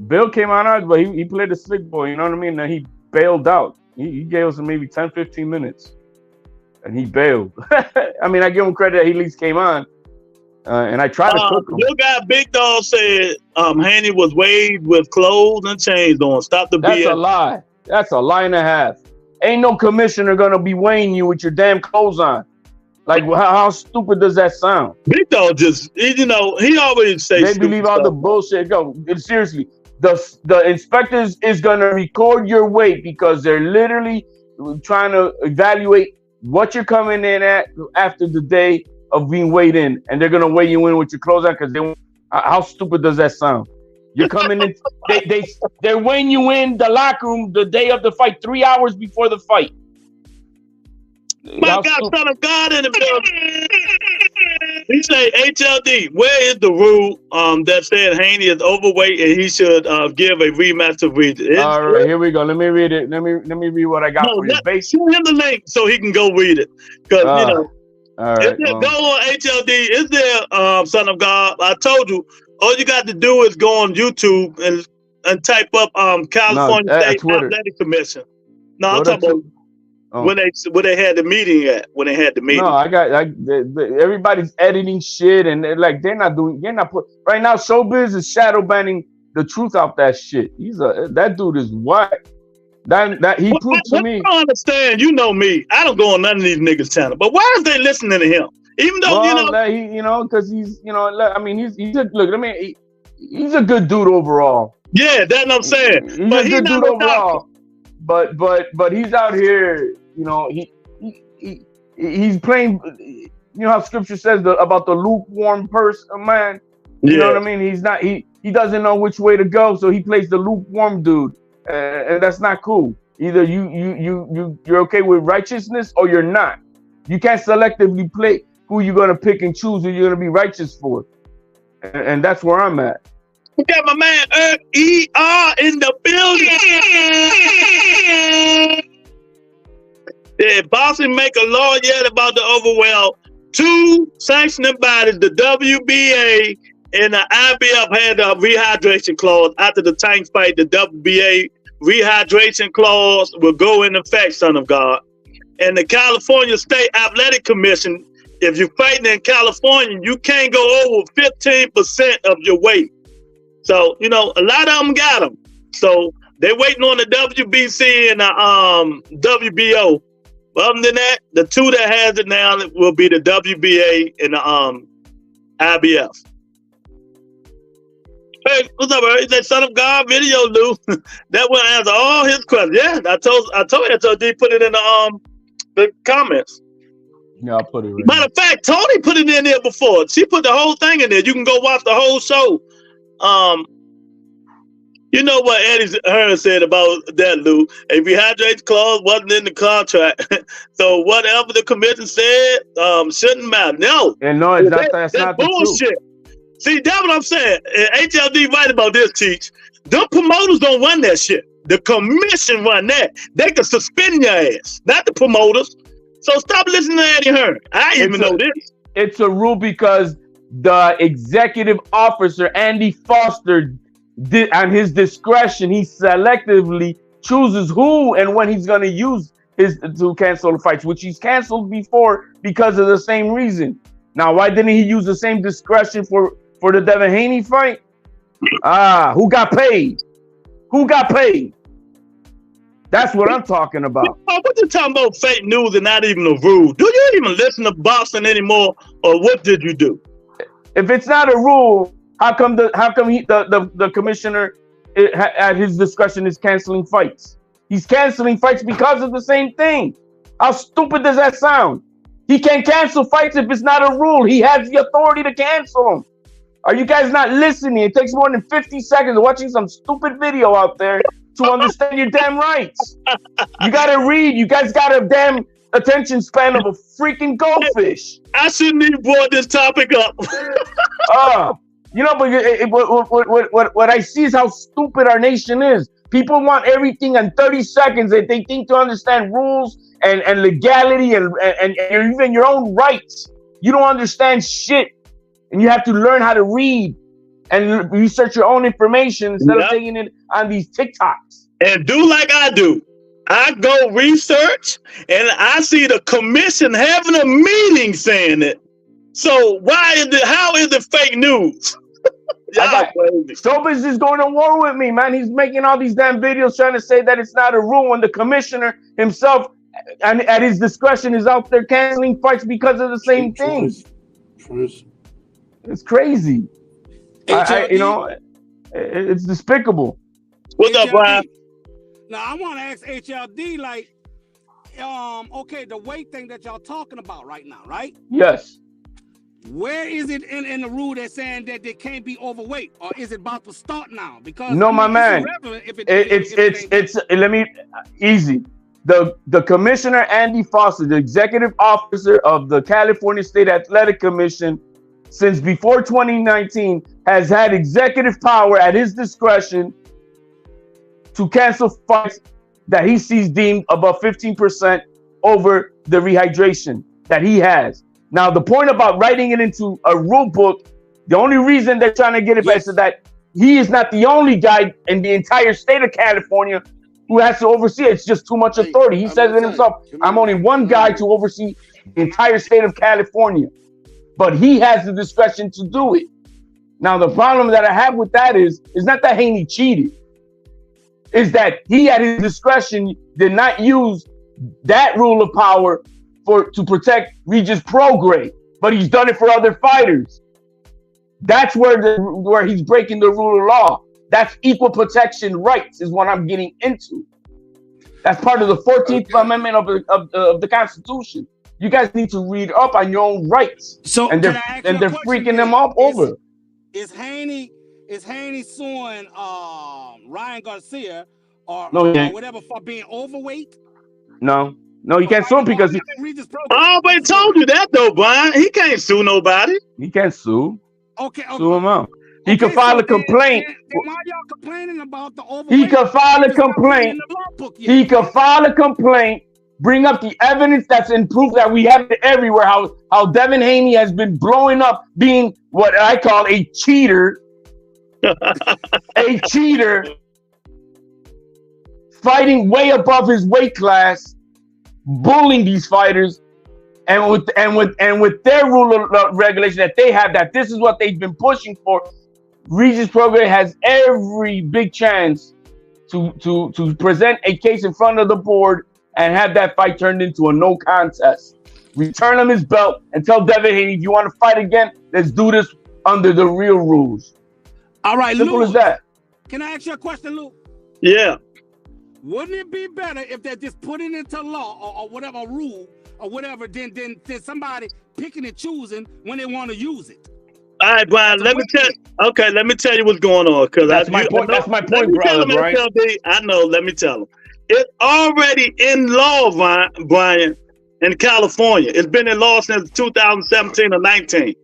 Bill came on, but he played the slick boy, you know what I mean? And he bailed out. He gave us maybe 10, 15 minutes. And he bailed. I mean, I give him credit that he at least came on. And I tried to cook him. Your guy, Big Dog, said Haney was weighed with clothes and chains on. Stop the BS. That's a lie. That's a lie and a half. Ain't no commissioner going to be weighing you with your damn clothes on. Like, how stupid does that sound? Big Dog just, he always say they believe all the bullshit. Go, seriously. The inspectors is going to record your weight because they're literally trying to evaluate what you're coming in at after the day of being weighed in, and they're going to weigh you in with your clothes on because how stupid does that sound? You're coming in, they're weighing you in the locker room the day of the fight, 3 hours before the fight. My God, son of God in the building. He say, HLD, where is the rule that said Haney is overweight and he should give a rematch to Regis? All right, here we go. Let me read it. Let me read what I got for you. Show him the link so he can go read it. Because all right, go on HLD. Is there son of God? I told you, all you got to do is go on YouTube and type up California State Athletic Commission. No, I'm talking about. When they had the meeting at No, everybody's editing shit and they're not right now. Showbiz is shadow banning the truth out that shit. That dude is whack. That he proved to me. I don't understand. You know me. I don't go on none of these niggas' channel. But why is they listening to him? Even though because he's I mean he's a good dude overall. Yeah, that's what I'm saying. He's a good dude overall. But he's out here, he's playing. You know how Scripture says about the lukewarm person, man. You know what I mean? He's not. He doesn't know which way to go, so he plays the lukewarm dude, and that's not cool. Either you're okay with righteousness or you're not. You can't selectively play who you're gonna pick and choose who you're gonna be righteous for, and that's where I'm at. We got my man ER in the building. Did boxing make a law yet about the overwhelm? Two sanctioning bodies, the WBA and the IBF, had a rehydration clause. After the Tank fight, the WBA rehydration clause will go in effect, son of God. And the California State Athletic Commission, if you're fighting in California, you can't go over 15% of your weight. So, a lot of them got them. So they're waiting on the WBC and the WBO. But other than that, the two that has it now will be the WBA and the IBF. Hey, what's up, bro? He said, "Son of God video, Lou." That will answer all his questions. Yeah, I told HOD put it in the comments. Yeah, I'll put it right Matter of fact, Tony put it in there before. She put the whole thing in there. You can go watch the whole show. You know what Eddie Hearn said about that, Lou? A rehydrate clause wasn't in the contract. So whatever the commission said shouldn't matter. No. And no, it's not, that's not bullshit. See, that's what I'm saying. HLD right about this, Teach. Them promoters don't run that shit. The commission run that. They can suspend your ass, not the promoters. So stop listening to Eddie Hearn. I even know this. It's a rule because the executive officer, Andy Foster, on his discretion, he selectively chooses who and when he's going to use to cancel the fights, which he's canceled before because of the same reason. Now, why didn't he use the same discretion for the Devin Haney fight? Who got paid? Who got paid? That's what I'm talking about. What you talking about fake news and not even a rule? Do you even listen to boxing anymore, or what did you do? If it's not a rule, how come the commissioner at his discretion is canceling fights? He's canceling fights because of the same thing. How stupid does that sound? He can't cancel fights if it's not a rule. He has the authority to cancel them. Are you guys not listening? It takes more than 50 seconds of watching some stupid video out there to understand your damn rights. You gotta read. You guys got a damn attention span of a freaking goldfish. I shouldn't even brought this topic up. You know, but what I see is how stupid our nation is. People want everything in 30 seconds that they think to understand rules and legality and even your own rights. You don't understand shit, and you have to learn how to read and research your own information instead of taking it on these TikToks. And do like I do. I go research, and I see the commission having a meeting saying it. So how is it fake news? Showbiz is going to war with me, man. He's making all these damn videos trying to say that it's not a rule when the commissioner himself, and at his discretion, is out there canceling fights because of the same thing. It's crazy. It's despicable. What's up, Brian? Now I want to ask HLD, like, okay, the weight thing that y'all talking about right now, right? Yes. Where is it in the rule that's saying that they can't be overweight, or is it about to start now? Because no, my man, easy. The commissioner, Andy Foster, the executive officer of the California State Athletic Commission, since before 2019, has had executive power at his discretion to cancel fights that he sees deemed above 15% over the rehydration that he has. Now, the point about writing it into a rule book, the only reason they're trying to get it back is that he is not the only guy in the entire state of California who has to oversee it. It's just too much authority. He says it himself. I'm only one guy to oversee the entire state of California, but he has the discretion to do it. Now, the problem that I have with that is not that Haney cheated. Is that he at his discretion did not use that rule of power to protect Regis Prograis, but he's done it for other fighters. That's where he's breaking the rule of law. That's equal protection rights is what I'm getting into. That's part of the 14th Amendment of the Constitution. You guys need to read up on your own rights. So they're freaking them up over. Is Haney suing Ryan Garcia or whatever for being overweight? No, you can't sue him because I already told you that though, Brian. He can't sue nobody. He can't sue. Okay. Sue him out. He can file a complaint. Then why y'all complaining about the overweight? He can file a complaint. He can file a complaint. Bring up the evidence that's in proof that we have it everywhere. How Devin Haney has been blowing up, being what I call a cheater. A cheater, fighting way above his weight class, bullying these fighters, and with their rule of regulation that they have, that this is what they've been pushing for. Regis Prograis has every big chance to present a case in front of the board and have that fight turned into a no contest. Return him his belt and tell Devin Haney, if you want to fight again, let's do this under the real rules. All right, Simple Lewis, as that. can I ask you a question, Lou? Yeah. Wouldn't it be better if they just put it into law or whatever rule or whatever than somebody picking and choosing when they want to use it? All right, Brian. Let me tell you what's going on. Because That's my point. That's my point, brother. Right? I know. Let me tell them. It's already in law, Brian, in California. It's been in law since 2017 or 19.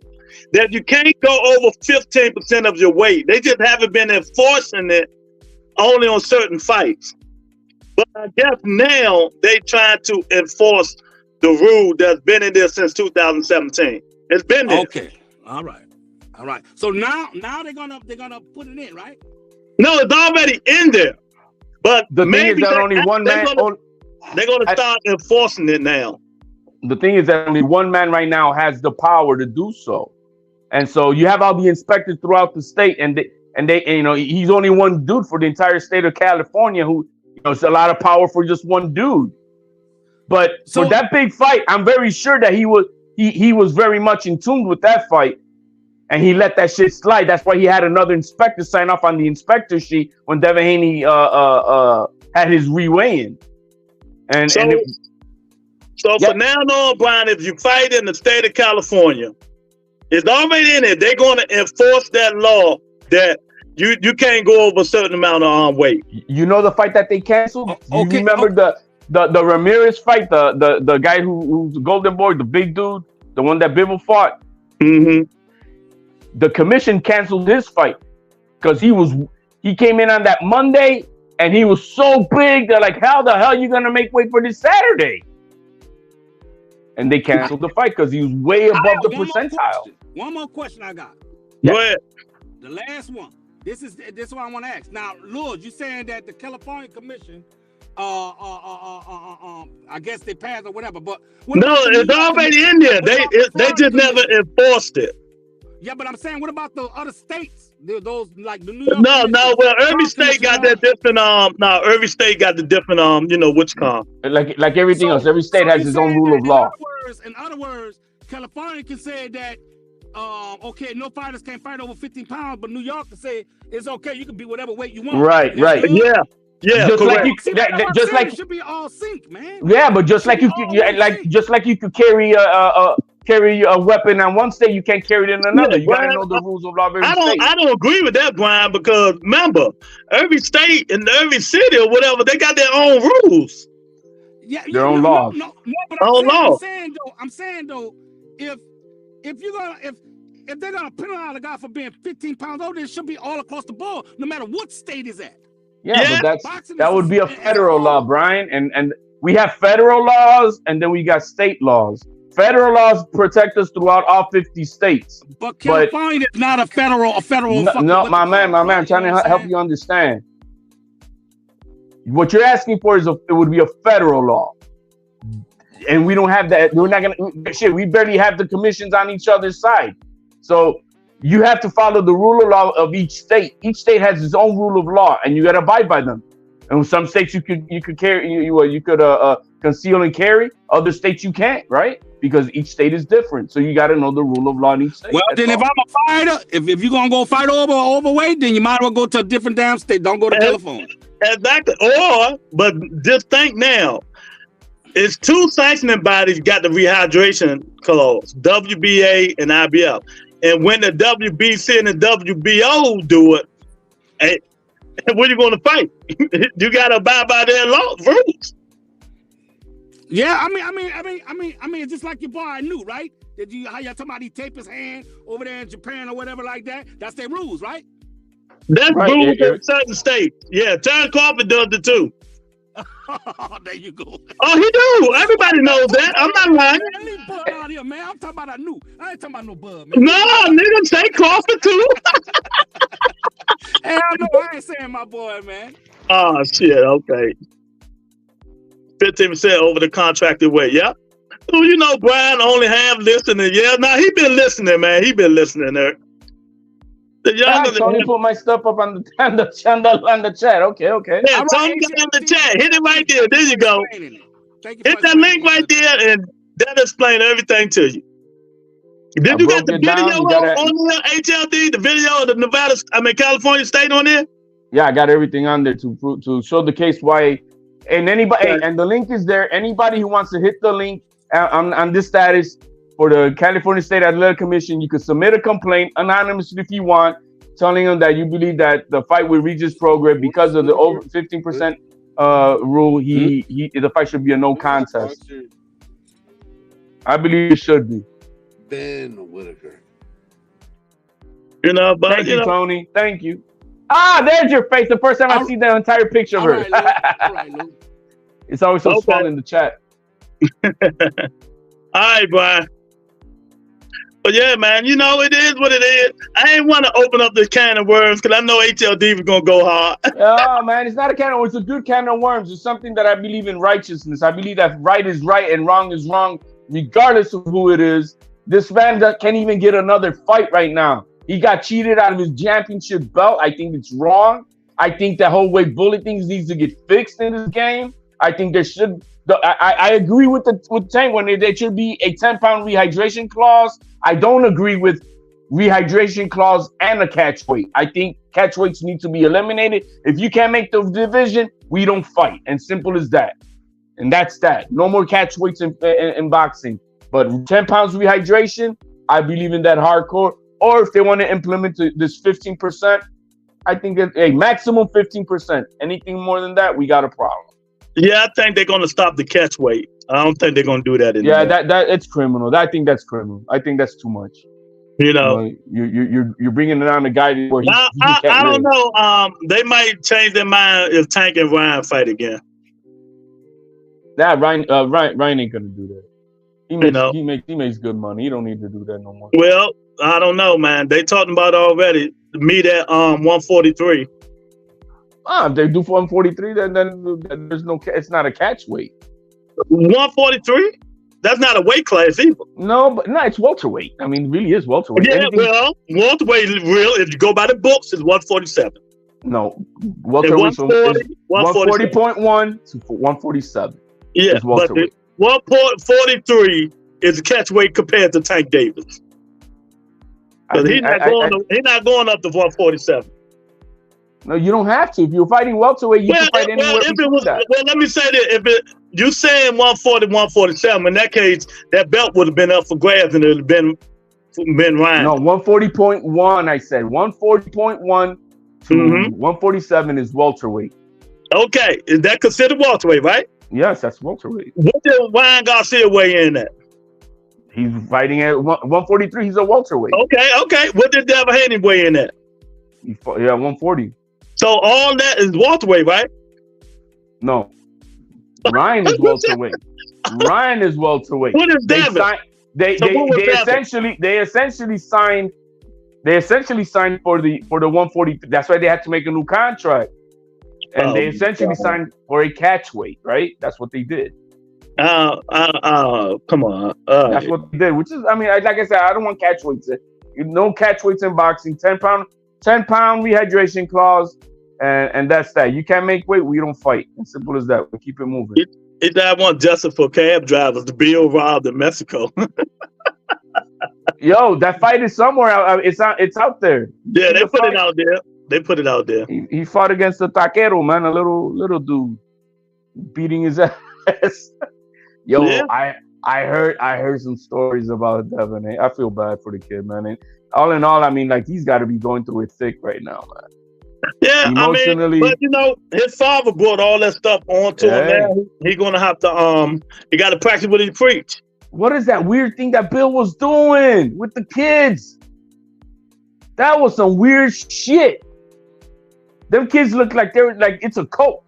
That you can't go over 15% of your weight. They just haven't been enforcing it only on certain fights. But I guess now they trying to enforce the rule that's been in there since 2017. It's been there. Okay. All right. So now they're gonna put it in, right? No, it's already in there. But the thing is that only one man. They're gonna start enforcing it now. The thing is that only one man right now has the power to do so, and so you have all the inspectors throughout the state, and he's only one dude for the entire state of California who. It's a lot of power for just one dude, but for that big fight, I'm very sure that he was very much in tune with that fight, and he let that shit slide. That's why he had another inspector sign off on the inspector sheet when Devin Haney had his re-weighing. So from now on, Brian, if you fight in the state of California, it's already in it. They're going to enforce that law that. You can't go over a certain amount of weight. You know the fight that they canceled? You remember the Ramirez fight, the guy who's the Golden Boy, the big dude, the one that Bivol fought? Mm-hmm. The commission canceled his fight because he came in on that Monday and he was so big, they're like, how the hell are you gonna make weight for this Saturday? And they canceled the fight because he was way above the percentile. One more question I got. Yeah. Go ahead. The last one. This is what I want to ask. Now, Lord, you're saying that the California Commission, I guess they passed or whatever, but no, it's already in there. They just never enforced it. Yeah, but I'm saying, what about the other states? Those like the New York. No. Well, every state got that different. Every state got the different. Which con. Like everything else, every state has its own rule of law. In other words, California can say that. Okay, no fighters can't fight over 15 pounds, but New York can say it's okay. You can be whatever weight you want. Right. Yeah. Just like it should be all sync, man. Yeah, but just like you could carry a weapon on one state, you can't carry it in another. You gotta know the rules of law of every state. I don't agree with that, Brian, because remember, every state and every city or whatever, they got their own rules. Yeah, their own laws. No, but I'm saying though, if they're gonna penalize a guy for being 15 pounds older, it should be all across the board, no matter what state is at. Yeah, but that would be a federal law, Brian. And we have federal laws, and then we got state laws. Federal laws protect us throughout all 50 states. But California is not a federal. No, my man, I'm trying to help you understand. What you're asking for is it would be a federal law. And we don't have that. We're not gonna we barely have the commissions on each other's side. So you have to follow the rule of law of each state. Each state has its own rule of law, and you got to abide by them. And some states you could carry, you could conceal and carry. Other states you can't, right? Because each state is different. So you got to know the rule of law in each state. Well, then if I'm a fighter, if you're gonna go fight overweight, then you might as well go to a different damn state. Don't go to California. Exactly. But just think now. It's two sanctioning bodies got the rehydration clause, WBA and IBF. And when the WBC and the WBO do it, what are you going to fight? You got to abide by their rules. Yeah, I mean, it's just like your boy I knew, right? How y'all talking about he tape his hand over there in Japan or whatever like that? That's their rules, right? That's rules in certain states. Yeah, Terrence Crawford does it too. There you go. Oh, he do. Everybody knows that. I'm not lying. Leave Bud out here, man. I'm talking about I knew. I ain't talking about no Bud, man. No, nigga, say Crawford too. Hell no, I ain't saying my boy, man. Oh shit. Okay. 15% over the contracted weight. Yeah. So Brian only have listening. Yeah. Now he been listening, man. He been listening there. Tony put my stuff up on the chat. Okay. Yeah, Tony got in the chat. Hit it right there. There you go. Hit that link right there, and that explains everything to you. Did you got the broke it video down. You gotta, on there, HLD? The video of the California State on there? yeah, I got everything on there to show the case why. And anybody, Okay. and the link is there. Anybody who wants to hit the link on this status for the California State Athletic Commission, you can submit a complaint anonymously if you want, telling them that you believe that the fight with Regis Prograis, because of the over 15% rule, the fight should be a no contest. I believe it should be. Ben Whitaker. You know, but Thank you, Tony. Thank you. Ah, there's your face. The first time I see the entire picture of her. All right, Lou. It's always so small in the chat. All right, Brian. But yeah, man, you know, it is what it is. I ain't want to open up this can of worms because I know HLD was going to go hard. Oh, man, it's not a can of worms. It's a good can of worms. It's something that I believe in righteousness. I believe that right is right and wrong is wrong, regardless of who it is. This man can't even get another fight right now. He got cheated out of his championship belt. I think it's wrong. I think that whole way bullet things needs to get fixed in this game. I think there should. I agree with Tank when there should be a 10-pound rehydration clause. I don't agree with rehydration clause and a catch weight. I think catch weights need to be eliminated. If you can't make the division, we don't fight. And simple as that. And that's that. No more catch weights in boxing. But 10 pounds rehydration, I believe in that hardcore. Or if they want to implement this 15%, I think a maximum 15%. Anything more than that, we got a problem. Yeah, I think they're going to stop the catch weight. I don't think they're going to do that anymore. Yeah, that it's criminal. I think that's criminal. I think that's too much. You know, you're bringing it on the guy where he I don't know. They might change their mind if Tank and Ryan fight again. That Ryan ain't gonna do that. He makes good money. He don't need to do that no more. Well, I don't know, man. They talking about already meet at 143. If they do 143, then there's no. It's not a catch weight. 143? That's not a weight class either. No, it's welterweight. I mean, it really is welterweight. Yeah, well, welterweight is real. If you go by the books, it's 147. No, welterweight is 140.1 to 147. Yeah, but the 143 is a catch weight compared to Tank Davis. Because he's not going up to 147. No, you don't have to. If you're fighting welterweight, you can fight anywhere. Well, let me say that you saying 140, 147, in that case, that belt would have been up for grabs and it would have been Ryan. No, 140.1, I said. 140.1 to 147 is welterweight. Okay. Is that considered welterweight, right? Yes, that's welterweight. What did Ryan Garcia weigh in at? He's fighting at 143. He's a welterweight. Okay. What did Devin Haney weigh in at? 140. So all that is welterweight, right? No. Ryan is welterweight. Ryan is welterweight. What is Devin? They essentially signed for the 140. That's why they had to make a new contract. And they essentially signed for a catch weight, right? That's what they did. Come on. That's what they did. Which is, I mean, like I said, I don't want catch weights. No catch weights in boxing. 10 pound rehydration clause, and that's that. You can't make weight, we don't fight. As simple as that. We keep it moving. I want justice for cab drivers to be robbed in Mexico. Yo, that fight is somewhere. It's out there. Yeah, they put it out there. They put it out there. He fought against the taquero, man, a little dude beating his ass. Yo, yeah. I heard some stories about Devin. I feel bad for the kid, man. And all in all, I mean, like, he's got to be going through it thick right now, man. Yeah, emotionally, but you know, his father brought all that stuff onto him. Man. He's gonna have to he got to practice what he preach. What is that weird thing that Bill was doing with the kids? That was some weird shit. Them kids looked like they were like it's a cult.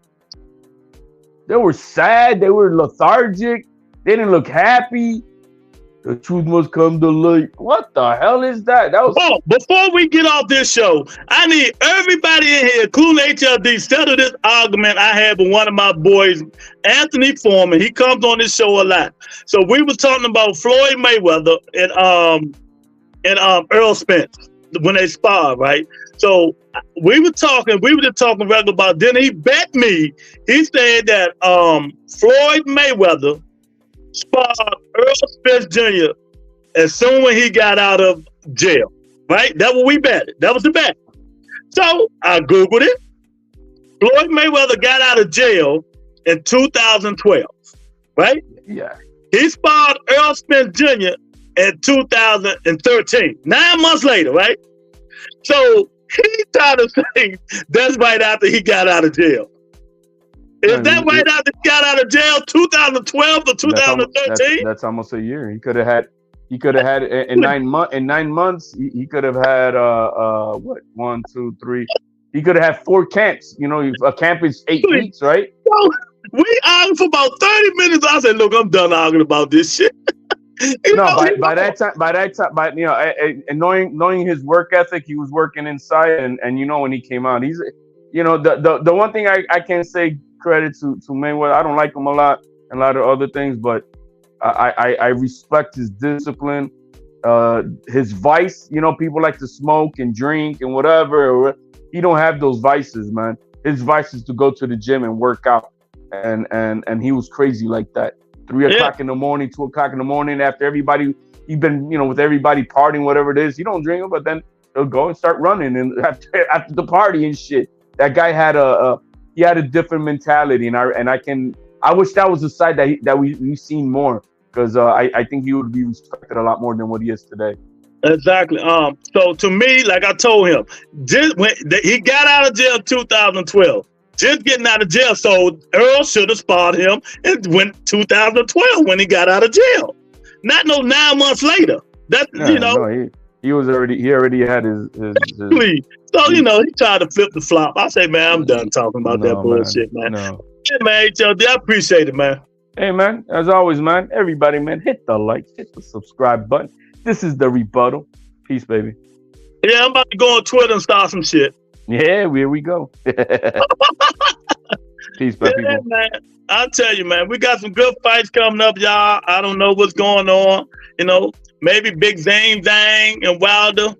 They were sad. They were lethargic. They didn't look happy. The truth must come to light. What the hell is that? Before we get off this show, I need everybody in here, including HLD, settle this argument I had with one of my boys, Anthony Foreman. He comes on this show a lot. So we were talking about Floyd Mayweather and Earl Spence when they sparred, right? So we were just talking regular about. Then he bet me. He said that Floyd Mayweather sparred Earl Spence Jr. as soon as he got out of jail. Right? That's what we betted. That was the bet. So I Googled it. Floyd Mayweather got out of jail in 2012. Right? Yeah. He sparred Earl Spence Jr. in 2013. 9 months later, right? So he tried to say that's right after he got out of jail. Is that right after he got out of jail, 2012 to 2013? That's almost a year. He could have had in 9 months. In 9 months, he could have had what 1, 2, 3. He could have had 4 camps. You know, a camp is 8 weeks, right? So we argued for about 30 minutes. I said, "Look, I'm done arguing about this shit." By that time, you know, and knowing his work ethic, he was working inside, and you know, when he came out, he's, you know, the one thing I can say credit to Mayweather. I don't like him a lot and a lot of other things, but I respect his discipline, his vice. You know, people like to smoke and drink and whatever. He don't have those vices, man. His vice is to go to the gym and work out, and he was crazy like that. 3 o'clock in the morning, 2 o'clock in the morning, after everybody, he's been, you know, with everybody partying, whatever it is. He don't drink it, but then he'll go and start running, and after the party and shit. That guy had a different mentality, and I wish that was the side that we've seen more, because I think he would be respected a lot more than what he is today. Exactly. So to me, like I told him, just when he got out of jail in 2012. Just getting out of jail, so Earl should have sparred him in 2012 when he got out of jail. Not no 9 months later. That you know, no, he already had his So you know, he tried to flip the flop. I say, man, I'm done talking about that bullshit, man. No. Yeah, man, HLD, I appreciate it, man. Hey, man, as always, man, everybody, man, hit the like, hit the subscribe button. This is The Rebuttal. Peace, baby. Yeah, I'm about to go on Twitter and start some shit. Yeah, here we go. Peace, people. Yeah, man. I'll tell you, man, we got some good fights coming up, y'all. I don't know what's going on. You know, maybe Big Zane Dang and Wilder.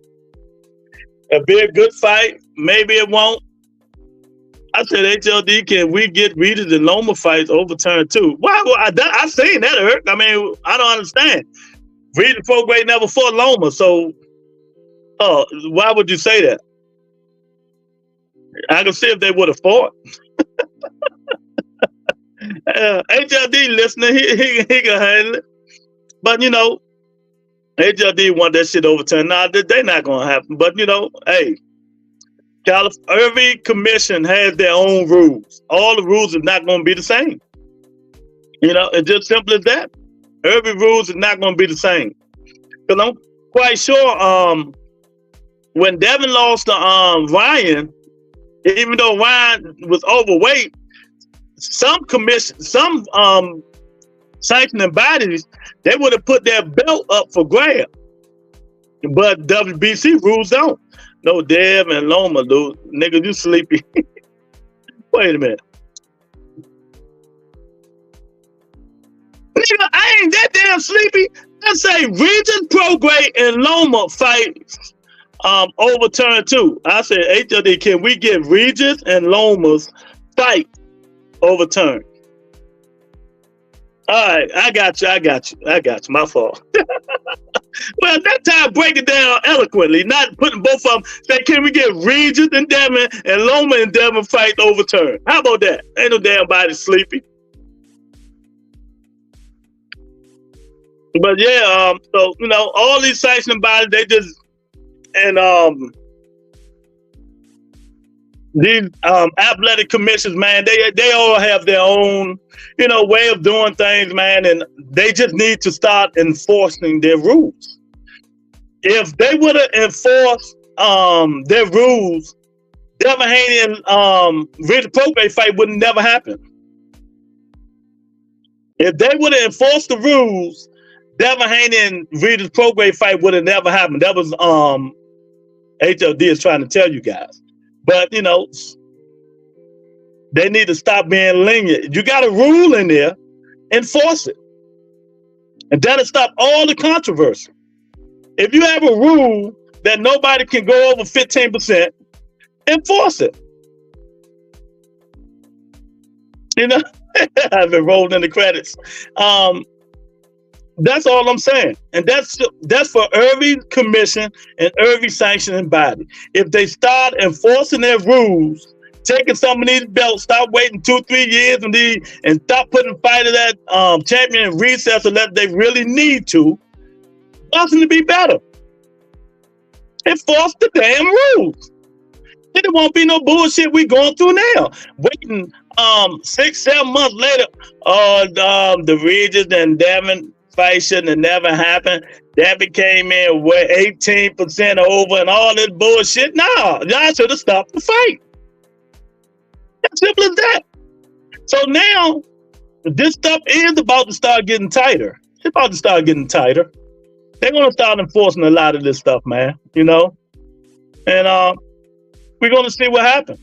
It'll be a good fight. Maybe it won't. I said, HLD, can we get Regis and Loma fights overturned too? Why? I seen that, Eric. I mean, I don't understand. Regis Prograis never fought Loma, so why would you say that? I can see if they would have fought. HLD listening, he can handle it. But, you know, HLD want that shit overturned. Nah, they're not going to happen. But, you know, hey, every commission has their own rules. All the rules are not going to be the same. You know, it's just simple as that. Every rules is not going to be the same. Because I'm quite sure when Devin lost to Ryan, even though Ryan was overweight, some sanctioning bodies, they would have put their belt up for grab. But WBC rules don't. No, Dev and Loma, dude. Nigga, you sleepy. Wait a minute. Nigga, I ain't that damn sleepy. Let's say Regis Prograis and Loma fight overturned too. I said, HLD, can we get Regis and Loma's fight overturned? All right, I got you. My fault. Well, that time break it down eloquently, not putting both of them. Say, can we get Regis and Devin and Loma and Devin fight overturned? How about that? Ain't no damn body sleepy. But yeah, so you know, all these sanctioning bodies, they just these athletic commissions, man, they all have their own, you know, way of doing things, man, and they just need to start enforcing their rules. If they would have enforced their rules, Devin Haney and Regis Prograis fight would never happen. If they would have enforced the rules, Devin Haney and Regis Prograis fight would have never happened. That was HLD is trying to tell you guys. But, you know, they need to stop being lenient. You got a rule in there, enforce it. And that'll stop all the controversy. If you have a rule that nobody can go over 15%, enforce it. You know, I've been rolled in the credits. That's all I'm saying. And that's for every commission and every sanctioning body. If they start enforcing their rules, taking some of these belts, stop waiting 2-3 years and stop putting fighters at champion in recess unless they really need to, boxing to be better. Enforce the damn rules. Then there won't be no bullshit we going through now. Waiting 6-7 months later, the Regis and Devin fight shouldn't have never happened. Devin came in with 18% over and all this bullshit. Nah, y'all should have stopped the fight. As simple as that. So now, this stuff is about to start getting tighter. It's about to start getting tighter. They're going to start enforcing a lot of this stuff, man, you know? And we're going to see what happens.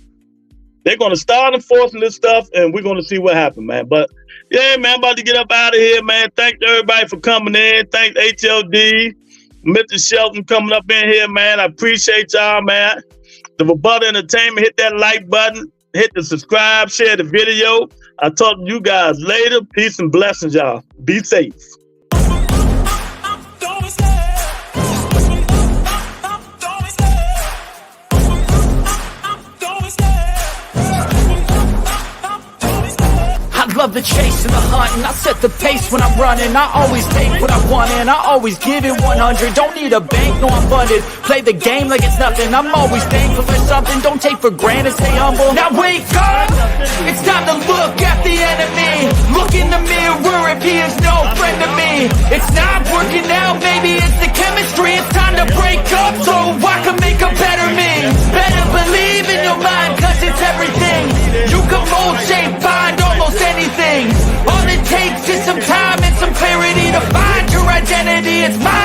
They're going to start enforcing this stuff, and we're going to see what happens, man. But, yeah, man, I'm about to get up out of here, man. Thank everybody for coming in. Thanks HLD, Mr. Shelton coming up in here, man. I appreciate y'all, man. The Rebuttal Entertainment, hit that like button. Hit the subscribe, share the video. I'll talk to you guys later. Peace and blessings, y'all. Be safe. I love the chase and the hunt, and I set the pace when I'm running. I always take what I want and I always give it 100. Don't need a bank, no I'm funded. Play the game like it's nothing. I'm always thankful for something. Don't take for granted, stay humble. Now wake up, it's time to look at the enemy. Look in the mirror if he is no friend to me. It's not working out, maybe it's the chemistry. It's time to break up so I can make a better me. Better believe in your mind, cause it's everything. You can mold, shape, find almost anything. All it takes is some time and some clarity to find your identity. It's mine.